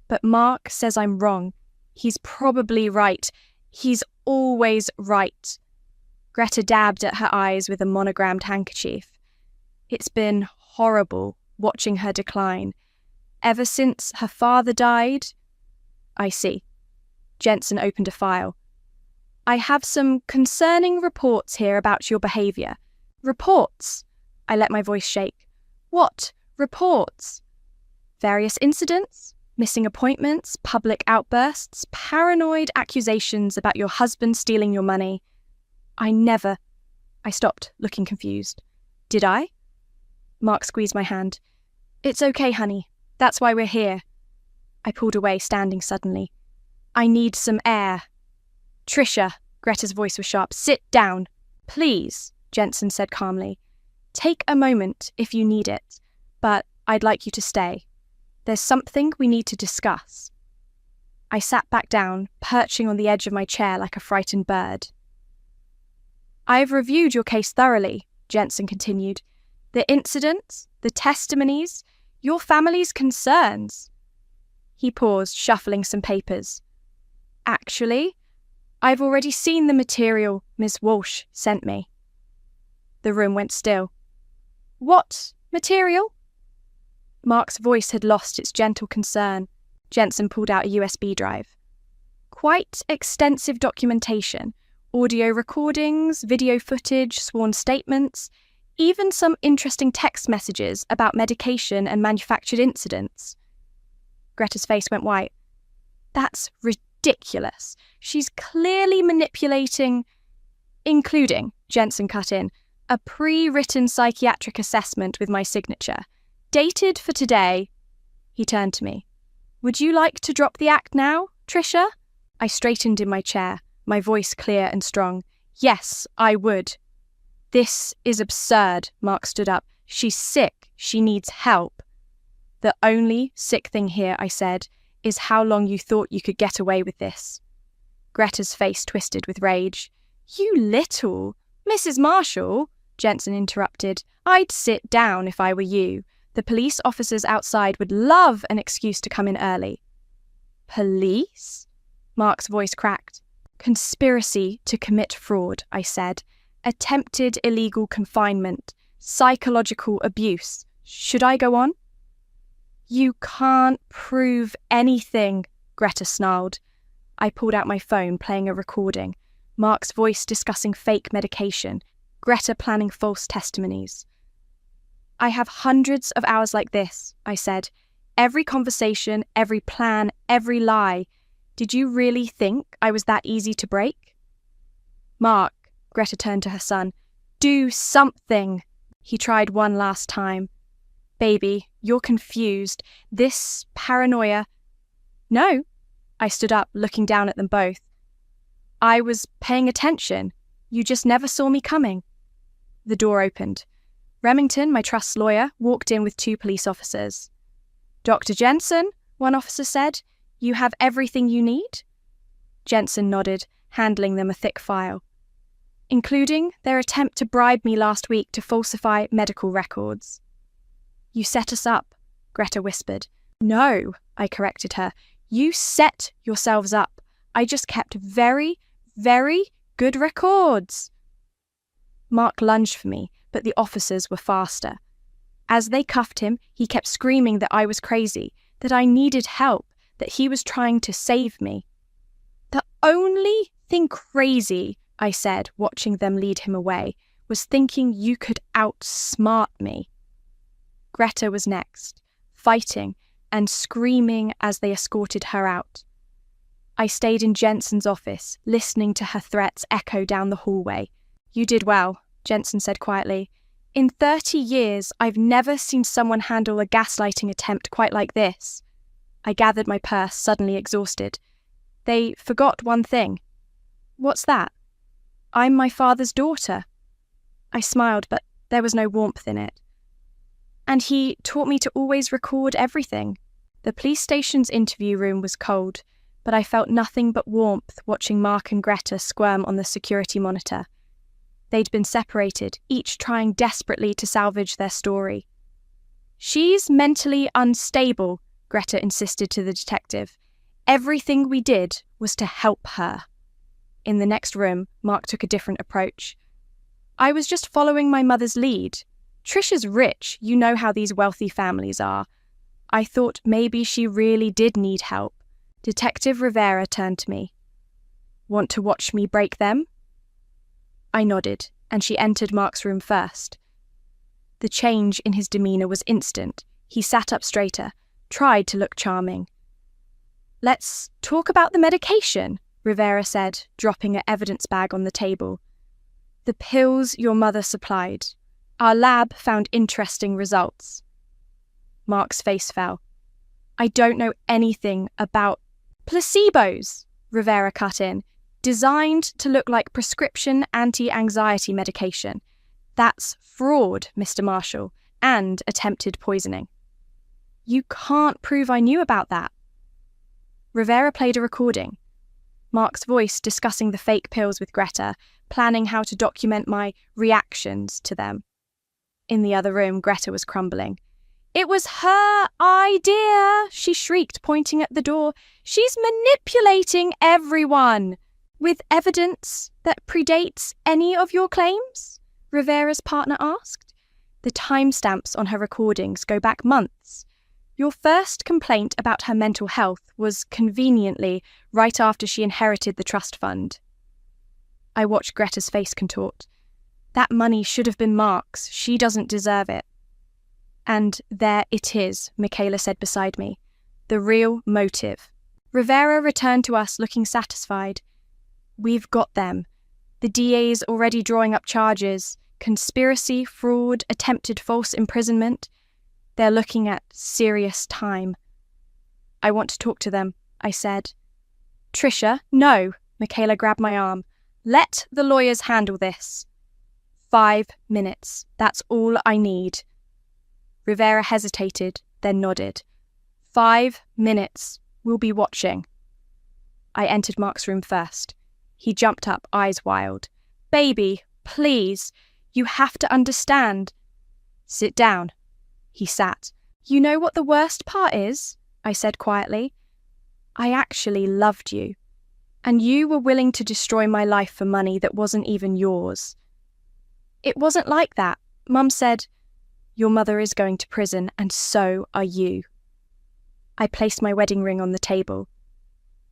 but Mark says I'm wrong. He's probably right. He's always right. Greta dabbed at her eyes with a monogrammed handkerchief. It's been horrible watching her decline. Ever since her father died. I see. Jensen opened a file. I have some concerning reports here about your behaviour. Reports? I let my voice shake. What reports? Various incidents? Missing appointments, public outbursts, paranoid accusations about your husband stealing your money. I stopped, looking confused. Did I? Mark squeezed my hand. It's okay, honey. That's why we're here. I pulled away, standing suddenly. I need some air. Tricia, Greta's voice was sharp. Sit down. Please, Jensen said calmly. Take a moment if you need it, but I'd like you to stay. There's something we need to discuss. I sat back down, perching on the edge of my chair like a frightened bird. I've reviewed your case thoroughly, Jensen continued. The incidents, the testimonies, your family's concerns. He paused, shuffling some papers. Actually, I've already seen the material Miss Walsh sent me. The room went still. What material? Mark's voice had lost its gentle concern. Jensen pulled out a USB drive. Quite extensive documentation. Audio recordings, video footage, sworn statements, even some interesting text messages about medication and manufactured incidents. Greta's face went white. That's ridiculous. She's clearly manipulating, including, Jensen cut in, a pre-written psychiatric assessment with my signature. Dated for today. He turned to me. Would you like to drop the act now, Tricia? I straightened in my chair, my voice clear and strong. Yes, I would. This is absurd, Mark stood up. She's sick. She needs help. The only sick thing here, I said, is how long you thought you could get away with this. Greta's face twisted with rage. You little... Mrs. Marshall, Jensen interrupted. I'd sit down if I were you. The police officers outside would love an excuse to come in early. Police? Mark's voice cracked. Conspiracy to commit fraud, I said. Attempted illegal confinement. Psychological abuse. Should I go on? You can't prove anything, Greta snarled. I pulled out my phone, playing a recording. Mark's voice discussing fake medication. Greta planning false testimonies. I have hundreds of hours like this, I said. Every conversation, every plan, every lie. Did you really think I was that easy to break? Mark, Greta turned to her son. Do something. He tried one last time. Baby, you're confused. This paranoia... No. I stood up, looking down at them both. I was paying attention. You just never saw me coming. The door opened. Remington, my trust's lawyer, walked in with 2 police officers. Dr. Jensen, one officer said, you have everything you need? Jensen nodded, handling them a thick file. Including their attempt to bribe me last week to falsify medical records. You set us up, Greta whispered. No, I corrected her. You set yourselves up. I just kept very, very good records. Mark lunged for me, but the officers were faster. As they cuffed him, he kept screaming that I was crazy, that I needed help, that he was trying to save me. The only thing crazy, I said, watching them lead him away, was thinking you could outsmart me. Greta was next, fighting and screaming as they escorted her out. I stayed in Jensen's office, listening to her threats echo down the hallway. You did well, Jensen said quietly. In 30 years, I've never seen someone handle a gaslighting attempt quite like this. I gathered my purse, suddenly exhausted. They forgot one thing. What's that? I'm my father's daughter. I smiled, but there was no warmth in it. And he taught me to always record everything. The police station's interview room was cold, but I felt nothing but warmth watching Mark and Greta squirm on the security monitor. They'd been separated, each trying desperately to salvage their story. She's mentally unstable, Greta insisted to the detective. Everything we did was to help her. In the next room, Mark took a different approach. I was just following my mother's lead. Trisha's rich, you know how these wealthy families are. I thought maybe she really did need help. Detective Rivera turned to me. Want to watch me break them? I nodded, and she entered Mark's room first. The change in his demeanour was instant. He sat up straighter, tried to look charming. Let's talk about the medication, Rivera said, dropping an evidence bag on the table. The pills your mother supplied. Our lab found interesting results. Mark's face fell. I don't know anything about placebos, Rivera cut in. Designed to look like prescription anti-anxiety medication. That's fraud, Mr. Marshall, and attempted poisoning. You can't prove I knew about that. Rivera played a recording. Mark's voice discussing the fake pills with Greta, planning how to document my reactions to them. In the other room, Greta was crumbling. It was her idea, she shrieked, pointing at the door. She's manipulating everyone. With evidence that predates any of your claims? Rivera's partner asked. The timestamps on her recordings go back months. Your first complaint about her mental health was conveniently right after she inherited the trust fund. I watched Greta's face contort. That money should have been Mark's. She doesn't deserve it. And there it is, Michaela said beside me. The real motive. Rivera returned to us looking satisfied. We've got them. The DA's already drawing up charges. Conspiracy, fraud, attempted false imprisonment. They're looking at serious time. I want to talk to them, I said. Trisha, no, Michaela grabbed my arm. Let the lawyers handle this. 5 minutes. That's all I need. Rivera hesitated, then nodded. 5 minutes. We'll be watching. I entered Mark's room first. He jumped up, eyes wild. Baby, please. You have to understand. Sit down. He sat. You know what the worst part is? I said quietly. I actually loved you. And you were willing to destroy my life for money that wasn't even yours. It wasn't like that. Mum said, your mother is going to prison, and so are you. I placed my wedding ring on the table.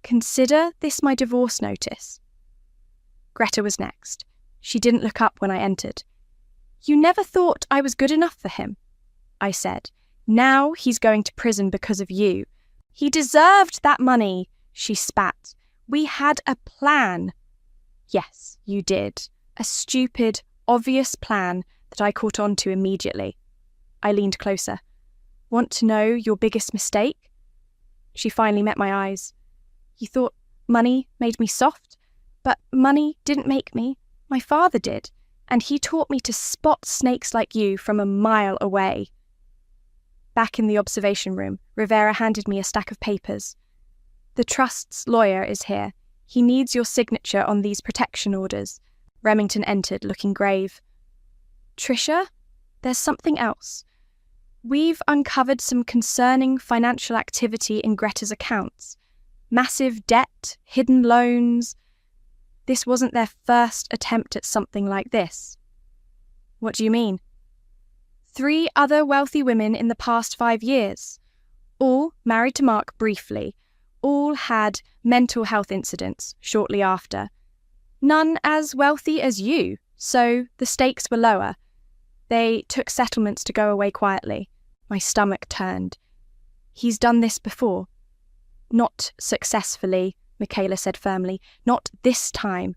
Consider this my divorce notice. Greta was next. She didn't look up when I entered. You never thought I was good enough for him, I said. Now he's going to prison because of you. He deserved that money, she spat. We had a plan. Yes, you did. A stupid, obvious plan that I caught on to immediately. I leaned closer. Want to know your biggest mistake? She finally met my eyes. You thought money made me soft? But money didn't make me. My father did, and he taught me to spot snakes like you from a mile away. Back in the observation room, Rivera handed me a stack of papers. The trust's lawyer is here. He needs your signature on these protection orders. Remington entered, looking grave. Tricia, there's something else. We've uncovered some concerning financial activity in Greta's accounts. Massive debt, hidden loans. This wasn't their first attempt at something like this. What do you mean? 3 other wealthy women in the past 5 years. All married to Mark briefly. All had mental health incidents shortly after. None as wealthy as you, so the stakes were lower. They took settlements to go away quietly. My stomach turned. He's done this before. Not successfully, Michaela said firmly. Not this time.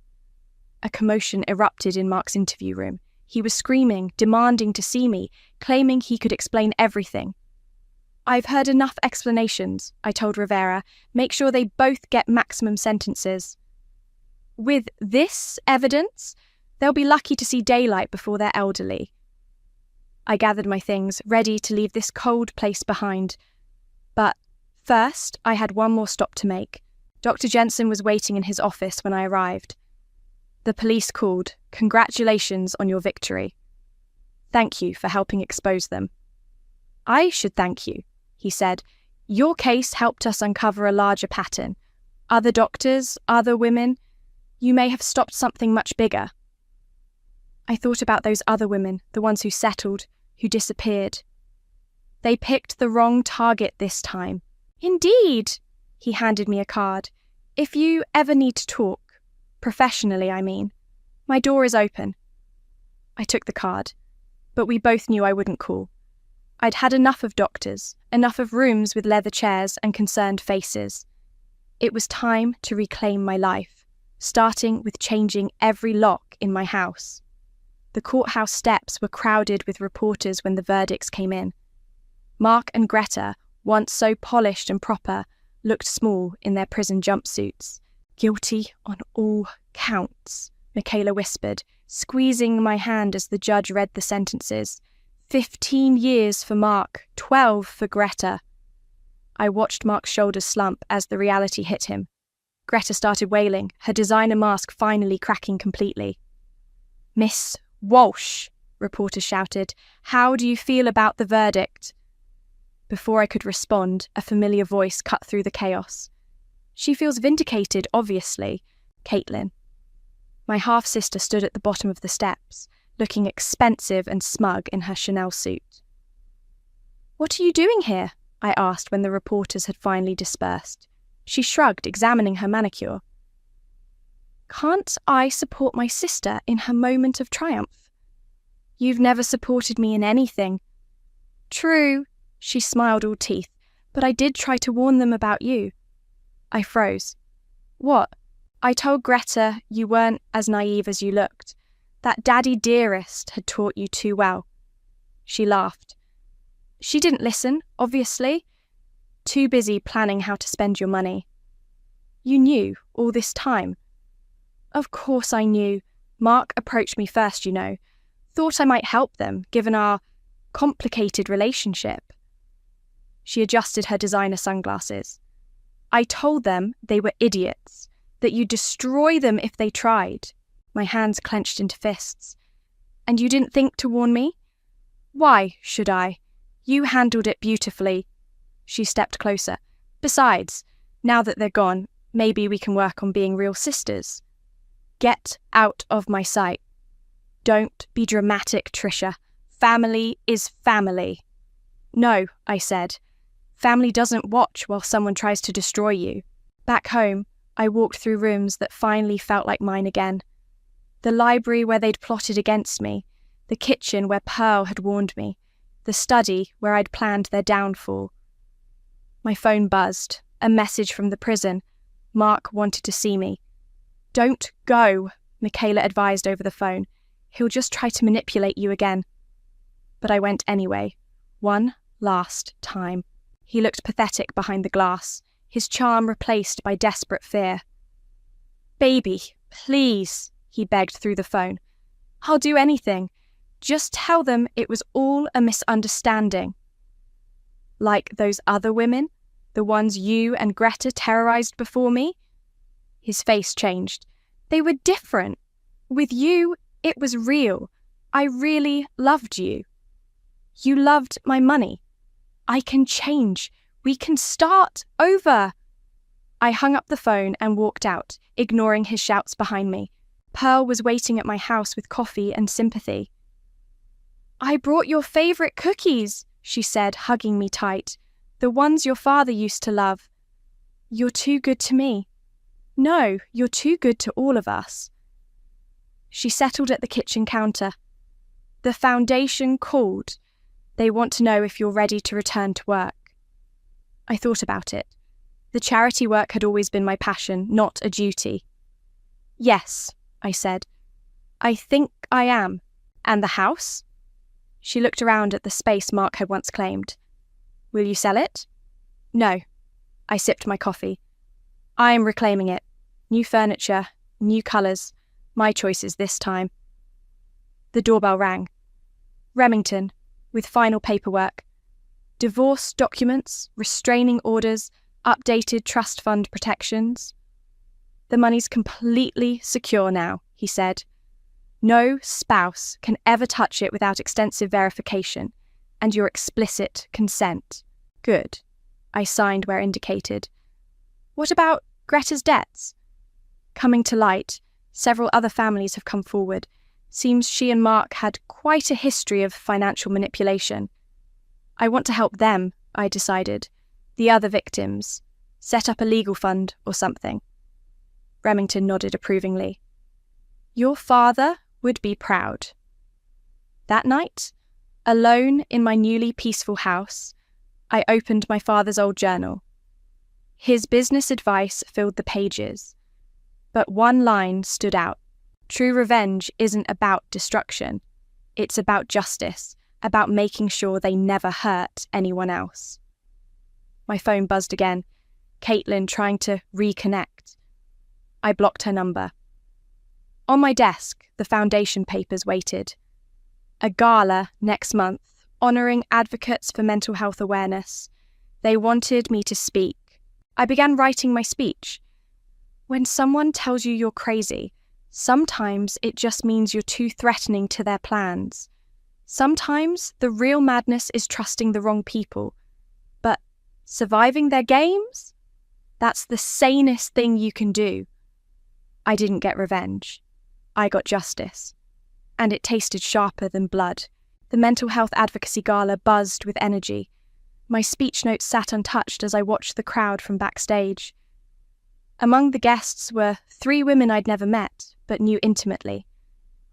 A commotion erupted in Mark's interview room. He was screaming, demanding to see me, claiming he could explain everything. I've heard enough explanations, I told Rivera. Make sure they both get maximum sentences. With this evidence, they'll be lucky to see daylight before they're elderly. I gathered my things, ready to leave this cold place behind. But first, I had one more stop to make. Dr. Jensen was waiting in his office when I arrived. The police called. Congratulations on your victory. Thank you for helping expose them. I should thank you, he said. Your case helped us uncover a larger pattern. Other doctors, other women. You may have stopped something much bigger. I thought about those other women, the ones who settled, who disappeared. They picked the wrong target this time. Indeed, he handed me a card. If you ever need to talk, professionally I mean, my door is open. I took the card, but we both knew I wouldn't call. I'd had enough of doctors, enough of rooms with leather chairs and concerned faces. It was time to reclaim my life, starting with changing every lock in my house. The courthouse steps were crowded with reporters when the verdicts came in. Mark and Greta, once so polished and proper, looked small in their prison jumpsuits. Guilty on all counts, Michaela whispered, squeezing my hand as the judge read the sentences. 15 years for Mark, 12 for Greta. I watched Mark's shoulders slump as the reality hit him. Greta started wailing, her designer mask finally cracking completely. Miss Walsh, reporters shouted, how do you feel about the verdict? Before I could respond, a familiar voice cut through the chaos. She feels vindicated, obviously. Caitlin. My half-sister stood at the bottom of the steps, looking expensive and smug in her Chanel suit. What are you doing here? I asked when the reporters had finally dispersed. She shrugged, examining her manicure. Can't I support my sister in her moment of triumph? You've never supported me in anything. True, she smiled all teeth, but I did try to warn them about you. I froze. What? I told Greta you weren't as naive as you looked. That daddy dearest had taught you too well. She laughed. She didn't listen, obviously. Too busy planning how to spend your money. You knew all this time. Of course I knew. Mark approached me first, you know. Thought I might help them, given our complicated relationship. She adjusted her designer sunglasses. I told them they were idiots, that you'd destroy them if they tried. My hands clenched into fists. And you didn't think to warn me? Why should I? You handled it beautifully. She stepped closer. Besides, now that they're gone, maybe we can work on being real sisters. Get out of my sight. Don't be dramatic, Tricia. Family is family. No, I said. Family doesn't watch while someone tries to destroy you. Back home, I walked through rooms that finally felt like mine again. The library where they'd plotted against me, the kitchen where Pearl had warned me, the study where I'd planned their downfall. My phone buzzed, a message from the prison. Mark wanted to see me. Don't go, Michaela advised over the phone. He'll just try to manipulate you again. But I went anyway. One last time. He looked pathetic behind the glass, his charm replaced by desperate fear. Baby, please, he begged through the phone. I'll do anything. Just tell them it was all a misunderstanding. Like those other women? The ones you and Greta terrorized before me? His face changed. They were different. With you, it was real. I really loved you. You loved my money. I can change. We can start over. I hung up the phone and walked out, ignoring his shouts behind me. Pearl was waiting at my house with coffee and sympathy. I brought your favorite cookies, she said, hugging me tight. The ones your father used to love. You're too good to me. No, you're too good to all of us. She settled at the kitchen counter. The foundation called. They want to know if you're ready to return to work. I thought about it. The charity work had always been my passion, not a duty. Yes, I said. I think I am. And the house? She looked around at the space Mark had once claimed. Will you sell it? No. I sipped my coffee. I am reclaiming it. New furniture, new colours, my choices this time. The doorbell rang. Remington, with final paperwork. Divorce documents, restraining orders, updated trust fund protections. The money's completely secure now, he said. No spouse can ever touch it without extensive verification and your explicit consent. Good. I signed where indicated. What about Greta's debts? Coming to light, several other families have come forward. Seems she and Mark had quite a history of financial manipulation. I want to help them, I decided. The other victims. Set up a legal fund or something. Remington nodded approvingly. Your father would be proud. That night, alone in my newly peaceful house, I opened my father's old journal. His business advice filled the pages, but one line stood out. True revenge isn't about destruction. It's about justice, about making sure they never hurt anyone else. My phone buzzed again. Caitlin trying to reconnect. I blocked her number. On my desk, the foundation papers waited. A gala next month, honouring advocates for mental health awareness. They wanted me to speak. I began writing my speech. When someone tells you you're crazy, sometimes it just means you're too threatening to their plans. Sometimes the real madness is trusting the wrong people. But surviving their games? That's the sanest thing you can do. I didn't get revenge. I got justice. And it tasted sharper than blood. The mental health advocacy gala buzzed with energy. My speech notes sat untouched as I watched the crowd from backstage. Among the guests were 3 women I'd never met, but knew intimately.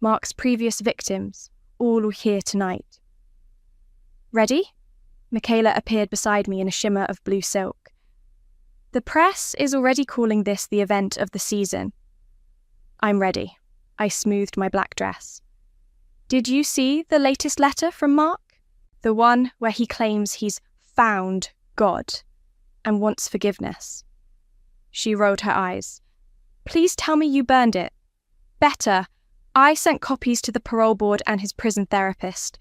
Mark's previous victims, all were here tonight. Ready? Michaela appeared beside me in a shimmer of blue silk. The press is already calling this the event of the season. I'm ready. I smoothed my black dress. Did you see the latest letter from Mark? The one where he claims he's found God and wants forgiveness. She rolled her eyes. Please tell me you burned it. Better. I sent copies to the parole board and his prison therapist.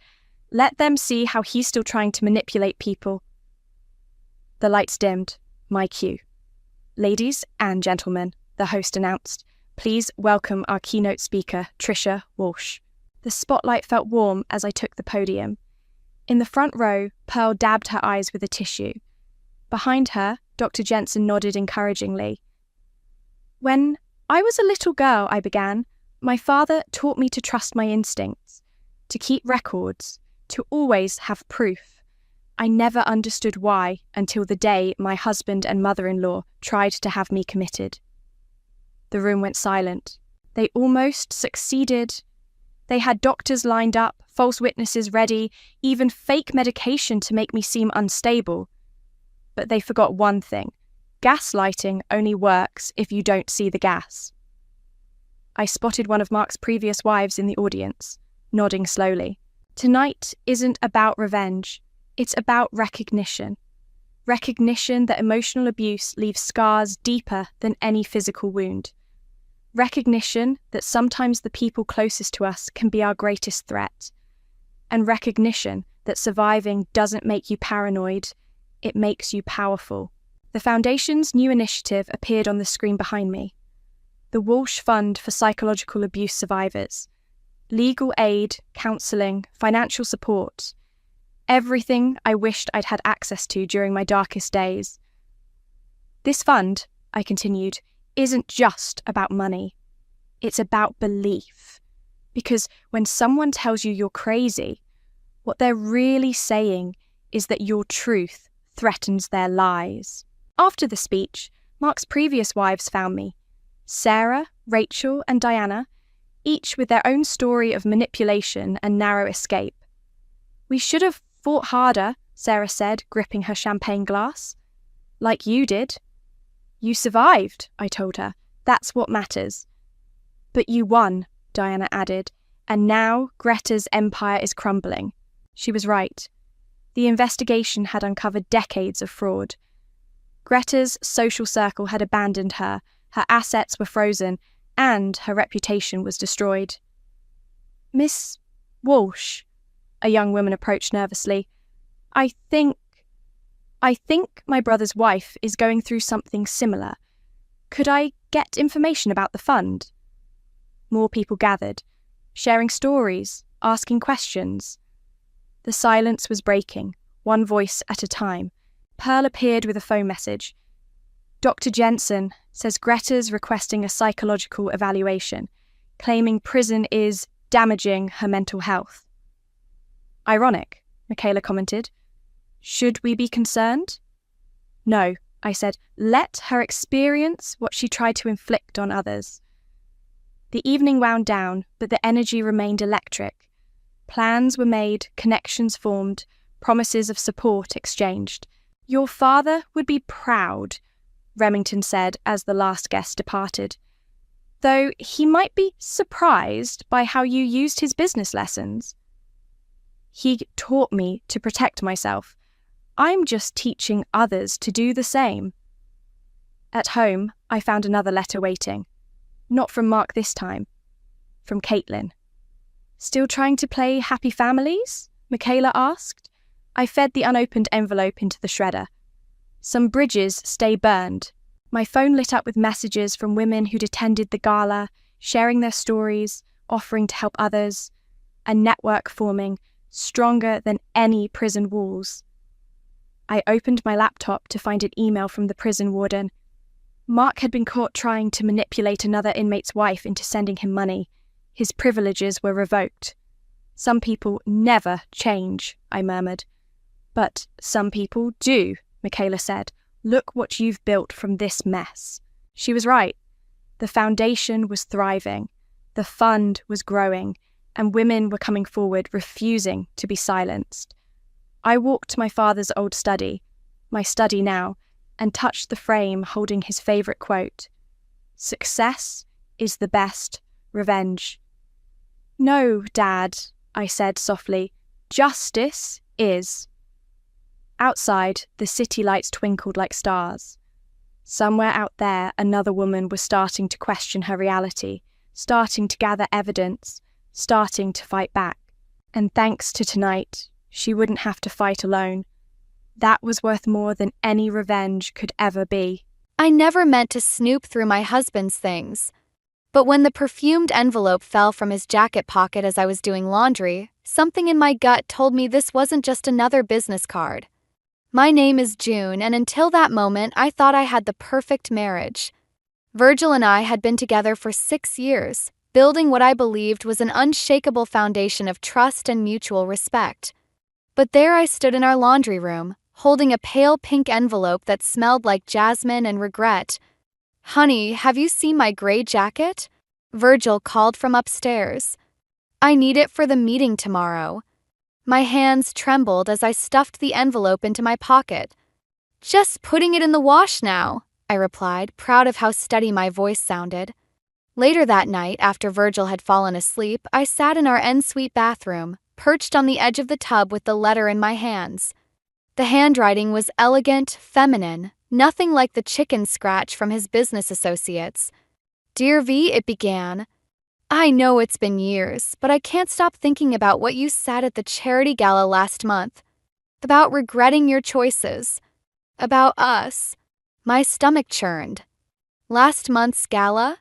Let them see how he's still trying to manipulate people. The lights dimmed. My cue. Ladies and gentlemen, the host announced, please welcome our keynote speaker, Tricia Walsh. The spotlight felt warm as I took the podium. In the front row, Pearl dabbed her eyes with a tissue. Behind her, Dr. Jensen nodded encouragingly. When I was a little girl, I began, my father taught me to trust my instincts, to keep records, to always have proof. I never understood why until the day my husband and mother-in-law tried to have me committed. The room went silent. They almost succeeded. They had doctors lined up, false witnesses ready, even fake medication to make me seem unstable. But they forgot one thing. Gaslighting only works if you don't see the gas. I spotted one of Mark's previous wives in the audience, nodding slowly. Tonight isn't about revenge. It's about recognition. Recognition that emotional abuse leaves scars deeper than any physical wound. Recognition that sometimes the people closest to us can be our greatest threat. And recognition that surviving doesn't make you paranoid, it makes you powerful. The Foundation's new initiative appeared on the screen behind me. The Walsh Fund for Psychological Abuse Survivors. Legal aid, counselling, financial support. Everything I wished I'd had access to during my darkest days. This fund, I continued, isn't just about money. It's about belief. Because when someone tells you you're crazy, what they're really saying is that your truth threatens their lies. After the speech, Mark's previous wives found me. Sarah, Rachel, and Diana, each with their own story of manipulation and narrow escape. "We should have fought harder," Sarah said, gripping her champagne glass. "Like you did." "You survived," I told her. "That's what matters." "But you won," Diana added, "and now Greta's empire is crumbling." She was right. The investigation had uncovered decades of fraud. Greta's social circle had abandoned her, her assets were frozen, and her reputation was destroyed. "Miss Walsh," a young woman approached nervously, I think my brother's wife is going through something similar. Could I get information about the fund?" More people gathered, sharing stories, asking questions. The silence was breaking, one voice at a time. Pearl appeared with a phone message. "Dr. Jensen says Greta's requesting a psychological evaluation, claiming prison is damaging her mental health." "Ironic," Michaela commented. "Should we be concerned?" "No," I said. "Let her experience what she tried to inflict on others." The evening wound down, but the energy remained electric. Plans were made, connections formed, promises of support exchanged. "Your father would be proud," Remington said as the last guest departed. "Though he might be surprised by how you used his business lessons." "He taught me to protect myself. I'm just teaching others to do the same." At home, I found another letter waiting. Not from Mark this time. From Caitlin. "Still trying to play happy families?" Michaela asked. I fed the unopened envelope into the shredder. "Some bridges stay burned." My phone lit up with messages from women who'd attended the gala, sharing their stories, offering to help others. A network forming, stronger than any prison walls. I opened my laptop to find an email from the prison warden. Mark had been caught trying to manipulate another inmate's wife into sending him money. His privileges were revoked. "Some people never change," I murmured. "But some people do," Michaela said. "Look what you've built from this mess." She was right. The foundation was thriving. The fund was growing, and women were coming forward, refusing to be silenced. I walked to my father's old study, my study now, and touched the frame holding his favourite quote. "Success is the best revenge." "No, Dad," I said softly. "Justice is." Outside, the city lights twinkled like stars. Somewhere out there, another woman was starting to question her reality, starting to gather evidence, starting to fight back. And thanks to tonight, she wouldn't have to fight alone. That was worth more than any revenge could ever be. I never meant to snoop through my husband's things. But when the perfumed envelope fell from his jacket pocket as I was doing laundry, something in my gut told me this wasn't just another business card. My name is June, and until that moment, I thought I had the perfect marriage. Virgil and I had been together for 6 years, building what I believed was an unshakable foundation of trust and mutual respect. But there I stood in our laundry room, holding a pale pink envelope that smelled like jasmine and regret. "Honey, have you seen my gray jacket?" Virgil called from upstairs. "I need it for the meeting tomorrow." My hands trembled as I stuffed the envelope into my pocket. "Just putting it in the wash now," I replied, proud of how steady my voice sounded. Later that night, after Virgil had fallen asleep, I sat in our ensuite bathroom, perched on the edge of the tub with the letter in my hands. The handwriting was elegant, feminine, nothing like the chicken scratch from his business associates. "Dear V," it began. "I know it's been years, but I can't stop thinking about what you said at the charity gala last month. About regretting your choices. About us." My stomach churned. Last month's gala?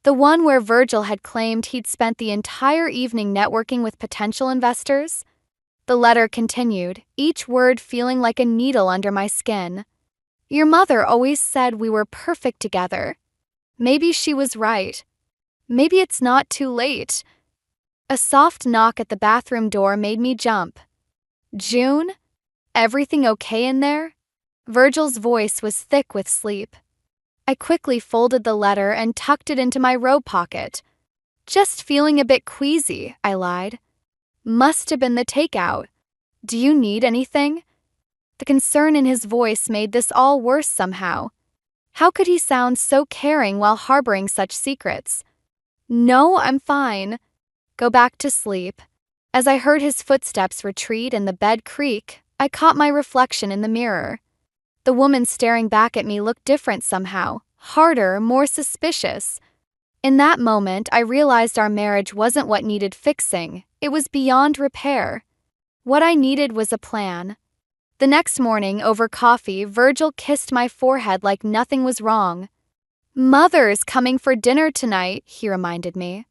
The one where Virgil had claimed he'd spent the entire evening networking with potential investors? The letter continued, each word feeling like a needle under my skin. "Your mother always said we were perfect together. Maybe she was right. Maybe it's not too late." A soft knock at the bathroom door made me jump. "June? Everything okay in there?" Virgil's voice was thick with sleep. I quickly folded the letter and tucked it into my robe pocket. "Just feeling a bit queasy," I lied. "Must have been the takeout. Do you need anything?" The concern in his voice made this all worse somehow. How could he sound so caring while harboring such secrets? "No, I'm fine." "Go back to sleep." As I heard his footsteps retreat and the bed creak, I caught my reflection in the mirror. The woman staring back at me looked different somehow, harder, more suspicious. In that moment, I realized our marriage wasn't what needed fixing, it was beyond repair. What I needed was a plan. The next morning, over coffee, Virgil kissed my forehead like nothing was wrong. "Mother's coming for dinner tonight," he reminded me.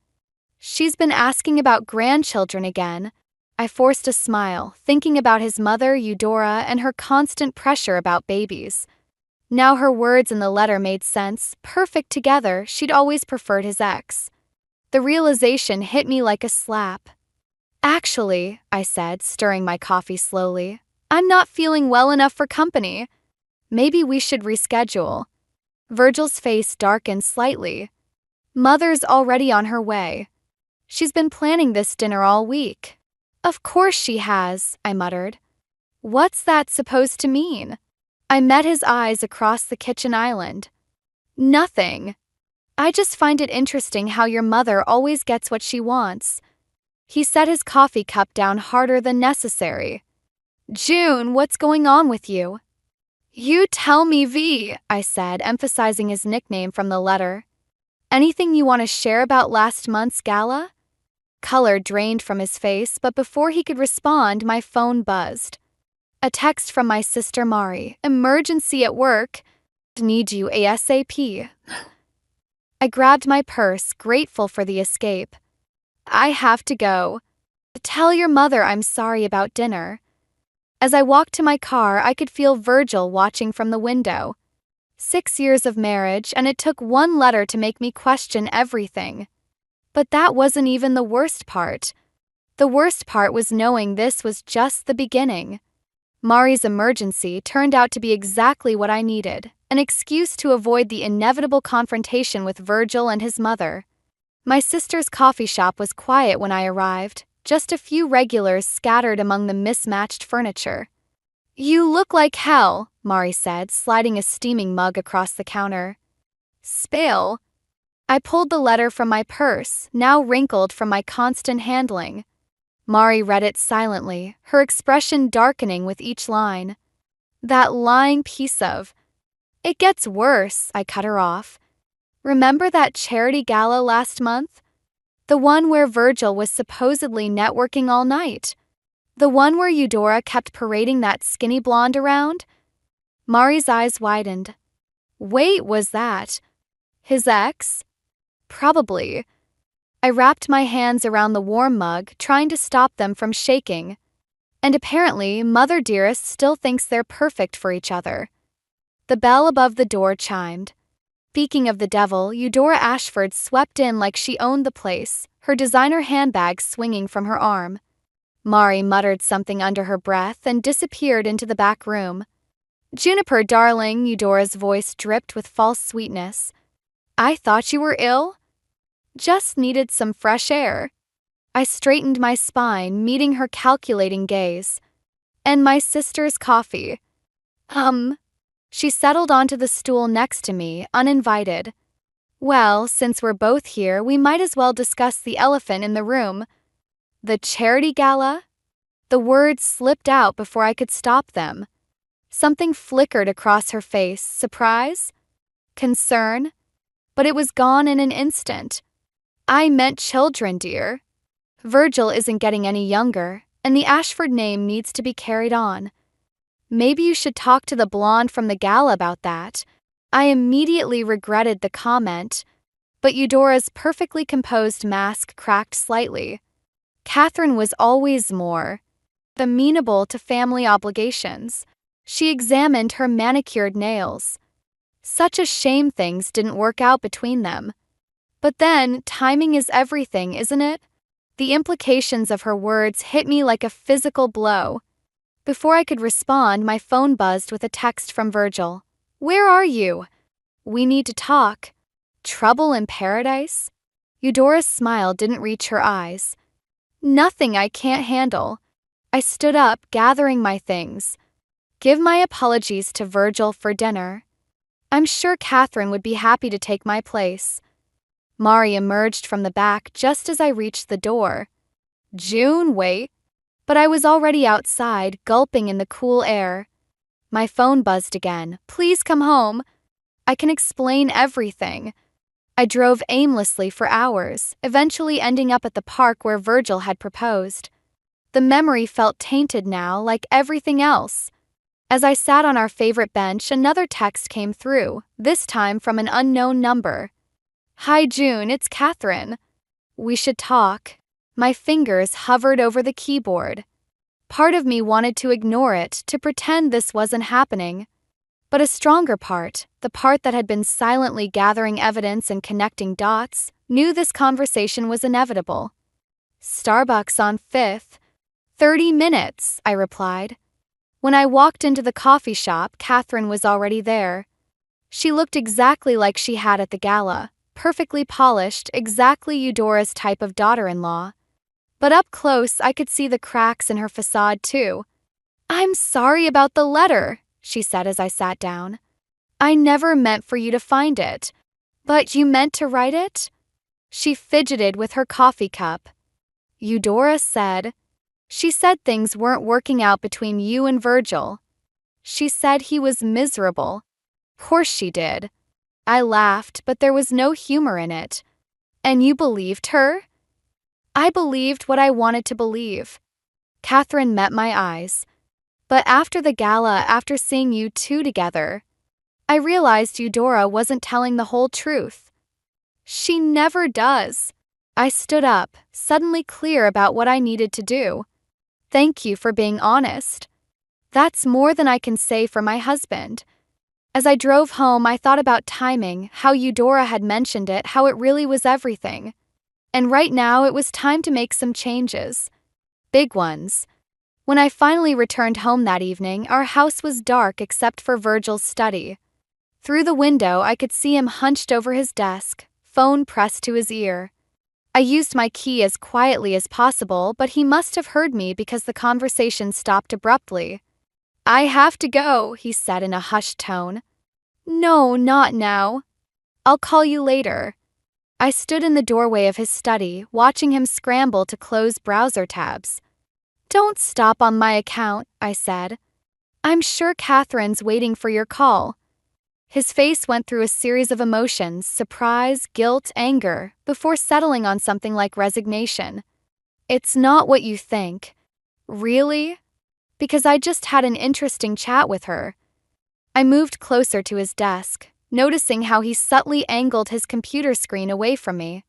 "She's been asking about grandchildren again." I forced a smile, thinking about his mother, Eudora, and her constant pressure about babies. Now her words in the letter made sense. Perfect together, she'd always preferred his ex. The realization hit me like a slap. "Actually," I said, stirring my coffee slowly, "I'm not feeling well enough for company. Maybe we should reschedule." Virgil's face darkened slightly. "Mother's already on her way. She's been planning this dinner all week." "Of course she has," I muttered. "What's that supposed to mean?" I met his eyes across the kitchen island. "Nothing. I just find it interesting how your mother always gets what she wants." He set his coffee cup down harder than necessary. "June, what's going on with you?" "You tell me, V," I said, emphasizing his nickname from the letter. "Anything you want to share about last month's gala?" Color drained from his face, but before he could respond, my phone buzzed. A text from my sister Mari. "Emergency at work. Need you ASAP." I grabbed my purse, grateful for the escape. "I have to go. Tell your mother I'm sorry about dinner." As I walked to my car, I could feel Virgil watching from the window. 6 years of marriage, and it took one letter to make me question everything. But that wasn't even the worst part. The worst part was knowing this was just the beginning. Mari's emergency turned out to be exactly what I needed, an excuse to avoid the inevitable confrontation with Virgil and his mother. My sister's coffee shop was quiet when I arrived, just a few regulars scattered among the mismatched furniture. "You look like hell," Mari said, sliding a steaming mug across the counter. "Spale." I pulled the letter from my purse, now wrinkled from my constant handling. Mari read it silently, her expression darkening with each line. "That lying piece of—" "It gets worse," I cut her off. "Remember that charity gala last month? The one where Virgil was supposedly networking all night? The one where Eudora kept parading that skinny blonde around?" Mari's eyes widened. "Wait, was that his ex?" "Probably." I wrapped my hands around the warm mug, trying to stop them from shaking. "And apparently, Mother Dearest still thinks they're perfect for each other." The bell above the door chimed. Speaking of the devil, Eudora Ashford swept in like she owned the place, her designer handbag swinging from her arm. Mari muttered something under her breath and disappeared into the back room. "Juniper, darling," Eudora's voice dripped with false sweetness. "I thought you were ill?" "Just needed some fresh air." I straightened my spine, meeting her calculating gaze. "And my sister's coffee." She settled onto the stool next to me, uninvited. Well, since we're both here, we might as well discuss the elephant in the room. The charity gala? The words slipped out before I could stop them. Something flickered across her face. Surprise? Concern? But it was gone in an instant. I meant children, dear. Virgil isn't getting any younger, and the Ashford name needs to be carried on. Maybe you should talk to the blonde from the gala about that. I immediately regretted the comment, but Eudora's perfectly composed mask cracked slightly. Catherine was always more amenable to family obligations. She examined her manicured nails. Such a shame things didn't work out between them. But then, timing is everything, isn't it? The implications of her words hit me like a physical blow. Before I could respond, my phone buzzed with a text from Virgil. Where are you? We need to talk. Trouble in paradise? Eudora's smile didn't reach her eyes. Nothing I can't handle. I stood up, gathering my things. Give my apologies to Virgil for dinner. I'm sure Catherine would be happy to take my place. Mari emerged from the back just as I reached the door. June, wait. But I was already outside, gulping in the cool air. My phone buzzed again. Please come home. I can explain everything. I drove aimlessly for hours, eventually ending up at the park where Virgil had proposed. The memory felt tainted now, like everything else. As I sat on our favorite bench, another text came through, this time from an unknown number. Hi June, it's Catherine. We should talk. My fingers hovered over the keyboard. Part of me wanted to ignore it, to pretend this wasn't happening. But a stronger part, the part that had been silently gathering evidence and connecting dots, knew this conversation was inevitable. Starbucks on 5th. 30 minutes, I replied. When I walked into the coffee shop, Catherine was already there. She looked exactly like she had at the gala, perfectly polished, exactly Eudora's type of daughter-in-law. But up close, I could see the cracks in her facade too. I'm sorry about the letter, she said as I sat down. I never meant for you to find it. But you meant to write it? She fidgeted with her coffee cup. Eudora said, she said things weren't working out between you and Virgil. She said he was miserable. Course she did. I laughed, but there was no humor in it. And you believed her? I believed what I wanted to believe. Catherine met my eyes. But after the gala, after seeing you two together, I realized Eudora wasn't telling the whole truth. She never does. I stood up, suddenly clear about what I needed to do. Thank you for being honest. That's more than I can say for my husband. As I drove home, I thought about timing, how Eudora had mentioned it, how it really was everything. And right now, it was time to make some changes. Big ones. When I finally returned home that evening, our house was dark except for Virgil's study. Through the window, I could see him hunched over his desk, phone pressed to his ear. I used my key as quietly as possible, but he must have heard me because the conversation stopped abruptly. I have to go, he said in a hushed tone. No, not now. I'll call you later. I stood in the doorway of his study, watching him scramble to close browser tabs. Don't stop on my account, I said. I'm sure Catherine's waiting for your call. His face went through a series of emotions, surprise, guilt, anger, before settling on something like resignation. It's not what you think. Really? Because I just had an interesting chat with her. I moved closer to his desk, noticing how he subtly angled his computer screen away from me.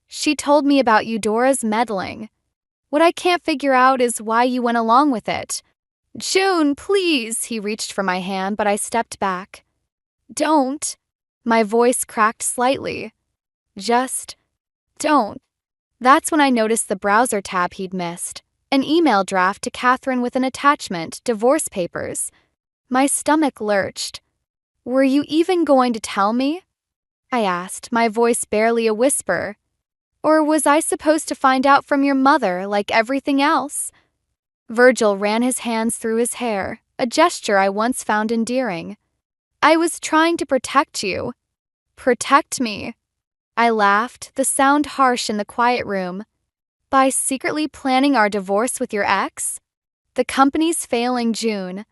She told me about Eudora's meddling. What I can't figure out is why you went along with it. June, please, he reached for my hand, but I stepped back. Don't. My voice cracked slightly. Just don't. That's when I noticed the browser tab he'd missed. An email draft to Catherine with an attachment, divorce papers. My stomach lurched. Were you even going to tell me? I asked, my voice barely a whisper. Or was I supposed to find out from your mother like everything else? Virgil ran his hands through his hair, a gesture I once found endearing. I was trying to protect you. Protect me. I laughed, the sound harsh in the quiet room. By secretly planning our divorce with your ex? The company's failing June.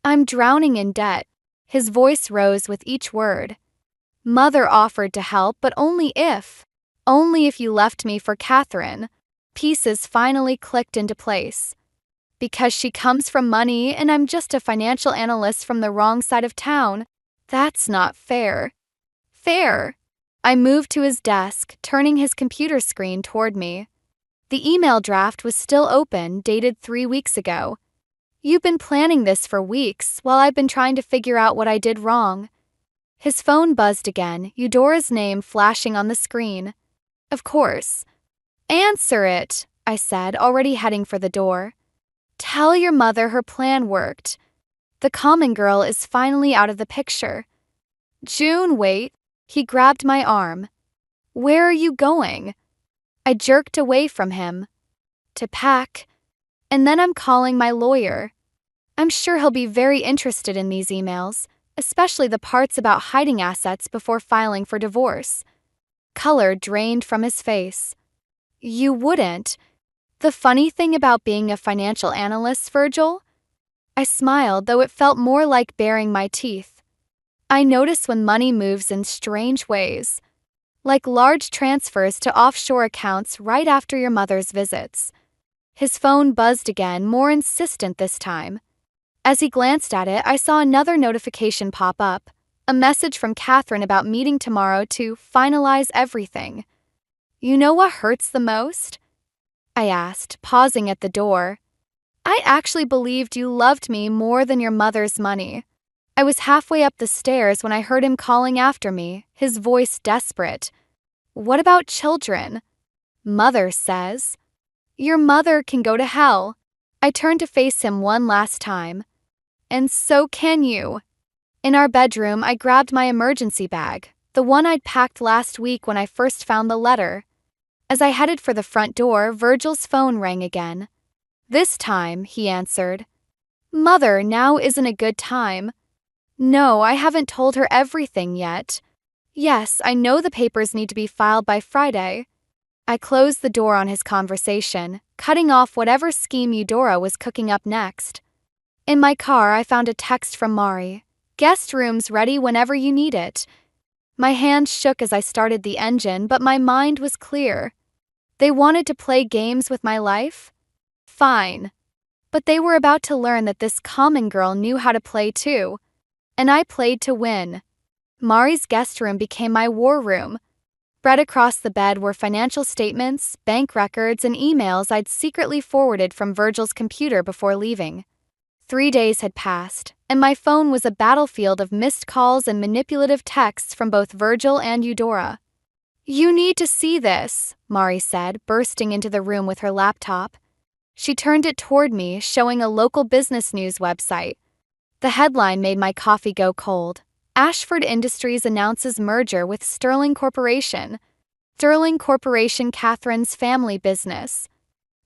I'm drowning in debt. His voice rose with each word. Mother offered to help, but only if you left me for Catherine. Pieces finally clicked into place. Because she comes from money and I'm just a financial analyst from the wrong side of town. That's not fair. Fair. I moved to his desk, turning his computer screen toward me. The email draft was still open, dated 3 weeks ago. You've been planning this for weeks, while I've been trying to figure out what I did wrong. His phone buzzed again, Eudora's name flashing on the screen. Of course. Answer it, I said, already heading for the door. Tell your mother her plan worked. The common girl is finally out of the picture. June, wait. He grabbed my arm. Where are you going? I jerked away from him. To pack. And then I'm calling my lawyer. I'm sure he'll be very interested in these emails, especially the parts about hiding assets before filing for divorce. Color drained from his face. You wouldn't. The funny thing about being a financial analyst, Virgil? I smiled, though it felt more like baring my teeth. I notice when money moves in strange ways. Like large transfers to offshore accounts right after your mother's visits. His phone buzzed again, more insistent this time. As he glanced at it, I saw another notification pop up, a message from Catherine about meeting tomorrow to finalize everything. You know what hurts the most? I asked, pausing at the door. I actually believed you loved me more than your mother's money. I was halfway up the stairs when I heard him calling after me, his voice desperate. What about children? Mother says. Your mother can go to hell. I turned to face him one last time. And so can you. In our bedroom, I grabbed my emergency bag, the one I'd packed last week when I first found the letter. As I headed for the front door, Virgil's phone rang again. This time, he answered. Mother, now isn't a good time. No, I haven't told her everything yet. Yes, I know the papers need to be filed by Friday. I closed the door on his conversation, cutting off whatever scheme Eudora was cooking up next. In my car, I found a text from Mari. Guest room's ready whenever you need it. My hands shook as I started the engine, but my mind was clear. They wanted to play games with my life? Fine. But they were about to learn that this common girl knew how to play too. And I played to win. Mari's guest room became my war room. Spread across the bed were financial statements, bank records, and emails I'd secretly forwarded from Virgil's computer before leaving. 3 days had passed, and my phone was a battlefield of missed calls and manipulative texts from both Virgil and Eudora. You need to see this, Mari said, bursting into the room with her laptop. She turned it toward me, showing a local business news website. The headline made my coffee go cold. Ashford Industries announces merger with Sterling Corporation. Sterling Corporation, Catherine's family business.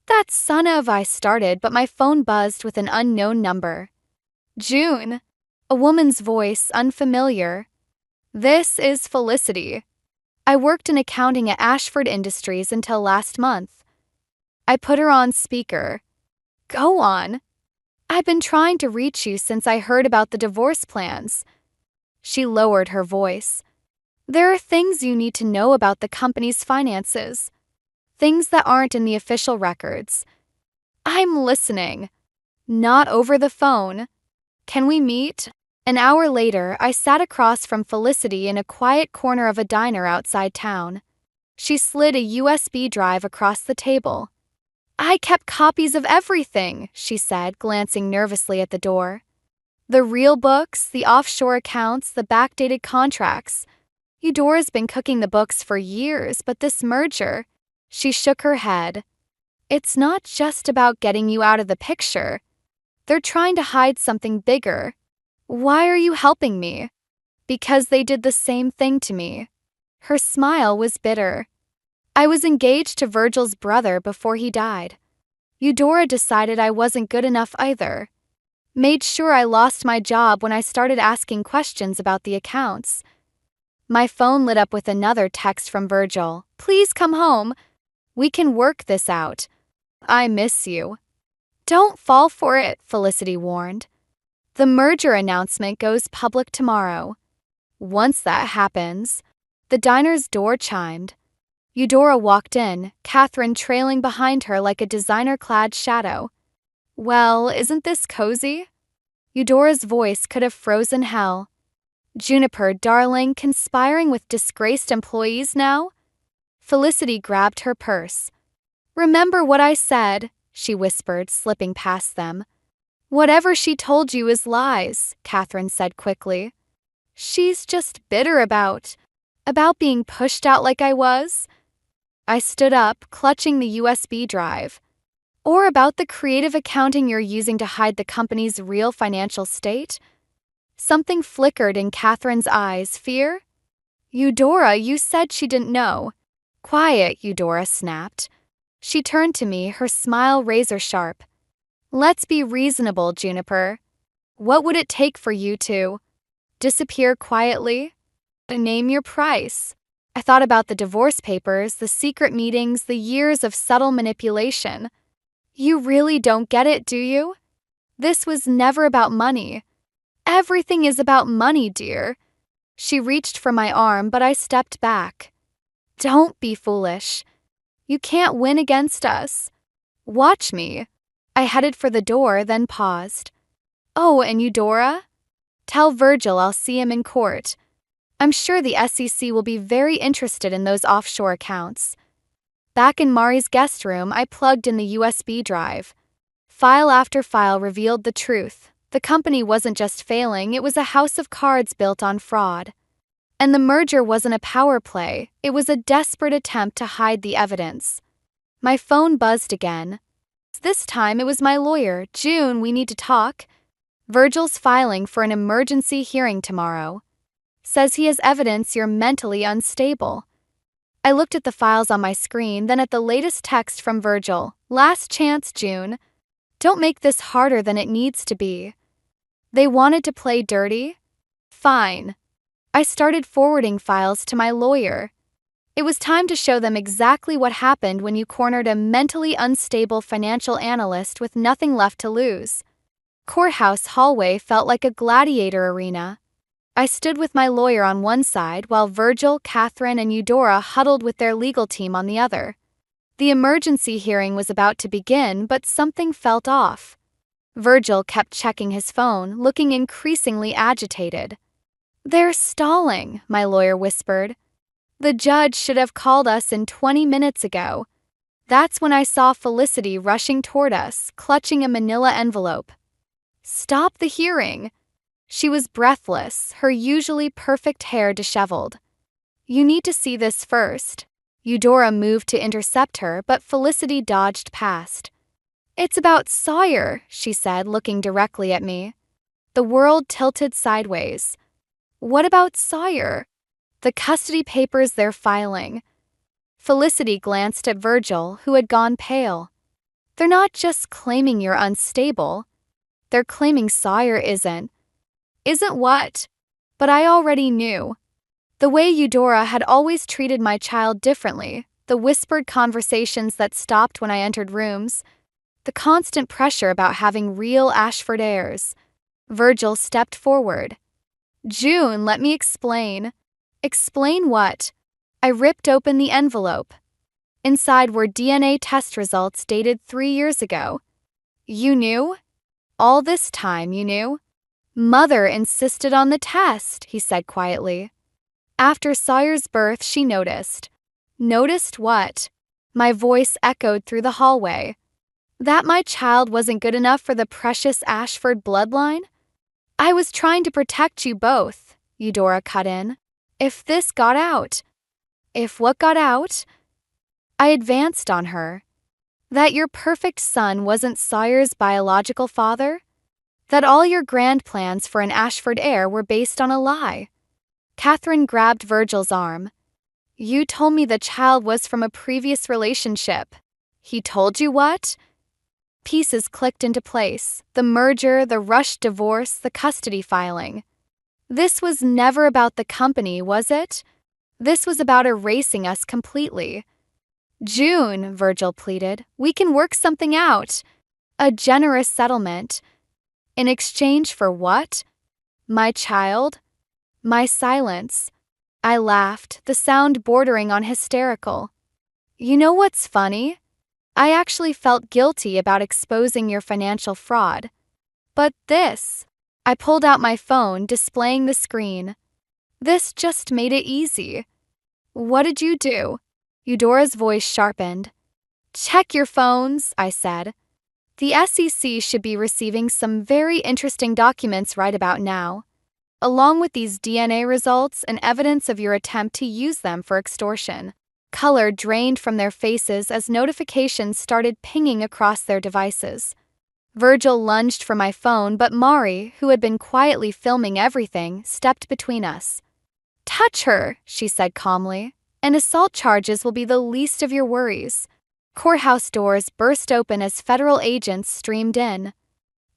That son of I started, but my phone buzzed with an unknown number. June. A woman's voice, unfamiliar. This is Felicity. I worked in accounting at Ashford Industries until last month. I put her on speaker. Go on. I've been trying to reach you since I heard about the divorce plans. She lowered her voice. There are things you need to know about the company's finances. Things that aren't in the official records. I'm listening. Not over the phone. Can we meet? An hour later, I sat across from Felicity in a quiet corner of a diner outside town. She slid a USB drive across the table. I kept copies of everything, she said, glancing nervously at the door. The real books, the offshore accounts, the backdated contracts. Eudora's been cooking the books for years, but this merger... She shook her head. It's not just about getting you out of the picture. They're trying to hide something bigger. Why are you helping me? Because they did the same thing to me. Her smile was bitter. I was engaged to Virgil's brother before he died. Eudora decided I wasn't good enough either. Made sure I lost my job when I started asking questions about the accounts. My phone lit up with another text from Virgil. Please come home. We can work this out. I miss you. Don't fall for it, Felicity warned. The merger announcement goes public tomorrow. Once that happens, the diner's door chimed. Eudora walked in, Catherine trailing behind her like a designer-clad shadow. Well, isn't this cozy? Eudora's voice could have frozen hell. Juniper, darling, conspiring with disgraced employees now? Felicity grabbed her purse. Remember what I said, she whispered, slipping past them. Whatever she told you is lies, Catherine said quickly. She's just bitter about being pushed out like I was. I stood up, clutching the USB drive. Or about the creative accounting you're using to hide the company's real financial state? Something flickered in Catherine's eyes. Fear? Eudora, you said she didn't know. Quiet, Eudora snapped. She turned to me, her smile razor sharp. Let's be reasonable, Juniper. What would it take for you to disappear quietly? Name your price. I thought about the divorce papers, the secret meetings, the years of subtle manipulation. You really don't get it, do you? This was never about money. Everything is about money, dear. She reached for my arm, but I stepped back. Don't be foolish. You can't win against us. Watch me. I headed for the door, then paused. Oh, and Eudora? Tell Virgil I'll see him in court. I'm sure the SEC will be very interested in those offshore accounts. Back in Mari's guest room, I plugged in the USB drive. File after file revealed the truth. The company wasn't just failing, it was a house of cards built on fraud. And the merger wasn't a power play, it was a desperate attempt to hide the evidence. My phone buzzed again. This time it was my lawyer. June, we need to talk. Virgil's filing for an emergency hearing tomorrow. Says he has evidence you're mentally unstable. I looked at the files on my screen, then at the latest text from Virgil. Last chance, June. Don't make this harder than it needs to be. They wanted to play dirty? Fine. I started forwarding files to my lawyer. It was time to show them exactly what happened when you cornered a mentally unstable financial analyst with nothing left to lose. Courthouse hallway felt like a gladiator arena. I stood with my lawyer on one side while Virgil, Catherine, and Eudora huddled with their legal team on the other. The emergency hearing was about to begin, but something felt off. Virgil kept checking his phone, looking increasingly agitated. They're stalling, my lawyer whispered. The judge should have called us in 20 minutes ago. That's when I saw Felicity rushing toward us, clutching a manila envelope. Stop the hearing. She was breathless, her usually perfect hair disheveled. You need to see this first. Eudora moved to intercept her, but Felicity dodged past. It's about Sawyer, she said, looking directly at me. The world tilted sideways. What about Sawyer? The custody papers they're filing. Felicity glanced at Virgil, who had gone pale. They're not just claiming you're unstable. They're claiming Sawyer isn't. Isn't what? But I already knew. The way Eudora had always treated my child differently, the whispered conversations that stopped when I entered rooms, the constant pressure about having real Ashford heirs. Virgil stepped forward. June, let me explain. Explain what? I ripped open the envelope. Inside were DNA test results dated 3 years ago. You knew? All this time you knew? Mother insisted on the test, he said quietly. After Sawyer's birth, she noticed. Noticed what? My voice echoed through the hallway. That my child wasn't good enough for the precious Ashford bloodline? I was trying to protect you both, Eudora cut in. If this got out. If what got out? I advanced on her. That your perfect son wasn't Sawyer's biological father? That all your grand plans for an Ashford heir were based on a lie? Catherine grabbed Virgil's arm. You told me the child was from a previous relationship. He told you what? Pieces clicked into place. The merger, the rushed divorce, the custody filing. This was never about the company, was it? This was about erasing us completely. June, Virgil pleaded, we can work something out. A generous settlement. In exchange for what? My child? My silence. I laughed, the sound bordering on hysterical. You know what's funny? I actually felt guilty about exposing your financial fraud. But this. I pulled out my phone, displaying the screen. This just made it easy. What did you do? Eudora's voice sharpened. Check your phones, I said. The SEC should be receiving some very interesting documents right about now, along with these DNA results and evidence of your attempt to use them for extortion. Color drained from their faces as notifications started pinging across their devices. Virgil lunged for my phone, but Mari, who had been quietly filming everything, stepped between us. Touch her, she said calmly, and assault charges will be the least of your worries. Courthouse doors burst open as federal agents streamed in.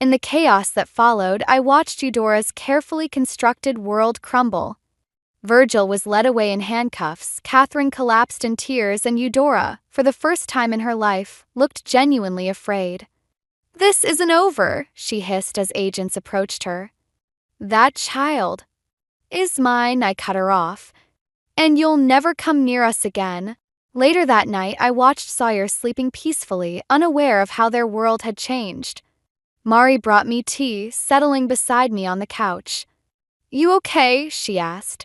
In the chaos that followed, I watched Eudora's carefully constructed world crumble. Virgil was led away in handcuffs, Catherine collapsed in tears, and Eudora, for the first time in her life, looked genuinely afraid. This isn't over, she hissed as agents approached her. That child is mine, I cut her off. And you'll never come near us again. Later that night, I watched Sawyer sleeping peacefully, unaware of how their world had changed. Mari brought me tea, settling beside me on the couch. You okay? She asked.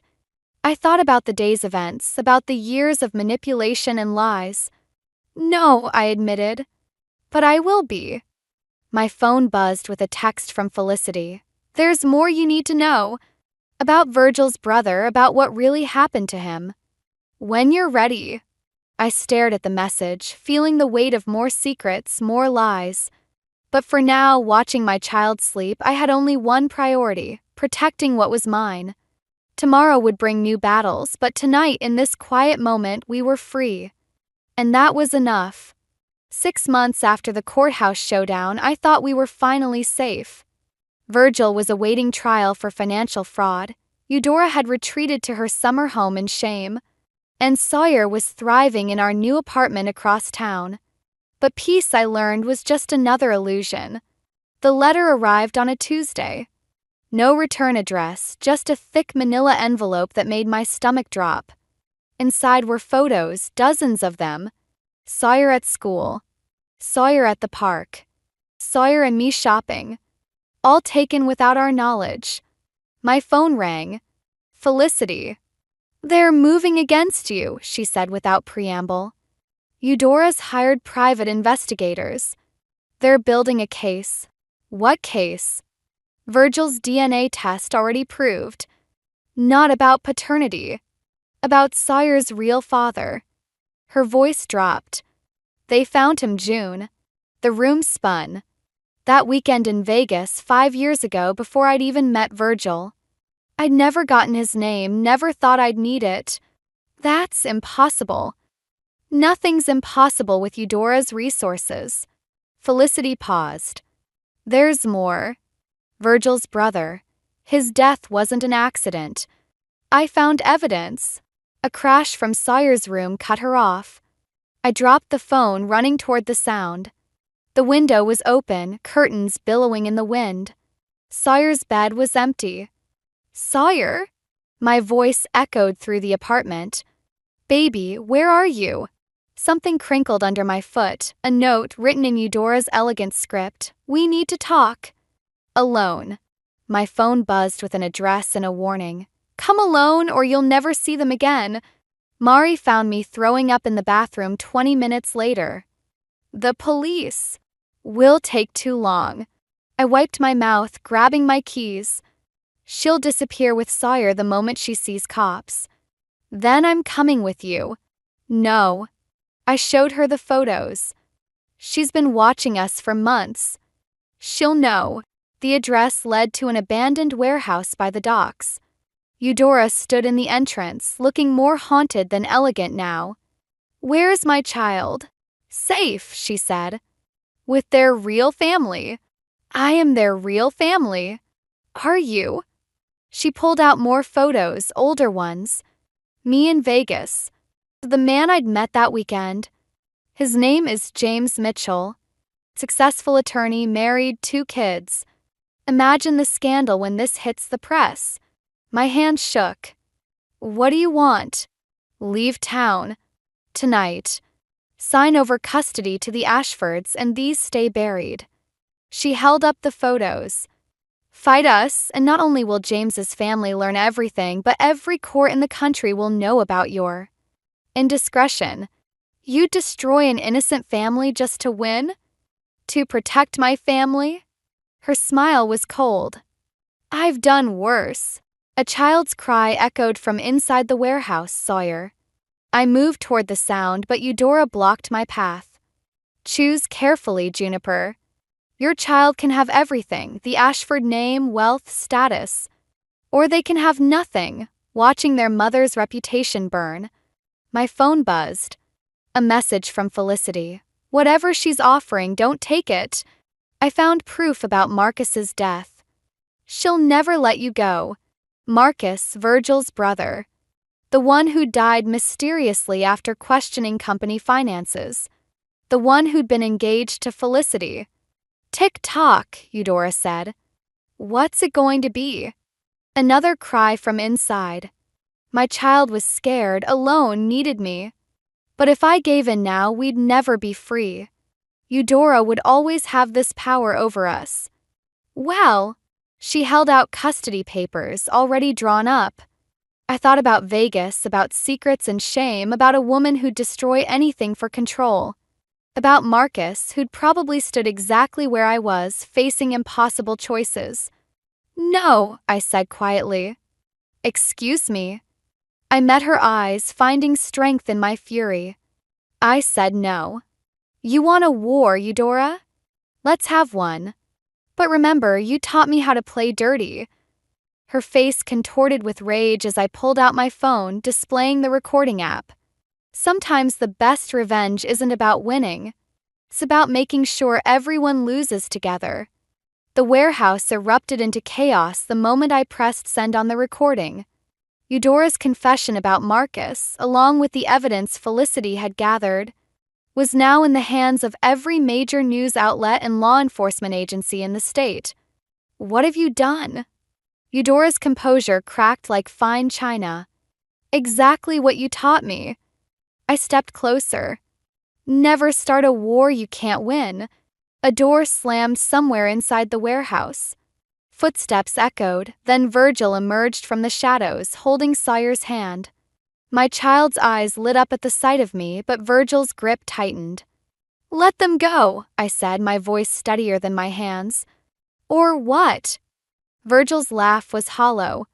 I thought about the day's events, about the years of manipulation and lies. No, I admitted. But I will be. My phone buzzed with a text from Felicity. There's more you need to know. About Virgil's brother, about what really happened to him. When you're ready. I stared at the message, feeling the weight of more secrets, more lies. But for now, watching my child sleep, I had only one priority, protecting what was mine. Tomorrow would bring new battles, but tonight, in this quiet moment, we were free. And that was enough. 6 months after the courthouse showdown, I thought we were finally safe. Virgil was awaiting trial for financial fraud. Eudora had retreated to her summer home in shame. And Sawyer was thriving in our new apartment across town. But peace, I learned, was just another illusion. The letter arrived on a Tuesday. No return address, just a thick manila envelope that made my stomach drop. Inside were photos, dozens of them. Sawyer at school. Sawyer at the park. Sawyer and me shopping. All taken without our knowledge. My phone rang. Felicity. They're moving against you, she said without preamble. Eudora's hired private investigators. They're building a case. What case? Virgil's DNA test already proved. Not about paternity. About Sawyer's real father. Her voice dropped. They found him June. The room spun. That weekend in Vegas 5 years ago, before I'd even met Virgil. I'd never gotten his name, never thought I'd need it. That's impossible. Nothing's impossible with Eudora's resources. Felicity paused. There's more. Virgil's brother. His death wasn't an accident. I found evidence. A crash from Sawyer's room cut her off. I dropped the phone, running toward the sound. The window was open, curtains billowing in the wind. Sawyer's bed was empty. Sawyer? My voice echoed through the apartment. Baby, where are you? Something crinkled under my foot, a note written in Eudora's elegant script. We need to talk. Alone. My phone buzzed with an address and a warning. Come alone or you'll never see them again. Mari found me throwing up in the bathroom 20 minutes later. The police. Will take too long. I wiped my mouth, grabbing my keys. She'll disappear with Sawyer the moment she sees cops. Then I'm coming with you. No. I showed her the photos. She's been watching us for months. She'll know. The address led to an abandoned warehouse by the docks. Eudora stood in the entrance, looking more haunted than elegant now. Where's my child? Safe, she said. With their real family. I am their real family. Are you? She pulled out more photos, older ones. Me in Vegas. The man I'd met that weekend. His name is James Mitchell. Successful attorney, married, 2 kids. Imagine the scandal when this hits the press. My hand shook. What do you want? Leave town. Tonight. Sign over custody to the Ashfords and these stay buried. She held up the photos. Fight us, and not only will James's family learn everything, but every court in the country will know about your indiscretion. You'd destroy an innocent family just to win? To protect my family? Her smile was cold. I've done worse. A child's cry echoed from inside the warehouse, Sawyer. I moved toward the sound, but Eudora blocked my path. Choose carefully, Juniper. Your child can have everything, the Ashford name, wealth, status. Or they can have nothing, watching their mother's reputation burn. My phone buzzed. A message from Felicity. Whatever she's offering, don't take it. I found proof about Marcus's death. She'll never let you go. Marcus, Virgil's brother. The one who died mysteriously after questioning company finances. The one who'd been engaged to Felicity. Tick-tock, Eudora said. What's it going to be? Another cry from inside. My child was scared, alone, needed me. But if I gave in now, we'd never be free. Eudora would always have this power over us. Well, she held out custody papers, already drawn up. I thought about Vegas, about secrets and shame, about a woman who'd destroy anything for control. About Marcus, who'd probably stood exactly where I was, facing impossible choices. No, I said quietly. Excuse me. I met her eyes, finding strength in my fury. I said no. You want a war, Eudora? Let's have one. But remember, you taught me how to play dirty. Her face contorted with rage as I pulled out my phone, displaying the recording app. Sometimes the best revenge isn't about winning. It's about making sure everyone loses together. The warehouse erupted into chaos the moment I pressed send on the recording. Eudora's confession about Marcus, along with the evidence Felicity had gathered, was now in the hands of every major news outlet and law enforcement agency in the state. What have you done? Eudora's composure cracked like fine china. Exactly what you taught me. I stepped closer. Never start a war you can't win. A door slammed somewhere inside the warehouse. Footsteps echoed, then Virgil emerged from the shadows, holding Sawyer's hand. My child's eyes lit up at the sight of me, but Virgil's grip tightened. Let them go, I said, my voice steadier than my hands. Or what? Virgil's laugh was hollow.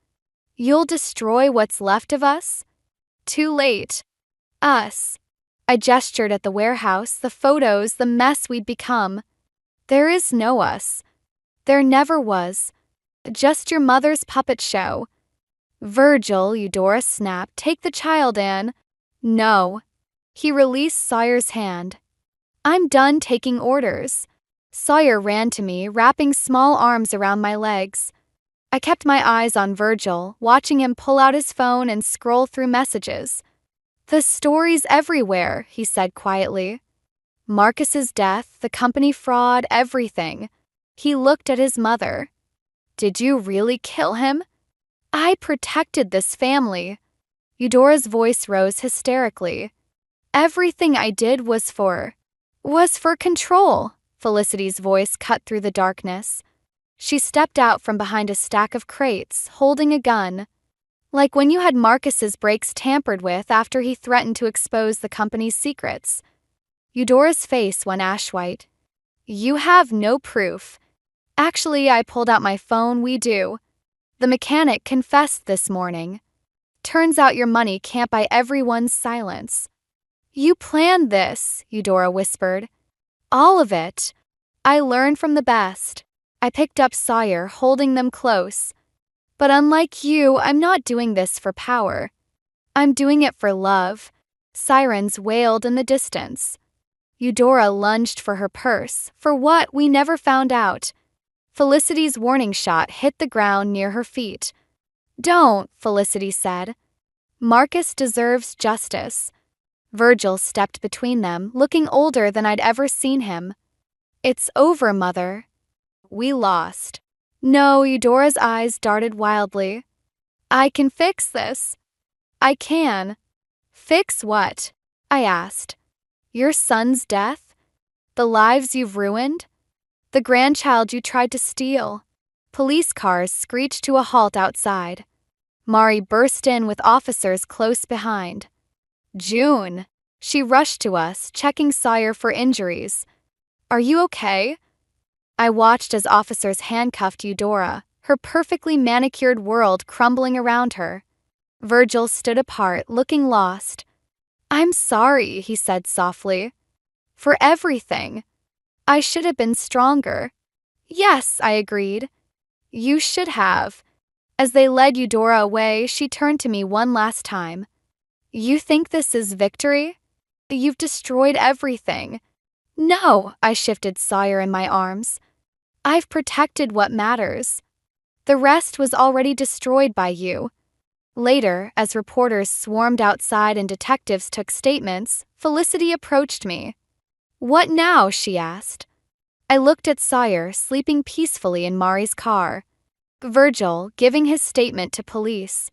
You'll destroy what's left of us? Too late. Us. I gestured at the warehouse, the photos, the mess we'd become. There is no us. There never was. Just your mother's puppet show. Virgil, Eudora snapped, take the child, Anne. No. He released Sawyer's hand. I'm done taking orders. Sawyer ran to me, wrapping small arms around my legs. I kept my eyes on Virgil, watching him pull out his phone and scroll through messages. The stories everywhere, he said quietly. Marcus's death, the company fraud, everything. He looked at his mother. Did you really kill him? I protected this family. Eudora's voice rose hysterically. Everything I did was for control. Felicity's voice cut through the darkness. She stepped out from behind a stack of crates, holding a gun. Like when you had Marcus's brakes tampered with after he threatened to expose the company's secrets. Eudora's face went ash-white. You have no proof. Actually, I pulled out my phone, we do. The mechanic confessed this morning. Turns out your money can't buy everyone's silence. You planned this, Eudora whispered. All of it. I learned from the best. I picked up Sawyer, holding them close. But unlike you, I'm not doing this for power. I'm doing it for love. Sirens wailed in the distance. Eudora lunged for her purse. For what, we never found out. Felicity's warning shot hit the ground near her feet. Don't, Felicity said. Marcus deserves justice. Virgil stepped between them, looking older than I'd ever seen him. It's over, Mother. We lost. No, Eudora's eyes darted wildly. I can fix this. I can. Fix what? I asked. Your son's death? The lives you've ruined? The grandchild you tried to steal? Police cars screeched to a halt outside. Mari burst in with officers close behind. June! She rushed to us, checking Sawyer for injuries. Are you okay? I watched as officers handcuffed Eudora, her perfectly manicured world crumbling around her. Virgil stood apart, looking lost. I'm sorry, he said softly. For everything. I should have been stronger. Yes, I agreed. You should have. As they led Eudora away, she turned to me one last time. You think this is victory? You've destroyed everything. No, I shifted Sawyer in my arms. I've protected what matters. The rest was already destroyed by you. Later, as reporters swarmed outside and detectives took statements, Felicity approached me. What now? She asked. I looked at Sawyer, sleeping peacefully in Mari's car. Virgil, giving his statement to police.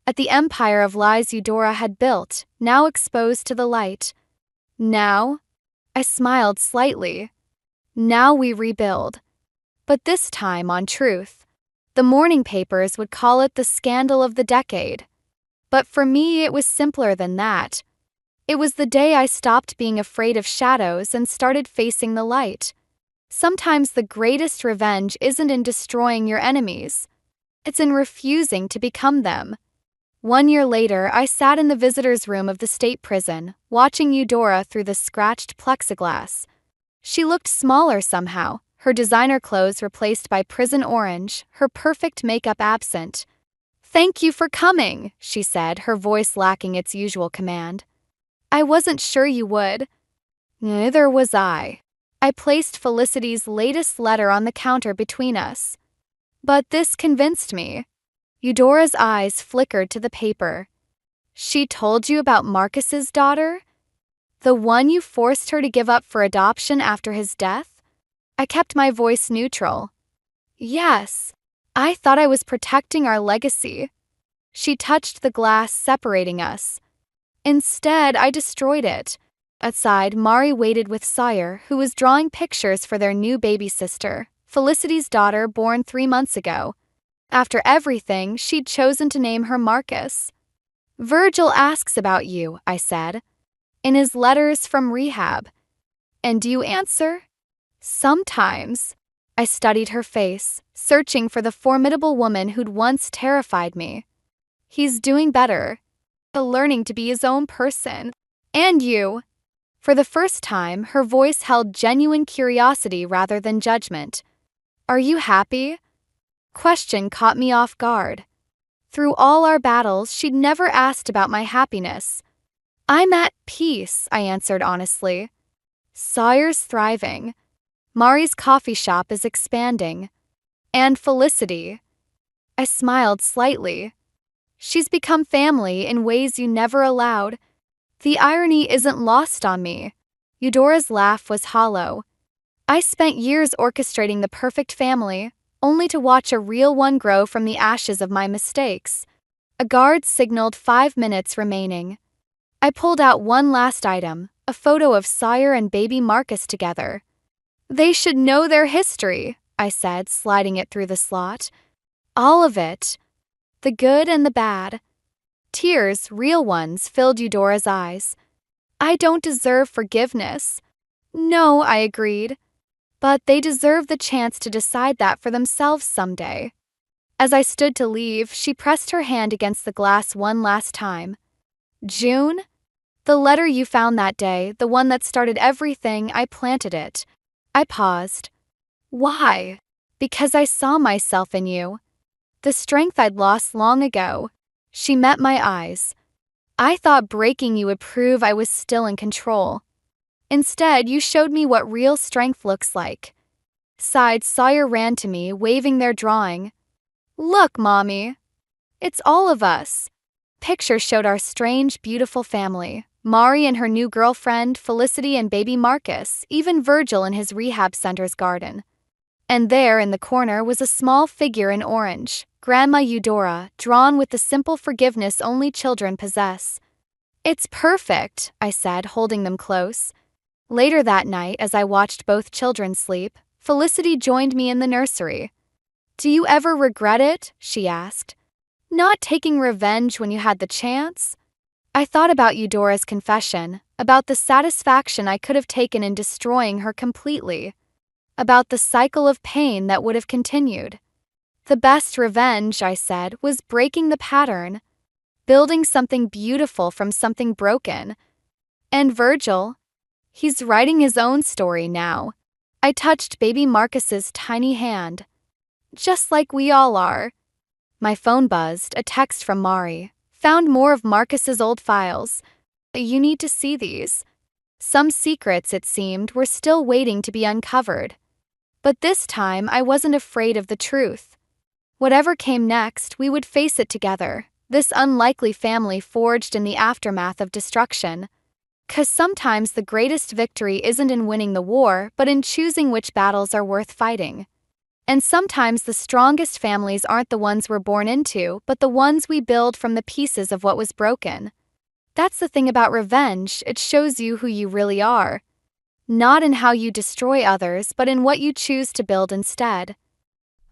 At the empire of lies Eudora had built, now exposed to the light. Now? I smiled slightly. Now we rebuild. But this time on truth. The morning papers would call it the scandal of the decade. But for me, it was simpler than that. It was the day I stopped being afraid of shadows and started facing the light. Sometimes the greatest revenge isn't in destroying your enemies. It's in refusing to become them. 1 year later, I sat in the visitor's room of the state prison, watching Eudora through the scratched plexiglass. She looked smaller somehow, her designer clothes replaced by prison orange, her perfect makeup absent. Thank you for coming, she said, her voice lacking its usual command. I wasn't sure you would. Neither was I. I placed Felicity's latest letter on the counter between us. But this convinced me. Eudora's eyes flickered to the paper. She told you about Marcus's daughter? The one you forced her to give up for adoption after his death? I kept my voice neutral. Yes, I thought I was protecting our legacy. She touched the glass separating us. Instead, I destroyed it. Outside, Mari waited with Sawyer, who was drawing pictures for their new baby sister, Felicity's daughter born 3 months ago. After everything, she'd chosen to name her Marcus. Virgil asks about you, I said, in his letters from rehab. And do you answer? Sometimes. I studied her face, searching for the formidable woman who'd once terrified me. He's doing better, learning to be his own person. And you. For the first time, her voice held genuine curiosity rather than judgment. Are you happy? Question caught me off guard. Through all our battles, she'd never asked about my happiness. I'm at peace, I answered honestly. Sawyer's thriving. Mari's coffee shop is expanding. And Felicity. I smiled slightly. She's become family in ways you never allowed. The irony isn't lost on me. Eudora's laugh was hollow. I spent years orchestrating the perfect family, only to watch a real one grow from the ashes of my mistakes. A guard signaled 5 minutes remaining. I pulled out one last item, a photo of Sawyer and baby Marcus together. They should know their history, I said, sliding it through the slot. All of it. The good and the bad. Tears, real ones, filled Eudora's eyes. I don't deserve forgiveness. No, I agreed. But they deserve the chance to decide that for themselves someday. As I stood to leave, she pressed her hand against the glass one last time. June? The letter you found that day, the one that started everything, I planted it. I paused. Why? Because I saw myself in you. The strength I'd lost long ago. She met my eyes. I thought breaking you would prove I was still in control. Instead, you showed me what real strength looks like. Sawyer ran to me, waving their drawing. Look, Mommy. It's all of us. Pictures showed our strange, beautiful family. Mari and her new girlfriend, Felicity and baby Marcus, even Virgil in his rehab center's garden. And there, in the corner, was a small figure in orange, Grandma Eudora, drawn with the simple forgiveness only children possess. It's perfect, I said, holding them close. Later that night, as I watched both children sleep, Felicity joined me in the nursery. Do you ever regret it? She asked. Not taking revenge when you had the chance? I thought about Eudora's confession, about the satisfaction I could have taken in destroying her completely, about the cycle of pain that would have continued. The best revenge, I said, was breaking the pattern, building something beautiful from something broken. And Virgil? He's writing his own story now. I touched baby Marcus's tiny hand. Just like we all are. My phone buzzed, a text from Mari. Found more of Marcus's old files. You need to see these. Some secrets, it seemed, were still waiting to be uncovered. But this time, I wasn't afraid of the truth. Whatever came next, we would face it together, this unlikely family forged in the aftermath of destruction. 'Cause sometimes the greatest victory isn't in winning the war, but in choosing which battles are worth fighting. And sometimes the strongest families aren't the ones we're born into, but the ones we build from the pieces of what was broken. That's the thing about revenge, it shows you who you really are. Not in how you destroy others, but in what you choose to build instead.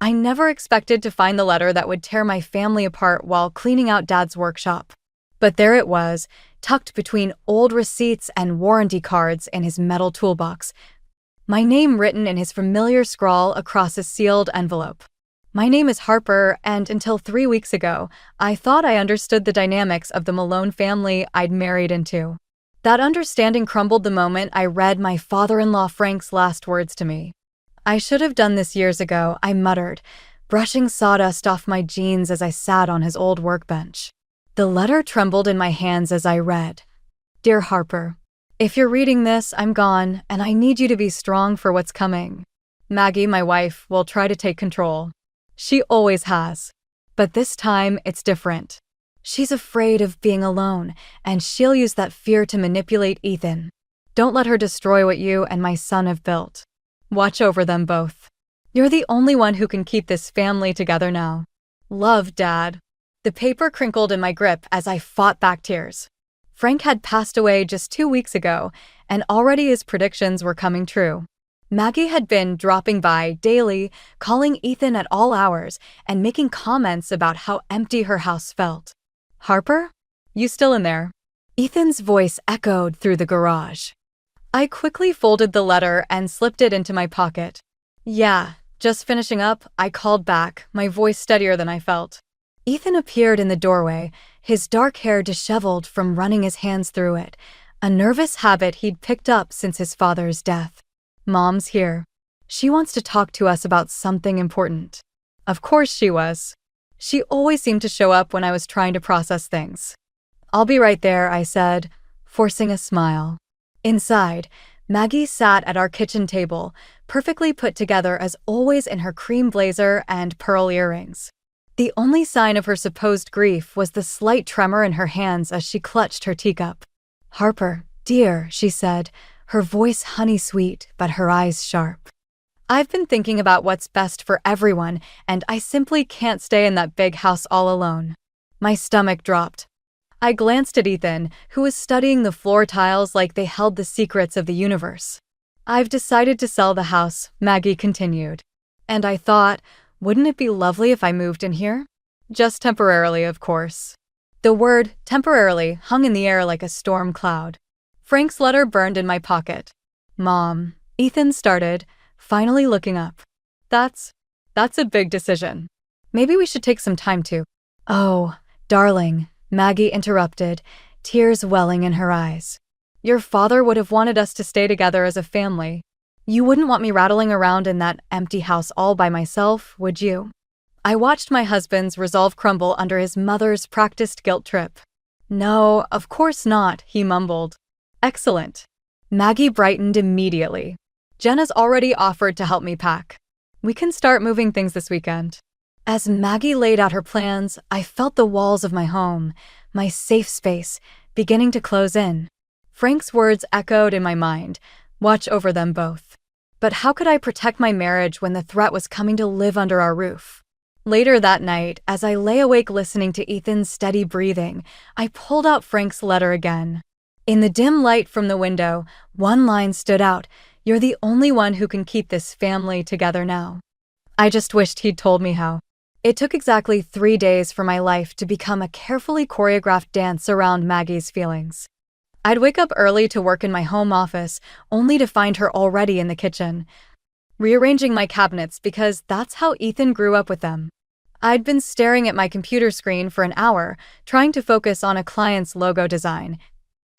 I never expected to find the letter that would tear my family apart while cleaning out Dad's workshop. But there it was, tucked between old receipts and warranty cards in his metal toolbox. My name written in his familiar scrawl across a sealed envelope. My name is Harper, and until 3 weeks ago, I thought I understood the dynamics of the Malone family I'd married into. That understanding crumbled the moment I read my father-in-law Frank's last words to me. I should have done this years ago, I muttered, brushing sawdust off my jeans as I sat on his old workbench. The letter trembled in my hands as I read. Dear Harper, if you're reading this, I'm gone, and I need you to be strong for what's coming. Maggie, my wife, will try to take control. She always has. But this time, it's different. She's afraid of being alone, and she'll use that fear to manipulate Ethan. Don't let her destroy what you and my son have built. Watch over them both. You're the only one who can keep this family together now. Love, Dad. The paper crinkled in my grip as I fought back tears. Frank had passed away just 2 weeks ago, and already his predictions were coming true. Maggie had been dropping by daily, calling Ethan at all hours, and making comments about how empty her house felt. Harper? You still in there? Ethan's voice echoed through the garage. I quickly folded the letter and slipped it into my pocket. Yeah, just finishing up, I called back, my voice steadier than I felt. Ethan appeared in the doorway, his dark hair disheveled from running his hands through it, a nervous habit he'd picked up since his father's death. Mom's here. She wants to talk to us about something important. Of course she was. She always seemed to show up when I was trying to process things. I'll be right there, I said, forcing a smile. Inside, Maggie sat at our kitchen table, perfectly put together as always in her cream blazer and pearl earrings. The only sign of her supposed grief was the slight tremor in her hands as she clutched her teacup. Harper, dear, she said, her voice honey-sweet, but her eyes sharp. I've been thinking about what's best for everyone, and I simply can't stay in that big house all alone. My stomach dropped. I glanced at Ethan, who was studying the floor tiles like they held the secrets of the universe. I've decided to sell the house, Maggie continued. And I thought, wouldn't it be lovely if I moved in here? Just temporarily, of course. The word temporarily hung in the air like a storm cloud. Frank's letter burned in my pocket. Mom, Ethan started, finally looking up. That's a big decision. Maybe we should take some time to. Oh, darling, Maggie interrupted, tears welling in her eyes. Your father would have wanted us to stay together as a family. You wouldn't want me rattling around in that empty house all by myself, would you? I watched my husband's resolve crumble under his mother's practiced guilt trip. No, of course not, he mumbled. Excellent. Maggie brightened immediately. Jenna's already offered to help me pack. We can start moving things this weekend. As Maggie laid out her plans, I felt the walls of my home, my safe space, beginning to close in. Frank's words echoed in my mind, "Watch over them both." But how could I protect my marriage when the threat was coming to live under our roof? Later that night, as I lay awake listening to Ethan's steady breathing, I pulled out Frank's letter again. In the dim light from the window, one line stood out: "You're the only one who can keep this family together now." I just wished he'd told me how. It took exactly 3 days for my life to become a carefully choreographed dance around Maggie's feelings. I'd wake up early to work in my home office, only to find her already in the kitchen, rearranging my cabinets because that's how Ethan grew up with them. I'd been staring at my computer screen for an hour, trying to focus on a client's logo design,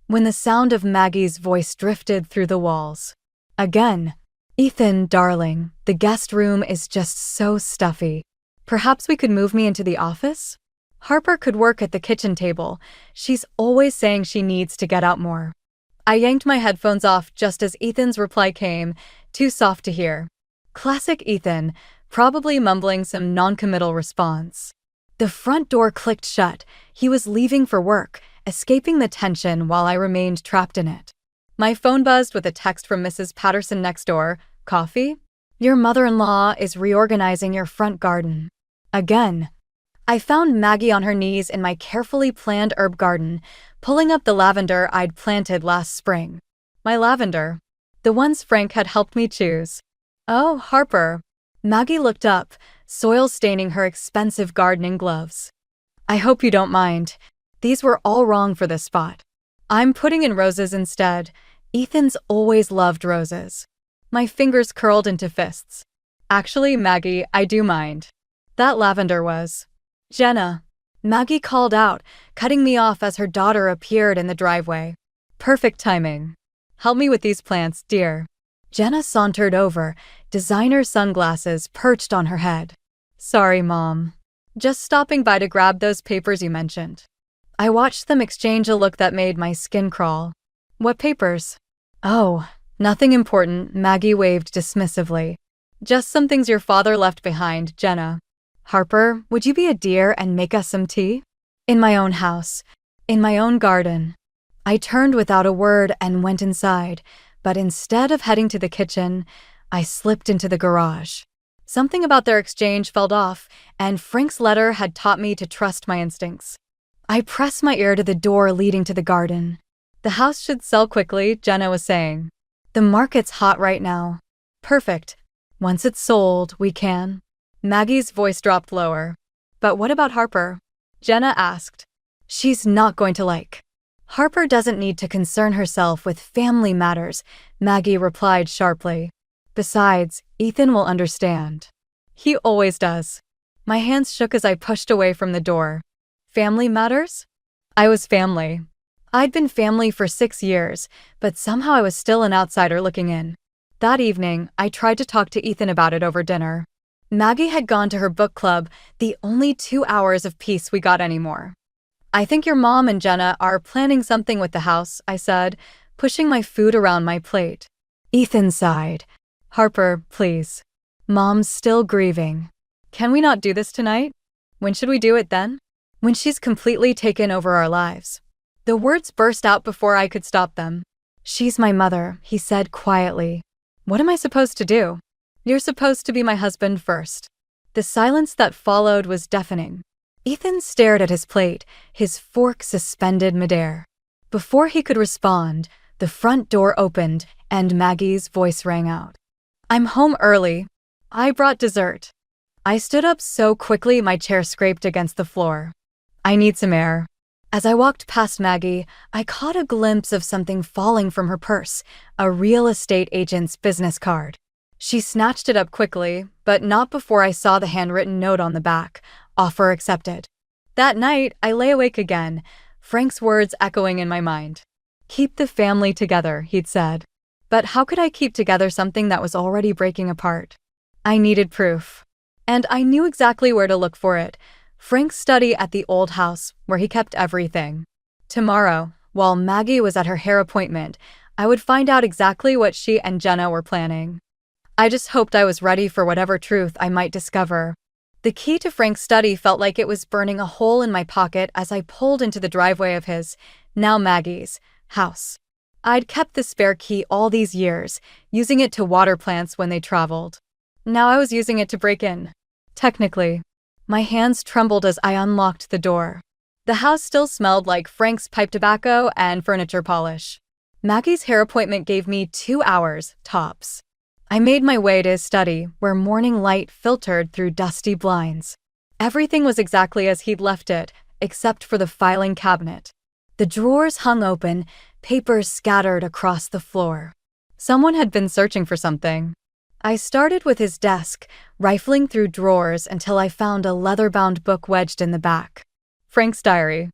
when the sound of Maggie's voice drifted through the walls. Again. "Ethan, darling, the guest room is just so stuffy. Perhaps we could move me into the office? Harper could work at the kitchen table. She's always saying she needs to get out more." I yanked my headphones off just as Ethan's reply came, too soft to hear. Classic Ethan, probably mumbling some noncommittal response. The front door clicked shut. He was leaving for work, escaping the tension while I remained trapped in it. My phone buzzed with a text from Mrs. Patterson next door. "Coffee? Your mother-in-law is reorganizing your front garden." Again. I found Maggie on her knees in my carefully planned herb garden, pulling up the lavender I'd planted last spring. My lavender. The ones Frank had helped me choose. "Oh, Harper." Maggie looked up, soil staining her expensive gardening gloves. "I hope you don't mind. These were all wrong for this spot. I'm putting in roses instead. Ethan's always loved roses." My fingers curled into fists. "Actually, Maggie, I do mind. That lavender was..." "Jenna." Maggie called out, cutting me off as her daughter appeared in the driveway. Perfect timing. "Help me with these plants, dear." Jenna sauntered over, designer sunglasses perched on her head. "Sorry, Mom. Just stopping by to grab those papers you mentioned." I watched them exchange a look that made my skin crawl. "What papers?" "Oh, nothing important," Maggie waved dismissively. "Just some things your father left behind, Jenna. Harper, would you be a dear and make us some tea? In my own house, in my own garden." I turned without a word and went inside, but instead of heading to the kitchen, I slipped into the garage. Something about their exchange felt off, and Frank's letter had taught me to trust my instincts. I pressed my ear to the door leading to the garden. "The house should sell quickly," Jenna was saying. "The market's hot right now." "Perfect. Once it's sold, we can..." Maggie's voice dropped lower. "But what about Harper?" Jenna asked. "She's not going to like." "Harper doesn't need to concern herself with family matters," Maggie replied sharply. "Besides, Ethan will understand. He always does." My hands shook as I pushed away from the door. Family matters? I was family. I'd been family for 6 years, but somehow I was still an outsider looking in. That evening, I tried to talk to Ethan about it over dinner. Maggie had gone to her book club, the only 2 hours of peace we got anymore. "I think your mom and Jenna are planning something with the house," I said, pushing my food around my plate. Ethan sighed. "Harper, please. Mom's still grieving. Can we not do this tonight? When should we do it then?" "When she's completely taken over our lives." The words burst out before I could stop them. "She's my mother," he said quietly. "What am I supposed to do?" "You're supposed to be my husband first." The silence that followed was deafening. Ethan stared at his plate, his fork suspended midair. Before he could respond, the front door opened and Maggie's voice rang out. "I'm home early. I brought dessert." I stood up so quickly my chair scraped against the floor. "I need some air." As I walked past Maggie, I caught a glimpse of something falling from her purse, a real estate agent's business card. She snatched it up quickly, but not before I saw the handwritten note on the back, "Offer accepted." That night, I lay awake again, Frank's words echoing in my mind. "Keep the family together," he'd said. But how could I keep together something that was already breaking apart? I needed proof. And I knew exactly where to look for it: Frank's study at the old house, where he kept everything. Tomorrow, while Maggie was at her hair appointment, I would find out exactly what she and Jenna were planning. I just hoped I was ready for whatever truth I might discover. The key to Frank's study felt like it was burning a hole in my pocket as I pulled into the driveway of his, now Maggie's, house. I'd kept the spare key all these years, using it to water plants when they traveled. Now I was using it to break in. Technically. My hands trembled as I unlocked the door. The house still smelled like Frank's pipe tobacco and furniture polish. Maggie's hair appointment gave me 2 hours, tops. I made my way to his study, where morning light filtered through dusty blinds. Everything was exactly as he'd left it, except for the filing cabinet. The drawers hung open, papers scattered across the floor. Someone had been searching for something. I started with his desk, rifling through drawers until I found a leather-bound book wedged in the back. Frank's diary.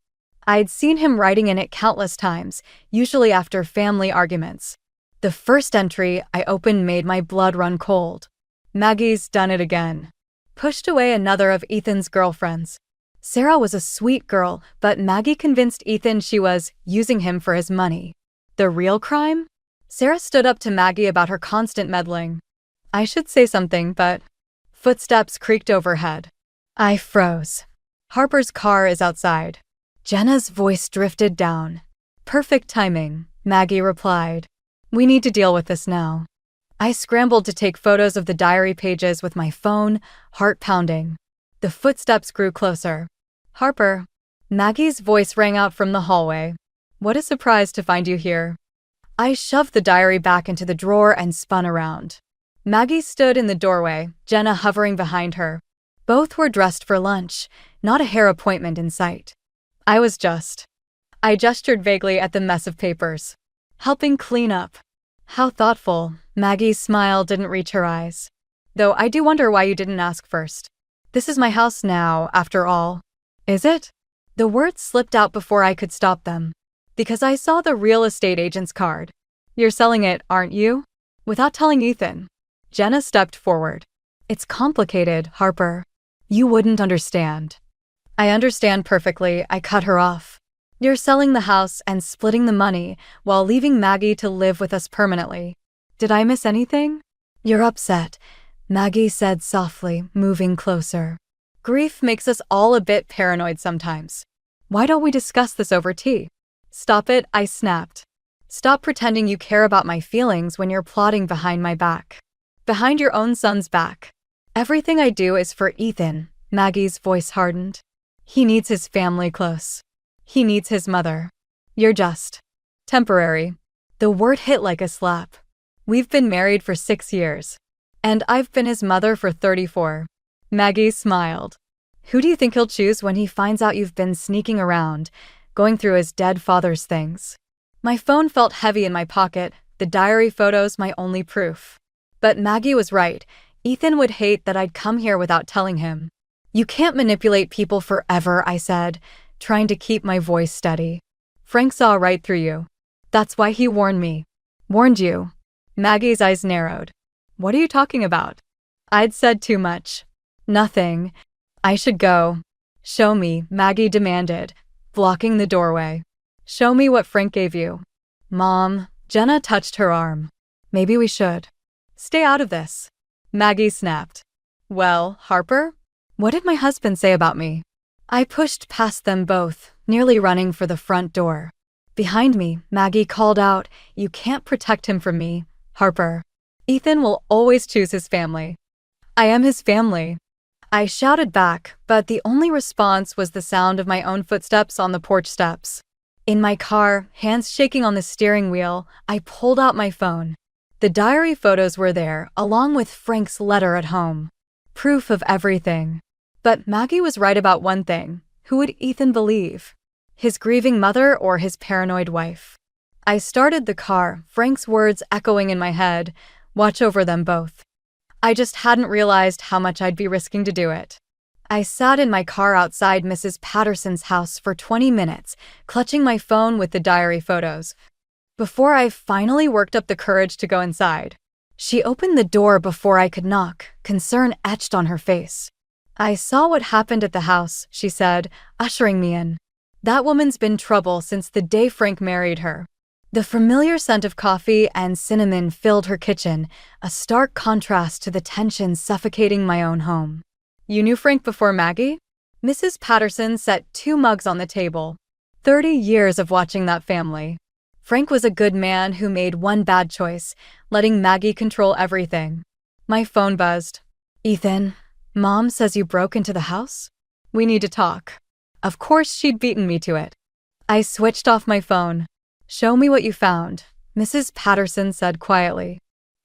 I'd seen him writing in it countless times, usually after family arguments. The first entry I opened made my blood run cold. Maggie's done it again. Pushed away another of Ethan's girlfriends. Sarah was a sweet girl, but Maggie convinced Ethan she was using him for his money. The real crime? Sarah stood up to Maggie about her constant meddling. I should say something, but footsteps creaked overhead. I froze. Harper's car is outside. Jenna's voice drifted down. Perfect timing, Maggie replied. We need to deal with this now. I scrambled to take photos of the diary pages with my phone, heart pounding. The footsteps grew closer. Harper. Maggie's voice rang out from the hallway. What a surprise to find you here. I shoved the diary back into the drawer and spun around. Maggie stood in the doorway, Jenna hovering behind her. Both were dressed for lunch, not a hair appointment in sight. I gestured vaguely at the mess of papers. Helping clean up. How thoughtful. Maggie's smile didn't reach her eyes. Though I do wonder why you didn't ask first. This is my house now, after all. Is it? The words slipped out before I could stop them. Because I saw the real estate agent's card. You're selling it, aren't you? Without telling Ethan. Jenna stepped forward. It's complicated, Harper. You wouldn't understand. I understand perfectly, I cut her off. You're selling the house and splitting the money while leaving Maggie to live with us permanently. Did I miss anything? You're upset, Maggie said softly, moving closer. Grief makes us all a bit paranoid sometimes. Why don't we discuss this over tea? Stop it, I snapped. Stop pretending you care about my feelings when you're plotting behind my back. Behind your own son's back. Everything I do is for Ethan, Maggie's voice hardened. He needs his family close. He needs his mother. You're just temporary. The word hit like a slap. We've been married for 6 years. And I've been his mother for 34. Maggie smiled. Who do you think he'll choose when he finds out you've been sneaking around, going through his dead father's things? My phone felt heavy in my pocket, the diary photos my only proof. But Maggie was right. Ethan would hate that I'd come here without telling him. You can't manipulate people forever, I said, trying to keep my voice steady. Frank saw right through you. That's why he warned me. Warned you. Maggie's eyes narrowed. What are you talking about? I'd said too much. Nothing. I should go. Show me, Maggie demanded, blocking the doorway. Show me what Frank gave you. Mom, Jenna touched her arm. Maybe we should. Stay out of this. Maggie snapped. Well, Harper? What did my husband say about me? I pushed past them both, nearly running for the front door. Behind me, Maggie called out, You can't protect him from me, Harper. Ethan will always choose his family. I am his family. I shouted back, but the only response was the sound of my own footsteps on the porch steps. In my car, hands shaking on the steering wheel, I pulled out my phone. The diary photos were there, along with Frank's letter at home. Proof of everything. But Maggie was right about one thing. Who would Ethan believe? His grieving mother or his paranoid wife? I started the car, Frank's words echoing in my head. Watch over them both. I just hadn't realized how much I'd be risking to do it. I sat in my car outside Mrs. Patterson's house for 20 minutes, clutching my phone with the diary photos, before I finally worked up the courage to go inside. She opened the door before I could knock, concern etched on her face. I saw what happened at the house, she said, ushering me in. That woman's been trouble since the day Frank married her. The familiar scent of coffee and cinnamon filled her kitchen, a stark contrast to the tension suffocating my own home. You knew Frank before Maggie? Mrs. Patterson set 2 mugs on the table. 30 years of watching that family. Frank was a good man who made one bad choice, letting Maggie control everything. My phone buzzed. Ethan, Mom says you broke into the house? We need to talk. Of course she'd beaten me to it. I switched off my phone. Show me what you found, Mrs. Patterson said quietly.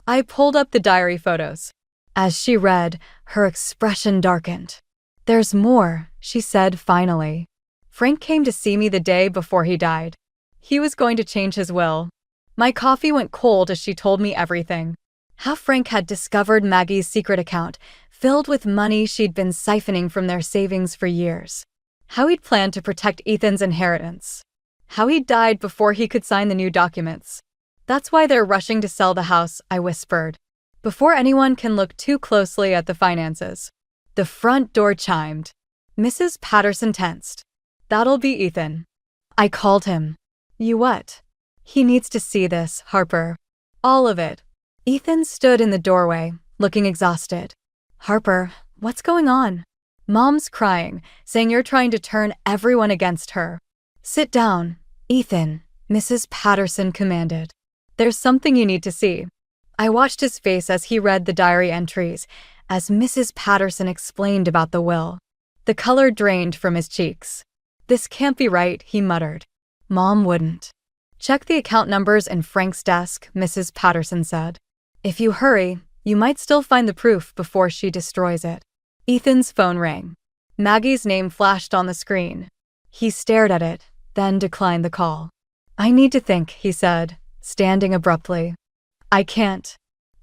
I pulled up the diary photos. As she read, her expression darkened. There's more, she said finally. Frank came to see me the day before he died. He was going to change his will. My coffee went cold as she told me everything. How Frank had discovered Maggie's secret account, filled with money she'd been siphoning from their savings for years. How he'd planned to protect Ethan's inheritance. How he died before he could sign the new documents. That's why they're rushing to sell the house, I whispered. Before anyone can look too closely at the finances. The front door chimed. Mrs. Patterson tensed. That'll be Ethan. I called him. You what? He needs to see this, Harper. All of it. Ethan stood in the doorway, looking exhausted. Harper, what's going on? Mom's crying, saying you're trying to turn everyone against her. Sit down, Ethan, Mrs. Patterson commanded. There's something you need to see. I watched his face as he read the diary entries, as Mrs. Patterson explained about the will. The color drained from his cheeks. This can't be right, he muttered. Mom wouldn't. Check the account numbers in Frank's desk, Mrs. Patterson said. If you hurry, you might still find the proof before she destroys it. Ethan's phone rang. Maggie's name flashed on the screen. He stared at it, then declined the call. I need to think, he said, standing abruptly. I can't.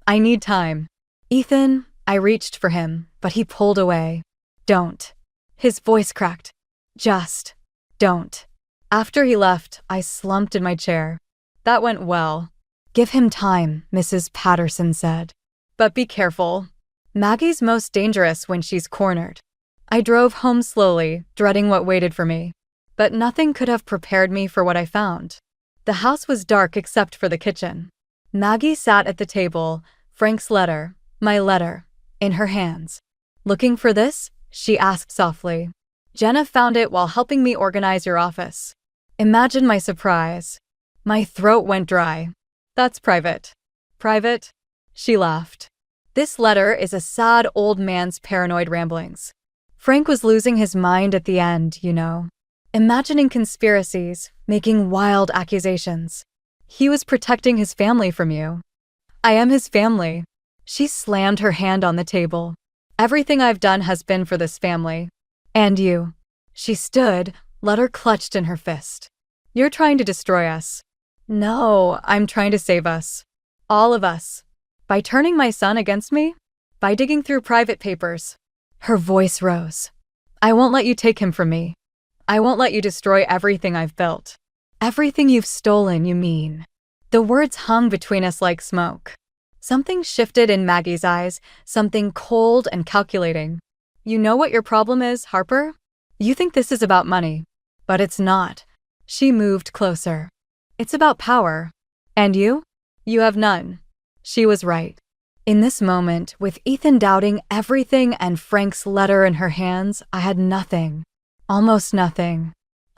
I need time. Ethan, I reached for him, but he pulled away. Don't. His voice cracked. Just. Don't. After he left, I slumped in my chair. That went well. Give him time, Mrs. Patterson said. But be careful. Maggie's most dangerous when she's cornered. I drove home slowly, dreading what waited for me. But nothing could have prepared me for what I found. The house was dark except for the kitchen. Maggie sat at the table, Frank's letter, my letter, in her hands. Looking for this? She asked softly. Jenna found it while helping me organize your office. Imagine my surprise. My throat went dry. That's private. Private? She laughed. This letter is a sad old man's paranoid ramblings. Frank was losing his mind at the end, you know. Imagining conspiracies, making wild accusations. He was protecting his family from you. I am his family. She slammed her hand on the table. Everything I've done has been for this family. And you. She stood, letter clutched in her fist. You're trying to destroy us. No, I'm trying to save us. All of us. By turning my son against me? By digging through private papers. Her voice rose. I won't let you take him from me. I won't let you destroy everything I've built. Everything you've stolen, you mean. The words hung between us like smoke. Something shifted in Maggie's eyes, something cold and calculating. You know what your problem is, Harper? You think this is about money. But it's not. She moved closer. It's about power. And you? You have none. She was right. In this moment, with Ethan doubting everything and Frank's letter in her hands, I had nothing. Almost nothing.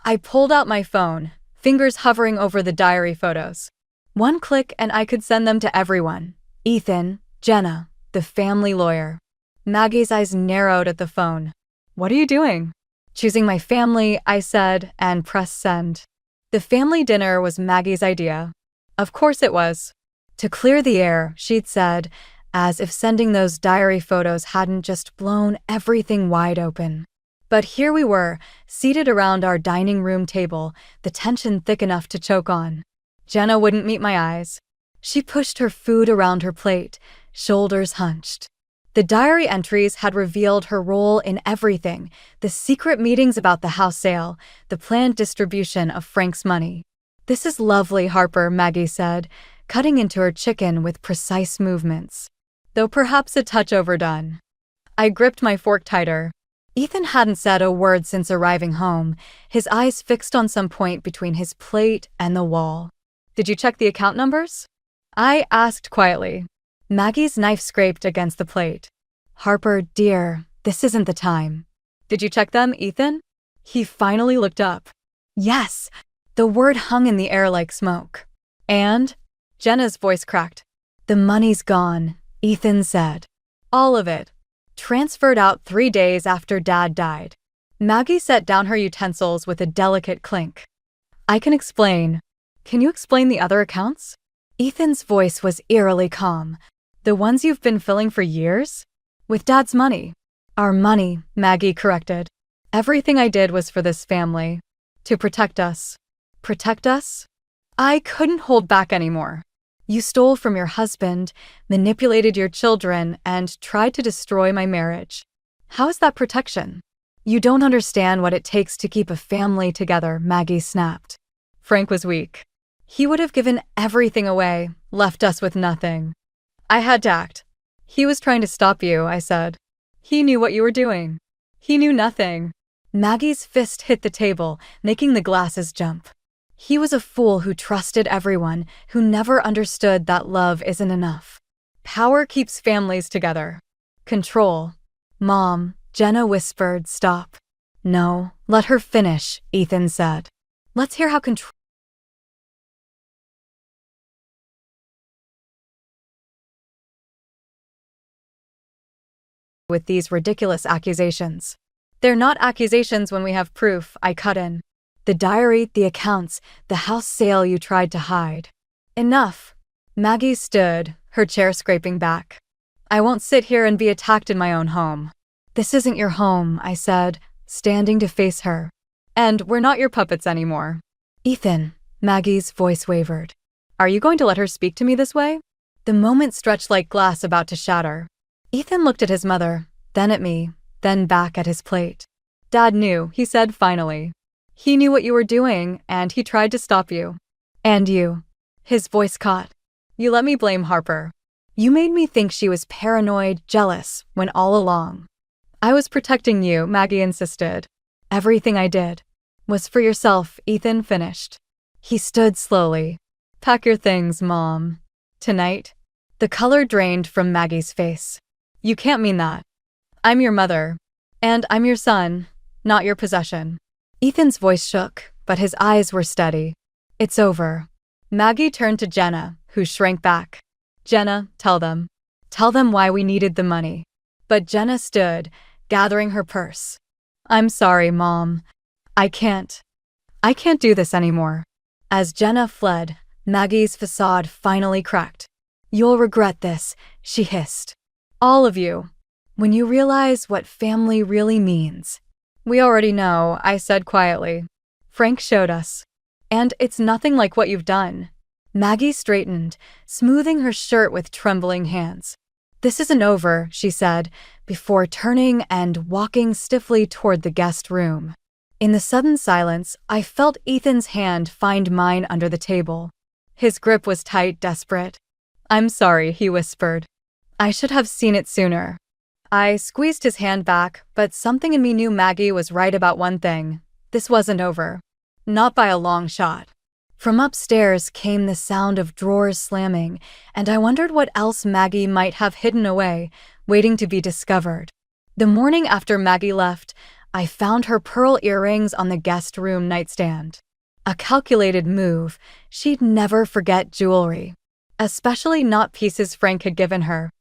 I pulled out my phone, fingers hovering over the diary photos. One click and I could send them to everyone. Ethan, Jenna, the family lawyer. Maggie's eyes narrowed at the phone. What are you doing? Choosing my family, I said, and pressed send. The family dinner was Maggie's idea. Of course it was. To clear the air, she'd said, as if sending those diary photos hadn't just blown everything wide open. But here we were, seated around our dining room table, the tension thick enough to choke on. Jenna wouldn't meet my eyes. She pushed her food around her plate, shoulders hunched. The diary entries had revealed her role in everything, the secret meetings about the house sale, the planned distribution of Frank's money. This is lovely, Harper, Maggie said, cutting into her chicken with precise movements. Though perhaps a touch overdone. I gripped my fork tighter. Ethan hadn't said a word since arriving home, his eyes fixed on some point between his plate and the wall. Did you check the account numbers? I asked quietly. Maggie's knife scraped against the plate. Harper, dear, This isn't the time. Did you check them, Ethan? He finally looked up. Yes, the word hung in the air like smoke. And? Jenna's voice cracked. The money's gone, Ethan said. All of it. Transferred out 3 days after Dad died. Maggie set down her utensils with a delicate clink. I can explain. Can you explain the other accounts? Ethan's voice was eerily calm. The ones you've been filling for years? With Dad's money. Our money, Maggie corrected. Everything I did was for this family. To protect us. Protect us? I couldn't hold back anymore. You stole from your husband, manipulated your children, and tried to destroy my marriage. How is that protection? You don't understand what it takes to keep a family together, Maggie snapped. Frank was weak. He would have given everything away, left us with nothing. I had to act. He was trying to stop you, I said. He knew what you were doing. He knew nothing. Maggie's fist hit the table, making the glasses jump. He was a fool who trusted everyone, who never understood that love isn't enough. Power keeps families together. Control. Mom, Jenna whispered, stop. No, let her finish, Ethan said. Let's hear how control. With these ridiculous accusations. They're not accusations when we have proof, I cut in. The diary, the accounts, the house sale you tried to hide. Enough. Maggie stood, her chair scraping back. I won't sit here and be attacked in my own home. This isn't your home, I said, standing to face her. And we're not your puppets anymore. Ethan, Maggie's voice wavered. Are you going to let her speak to me this way? The moment stretched like glass about to shatter. Ethan looked at his mother, then at me, then back at his plate. Dad knew, he said finally. He knew what you were doing, and he tried to stop you. And you. His voice caught. You let me blame Harper. You made me think she was paranoid, jealous, when all along. I was protecting you, Maggie insisted. Everything I did was for yourself, Ethan finished. He stood slowly. Pack your things, Mom. Tonight? The color drained from Maggie's face. You can't mean that. I'm your mother. And I'm your son, not your possession. Ethan's voice shook, but his eyes were steady. It's over. Maggie turned to Jenna, who shrank back. Jenna, tell them. Tell them why we needed the money. But Jenna stood, gathering her purse. I'm sorry, Mom. I can't do this anymore. As Jenna fled, Maggie's facade finally cracked. You'll regret this, she hissed. All of you. When you realize what family really means. We already know, I said quietly. Frank showed us. And it's nothing like what you've done. Maggie straightened, smoothing her shirt with trembling hands. This isn't over, she said, before turning and walking stiffly toward the guest room. In the sudden silence, I felt Ethan's hand find mine under the table. His grip was tight, desperate. I'm sorry, he whispered. I should have seen it sooner. I squeezed his hand back, but something in me knew Maggie was right about one thing. This wasn't over. Not by a long shot. From upstairs came the sound of drawers slamming, and I wondered what else Maggie might have hidden away, waiting to be discovered. The morning after Maggie left, I found her pearl earrings on the guest room nightstand. A calculated move. She'd never forget jewelry. Especially not pieces Frank had given her.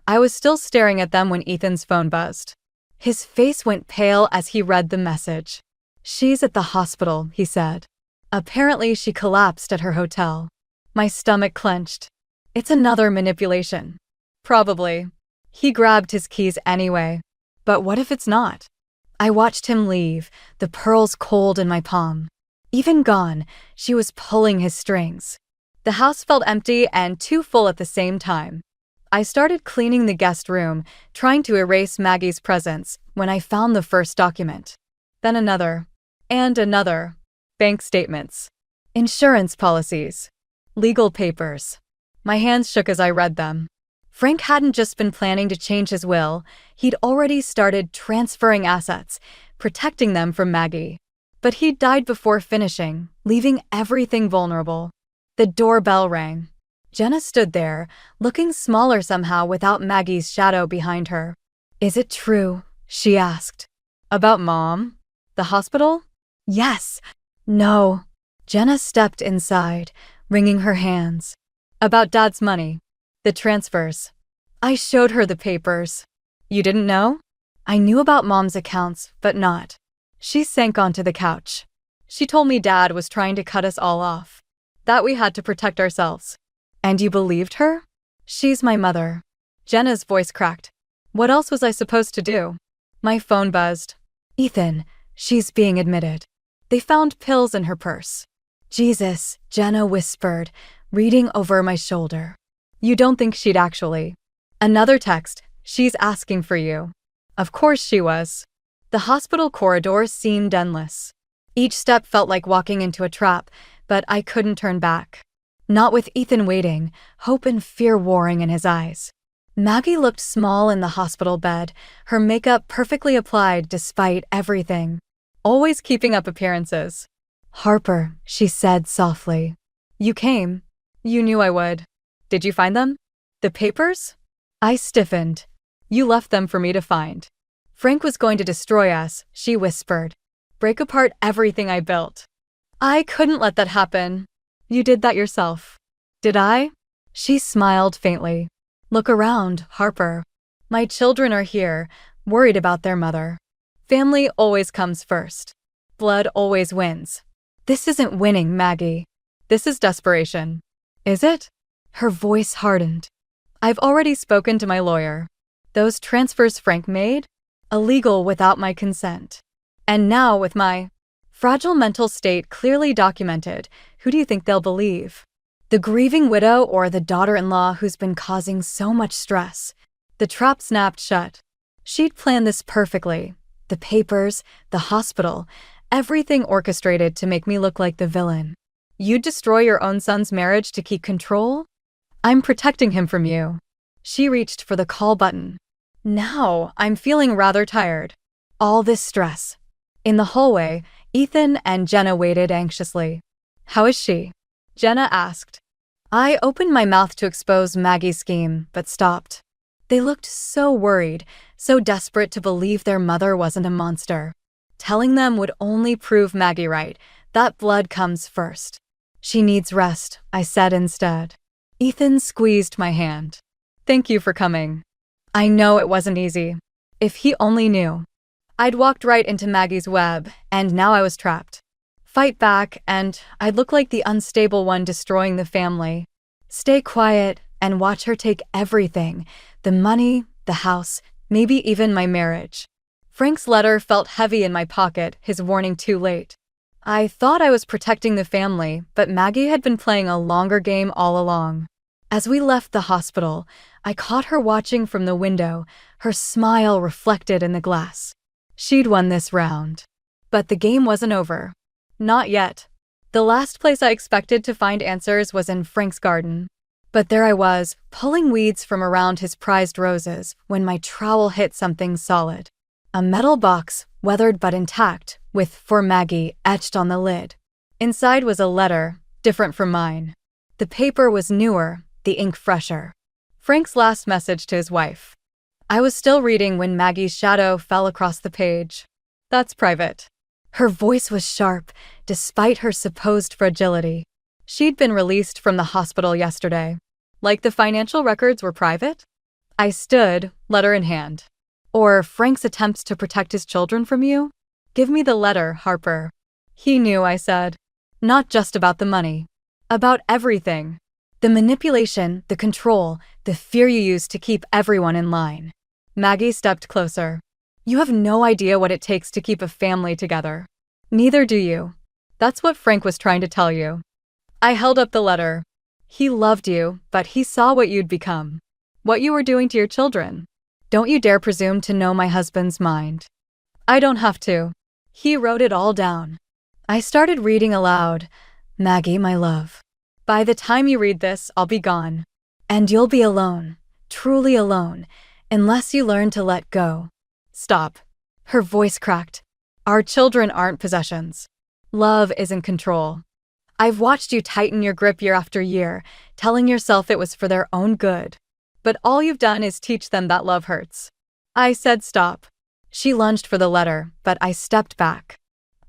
I was still staring at them when Ethan's phone buzzed. His face went pale as he read the message. She's at the hospital, he said. Apparently she collapsed at her hotel. My stomach clenched. It's another manipulation. Probably. He grabbed his keys anyway. But what if it's not? I watched him leave, the pearls cold in my palm. Even gone, she was pulling his strings. The house felt empty and too full at the same time. I started cleaning the guest room, trying to erase Maggie's presence, when I found the first document. Then another. And another. Bank statements. Insurance policies. Legal papers. My hands shook as I read them. Frank hadn't just been planning to change his will, he'd already started transferring assets, protecting them from Maggie. But he'd died before finishing, leaving everything vulnerable. The doorbell rang. Jenna stood there, looking smaller somehow without Maggie's shadow behind her. Is it true? she asked. About Mom? The hospital? Yes. No. Jenna stepped inside, wringing her hands. About Dad's money. The transfers. I showed her the papers. You didn't know? I knew about Mom's accounts, but not. She sank onto the couch. She told me Dad was trying to cut us all off. That we had to protect ourselves. And you believed her? She's my mother. Jenna's voice cracked. What else was I supposed to do? My phone buzzed. Ethan, she's being admitted. They found pills in her purse. Jesus, Jenna whispered, reading over my shoulder. You don't think she'd actually? Another text, she's asking for you. Of course she was. The hospital corridor seemed endless. Each step felt like walking into a trap, but I couldn't turn back. Not with Ethan waiting, hope and fear warring in his eyes. Maggie looked small in the hospital bed, her makeup perfectly applied despite everything. Always keeping up appearances. Harper, she said softly. You came. You knew I would. Did you find them? The papers? I stiffened. You left them for me to find. Frank was going to destroy us, she whispered. Break apart everything I built. I couldn't let that happen. You did that yourself. Did I? She smiled faintly. Look around, Harper. My children are here, worried about their mother. Family always comes first. Blood always wins. This isn't winning, Maggie. This is desperation. Is it? Her voice hardened. I've already spoken to my lawyer. Those transfers Frank made? Illegal without my consent. And now with my fragile mental state clearly documented, who do you think they'll believe? The grieving widow or the daughter-in-law who's been causing so much stress? The trap snapped shut. She'd planned this perfectly. The papers, the hospital, everything orchestrated to make me look like the villain. You'd destroy your own son's marriage to keep control? I'm protecting him from you. She reached for the call button. Now, I'm feeling rather tired. All this stress. In the hallway, Ethan and Jenna waited anxiously. How is she? Jenna asked. I opened my mouth to expose Maggie's scheme, but stopped. They looked so worried, so desperate to believe their mother wasn't a monster. Telling them would only prove Maggie right, that blood comes first. She needs rest, I said instead. Ethan squeezed my hand. Thank you for coming. I know it wasn't easy. If he only knew. I'd walked right into Maggie's web, and now I was trapped. Fight back, and I'd look like the unstable one destroying the family. Stay quiet and watch her take everything, the money, the house, maybe even my marriage. Frank's letter felt heavy in my pocket, his warning too late. I thought I was protecting the family, but Maggie had been playing a longer game all along. As we left the hospital, I caught her watching from the window, her smile reflected in the glass. She'd won this round. But the game wasn't over. Not yet. The last place I expected to find answers was in Frank's garden. But there I was, pulling weeds from around his prized roses, when my trowel hit something solid. A metal box, weathered but intact, with "For Maggie" etched on the lid. Inside was a letter, different from mine. The paper was newer, the ink fresher. Frank's last message to his wife. I was still reading when Maggie's shadow fell across the page. That's private. Her voice was sharp, despite her supposed fragility. She'd been released from the hospital yesterday. Like the financial records were private? I stood, letter in hand. Or Frank's attempts to protect his children from you? Give me the letter, Harper. He knew, I said. Not just about the money. About everything. The manipulation, the control, the fear you use to keep everyone in line. Maggie stepped closer. You have no idea what it takes to keep a family together. Neither do you. That's what Frank was trying to tell you. I held up the letter. He loved you, but he saw what you'd become. What you were doing to your children. Don't you dare presume to know my husband's mind. I don't have to. He wrote it all down. I started reading aloud. Maggie, my love. By the time you read this, I'll be gone. And you'll be alone, truly alone, unless you learn to let go. Stop. Her voice cracked. Our children aren't possessions. Love isn't control. I've watched you tighten your grip year after year, telling yourself it was for their own good. But all you've done is teach them that love hurts. I said stop. She lunged for the letter, but I stepped back.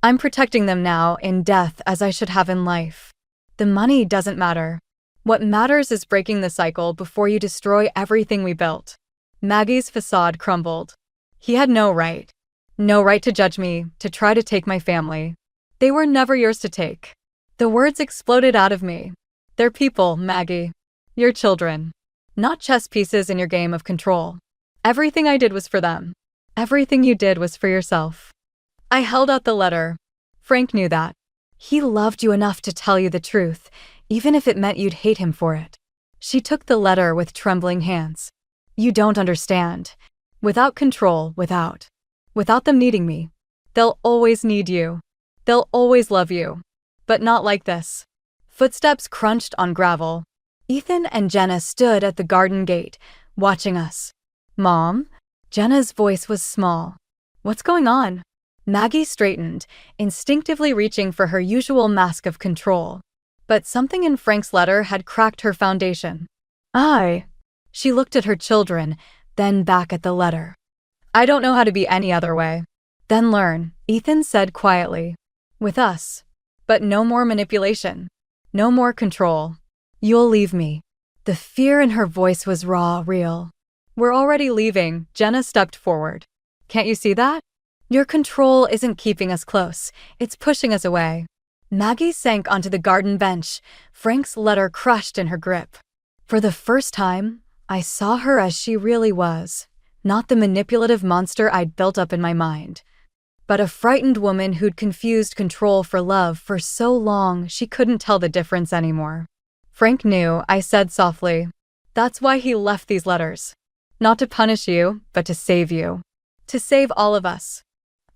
I'm protecting them now in death as I should have in life. The money doesn't matter. What matters is breaking the cycle before you destroy everything we built. Maggie's facade crumbled. He had no right. No right to judge me, to try to take my family. They were never yours to take. The words exploded out of me. They're people, Maggie. Your children. Not chess pieces in your game of control. Everything I did was for them. Everything you did was for yourself. I held out the letter. Frank knew that. He loved you enough to tell you the truth, even if it meant you'd hate him for it. She took the letter with trembling hands. You don't understand. Without control, without them needing me. They'll always need you. They'll always love you. But not like this. Footsteps crunched on gravel. Ethan and Jenna stood at the garden gate, watching us. Mom? Jenna's voice was small. What's going on? Maggie straightened, instinctively reaching for her usual mask of control. But something in Frank's letter had cracked her foundation. She looked at her children, then back at the letter. I don't know how to be any other way. Then learn, Ethan said quietly. With us. But no more manipulation. No more control. You'll leave me. The fear in her voice was raw, real. We're already leaving, Jenna stepped forward. Can't you see that? Your control isn't keeping us close, it's pushing us away. Maggie sank onto the garden bench, Frank's letter crushed in her grip. For the first time, I saw her as she really was, not the manipulative monster I'd built up in my mind, but a frightened woman who'd confused control for love for so long she couldn't tell the difference anymore. Frank knew, I said softly. That's why he left these letters. Not to punish you, but to save you. To save all of us.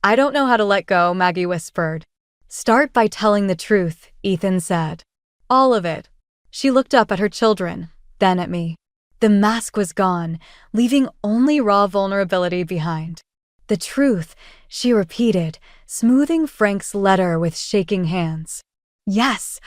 I don't know how to let go, Maggie whispered. Start by telling the truth, Ethan said. All of it. She looked up at her children, then at me. The mask was gone, leaving only raw vulnerability behind. The truth, she repeated, smoothing Frank's letter with shaking hands. Yes,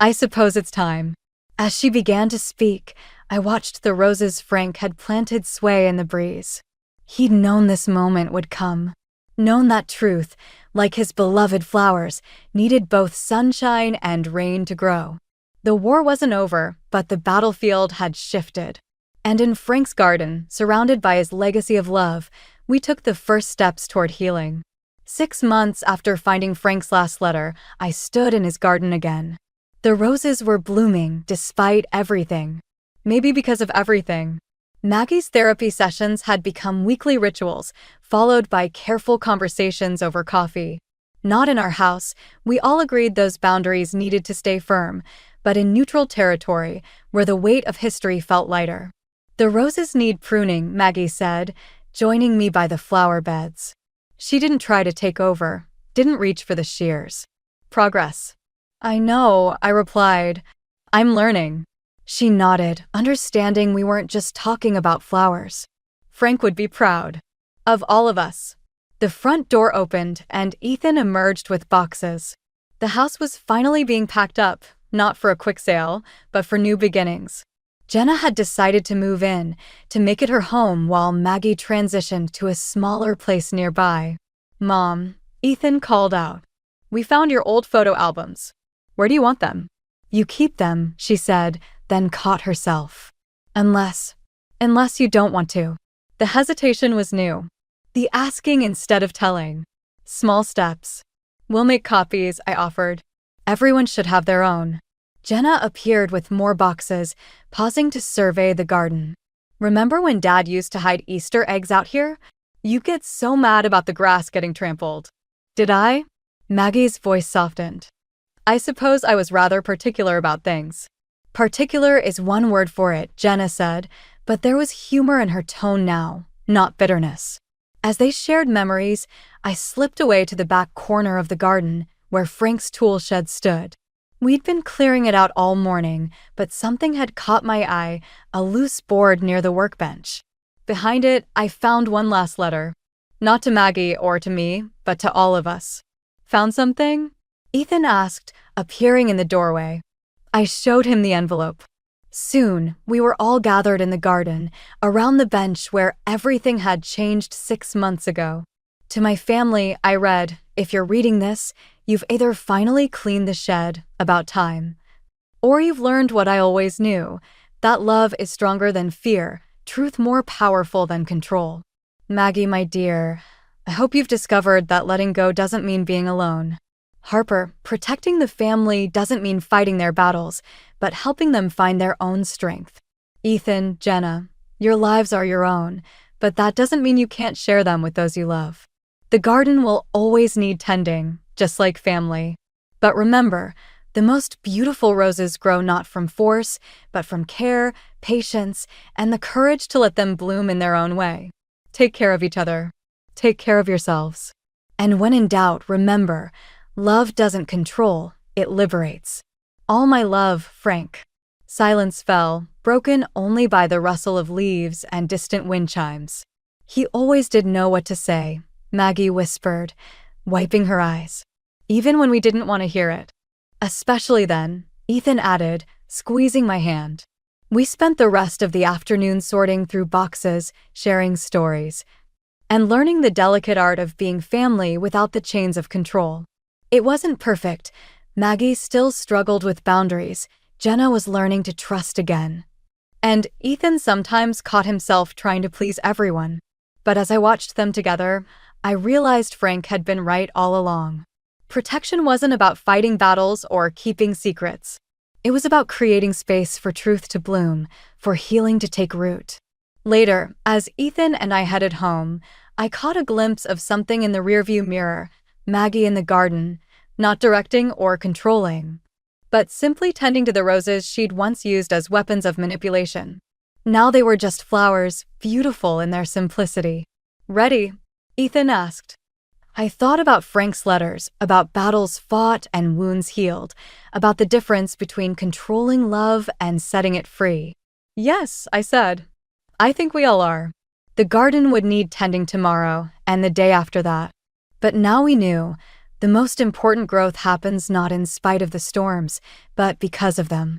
I suppose it's time. As she began to speak, I watched the roses Frank had planted sway in the breeze. He'd known this moment would come. Known that truth, like his beloved flowers, needed both sunshine and rain to grow. The war wasn't over, but the battlefield had shifted. And in Frank's garden, surrounded by his legacy of love, we took the first steps toward healing. 6 months after finding Frank's last letter, I stood in his garden again. The roses were blooming despite everything. Maybe because of everything. Maggie's therapy sessions had become weekly rituals, followed by careful conversations over coffee. Not in our house, we all agreed those boundaries needed to stay firm, but in neutral territory, where the weight of history felt lighter. The roses need pruning, Maggie said, joining me by the flower beds. She didn't try to take over, didn't reach for the shears. Progress. I know, I replied. I'm learning. She nodded, understanding we weren't just talking about flowers. Frank would be proud. Of all of us. The front door opened, and Ethan emerged with boxes. The house was finally being packed up, not for a quick sale, but for new beginnings. Jenna had decided to move in, to make it her home while Maggie transitioned to a smaller place nearby. Mom, Ethan called out. We found your old photo albums. Where do you want them? You keep them, she said, then caught herself. Unless you don't want to. The hesitation was new. The asking instead of telling. Small steps. We'll make copies, I offered. Everyone should have their own. Jenna appeared with more boxes, pausing to survey the garden. Remember when Dad used to hide Easter eggs out here? You get so mad about the grass getting trampled. Did I? Maggie's voice softened. I suppose I was rather particular about things. Particular is one word for it, Jenna said, but there was humor in her tone now, not bitterness. As they shared memories, I slipped away to the back corner of the garden, where Frank's tool shed stood. We'd been clearing it out all morning, but something had caught my eye, a loose board near the workbench. Behind it, I found one last letter. Not to Maggie or to me, but to all of us. Found something? Ethan asked, appearing in the doorway. I showed him the envelope. Soon, we were all gathered in the garden, around the bench where everything had changed 6 months ago. To my family, I read, if you're reading this, you've either finally cleaned the shed, about time, or you've learned what I always knew, that love is stronger than fear, truth more powerful than control. Maggie, my dear, I hope you've discovered that letting go doesn't mean being alone. Harper, protecting the family doesn't mean fighting their battles, but helping them find their own strength. Ethan, Jenna, your lives are your own, but that doesn't mean you can't share them with those you love. The garden will always need tending, just like family. But remember, the most beautiful roses grow not from force, but from care, patience, and the courage to let them bloom in their own way. Take care of each other. Take care of yourselves. And when in doubt, remember, love doesn't control, it liberates. All my love, Frank. Silence fell, broken only by the rustle of leaves and distant wind chimes. He always did know what to say, Maggie whispered, wiping her eyes. Even when we didn't want to hear it. Especially then, Ethan added, squeezing my hand. We spent the rest of the afternoon sorting through boxes, sharing stories, and learning the delicate art of being family without the chains of control. It wasn't perfect. Maggie still struggled with boundaries. Jenna was learning to trust again. And Ethan sometimes caught himself trying to please everyone. But as I watched them together, I realized Frank had been right all along. Protection wasn't about fighting battles or keeping secrets. It was about creating space for truth to bloom, for healing to take root. Later, as Ethan and I headed home, I caught a glimpse of something in the rearview mirror, Maggie in the garden, not directing or controlling, but simply tending to the roses she'd once used as weapons of manipulation. Now they were just flowers, beautiful in their simplicity. Ready? Ethan asked. I thought about Frank's letters, about battles fought and wounds healed, about the difference between controlling love and setting it free. Yes, I said. I think we all are. The garden would need tending tomorrow and the day after that. But now we knew the most important growth happens not in spite of the storms, but because of them.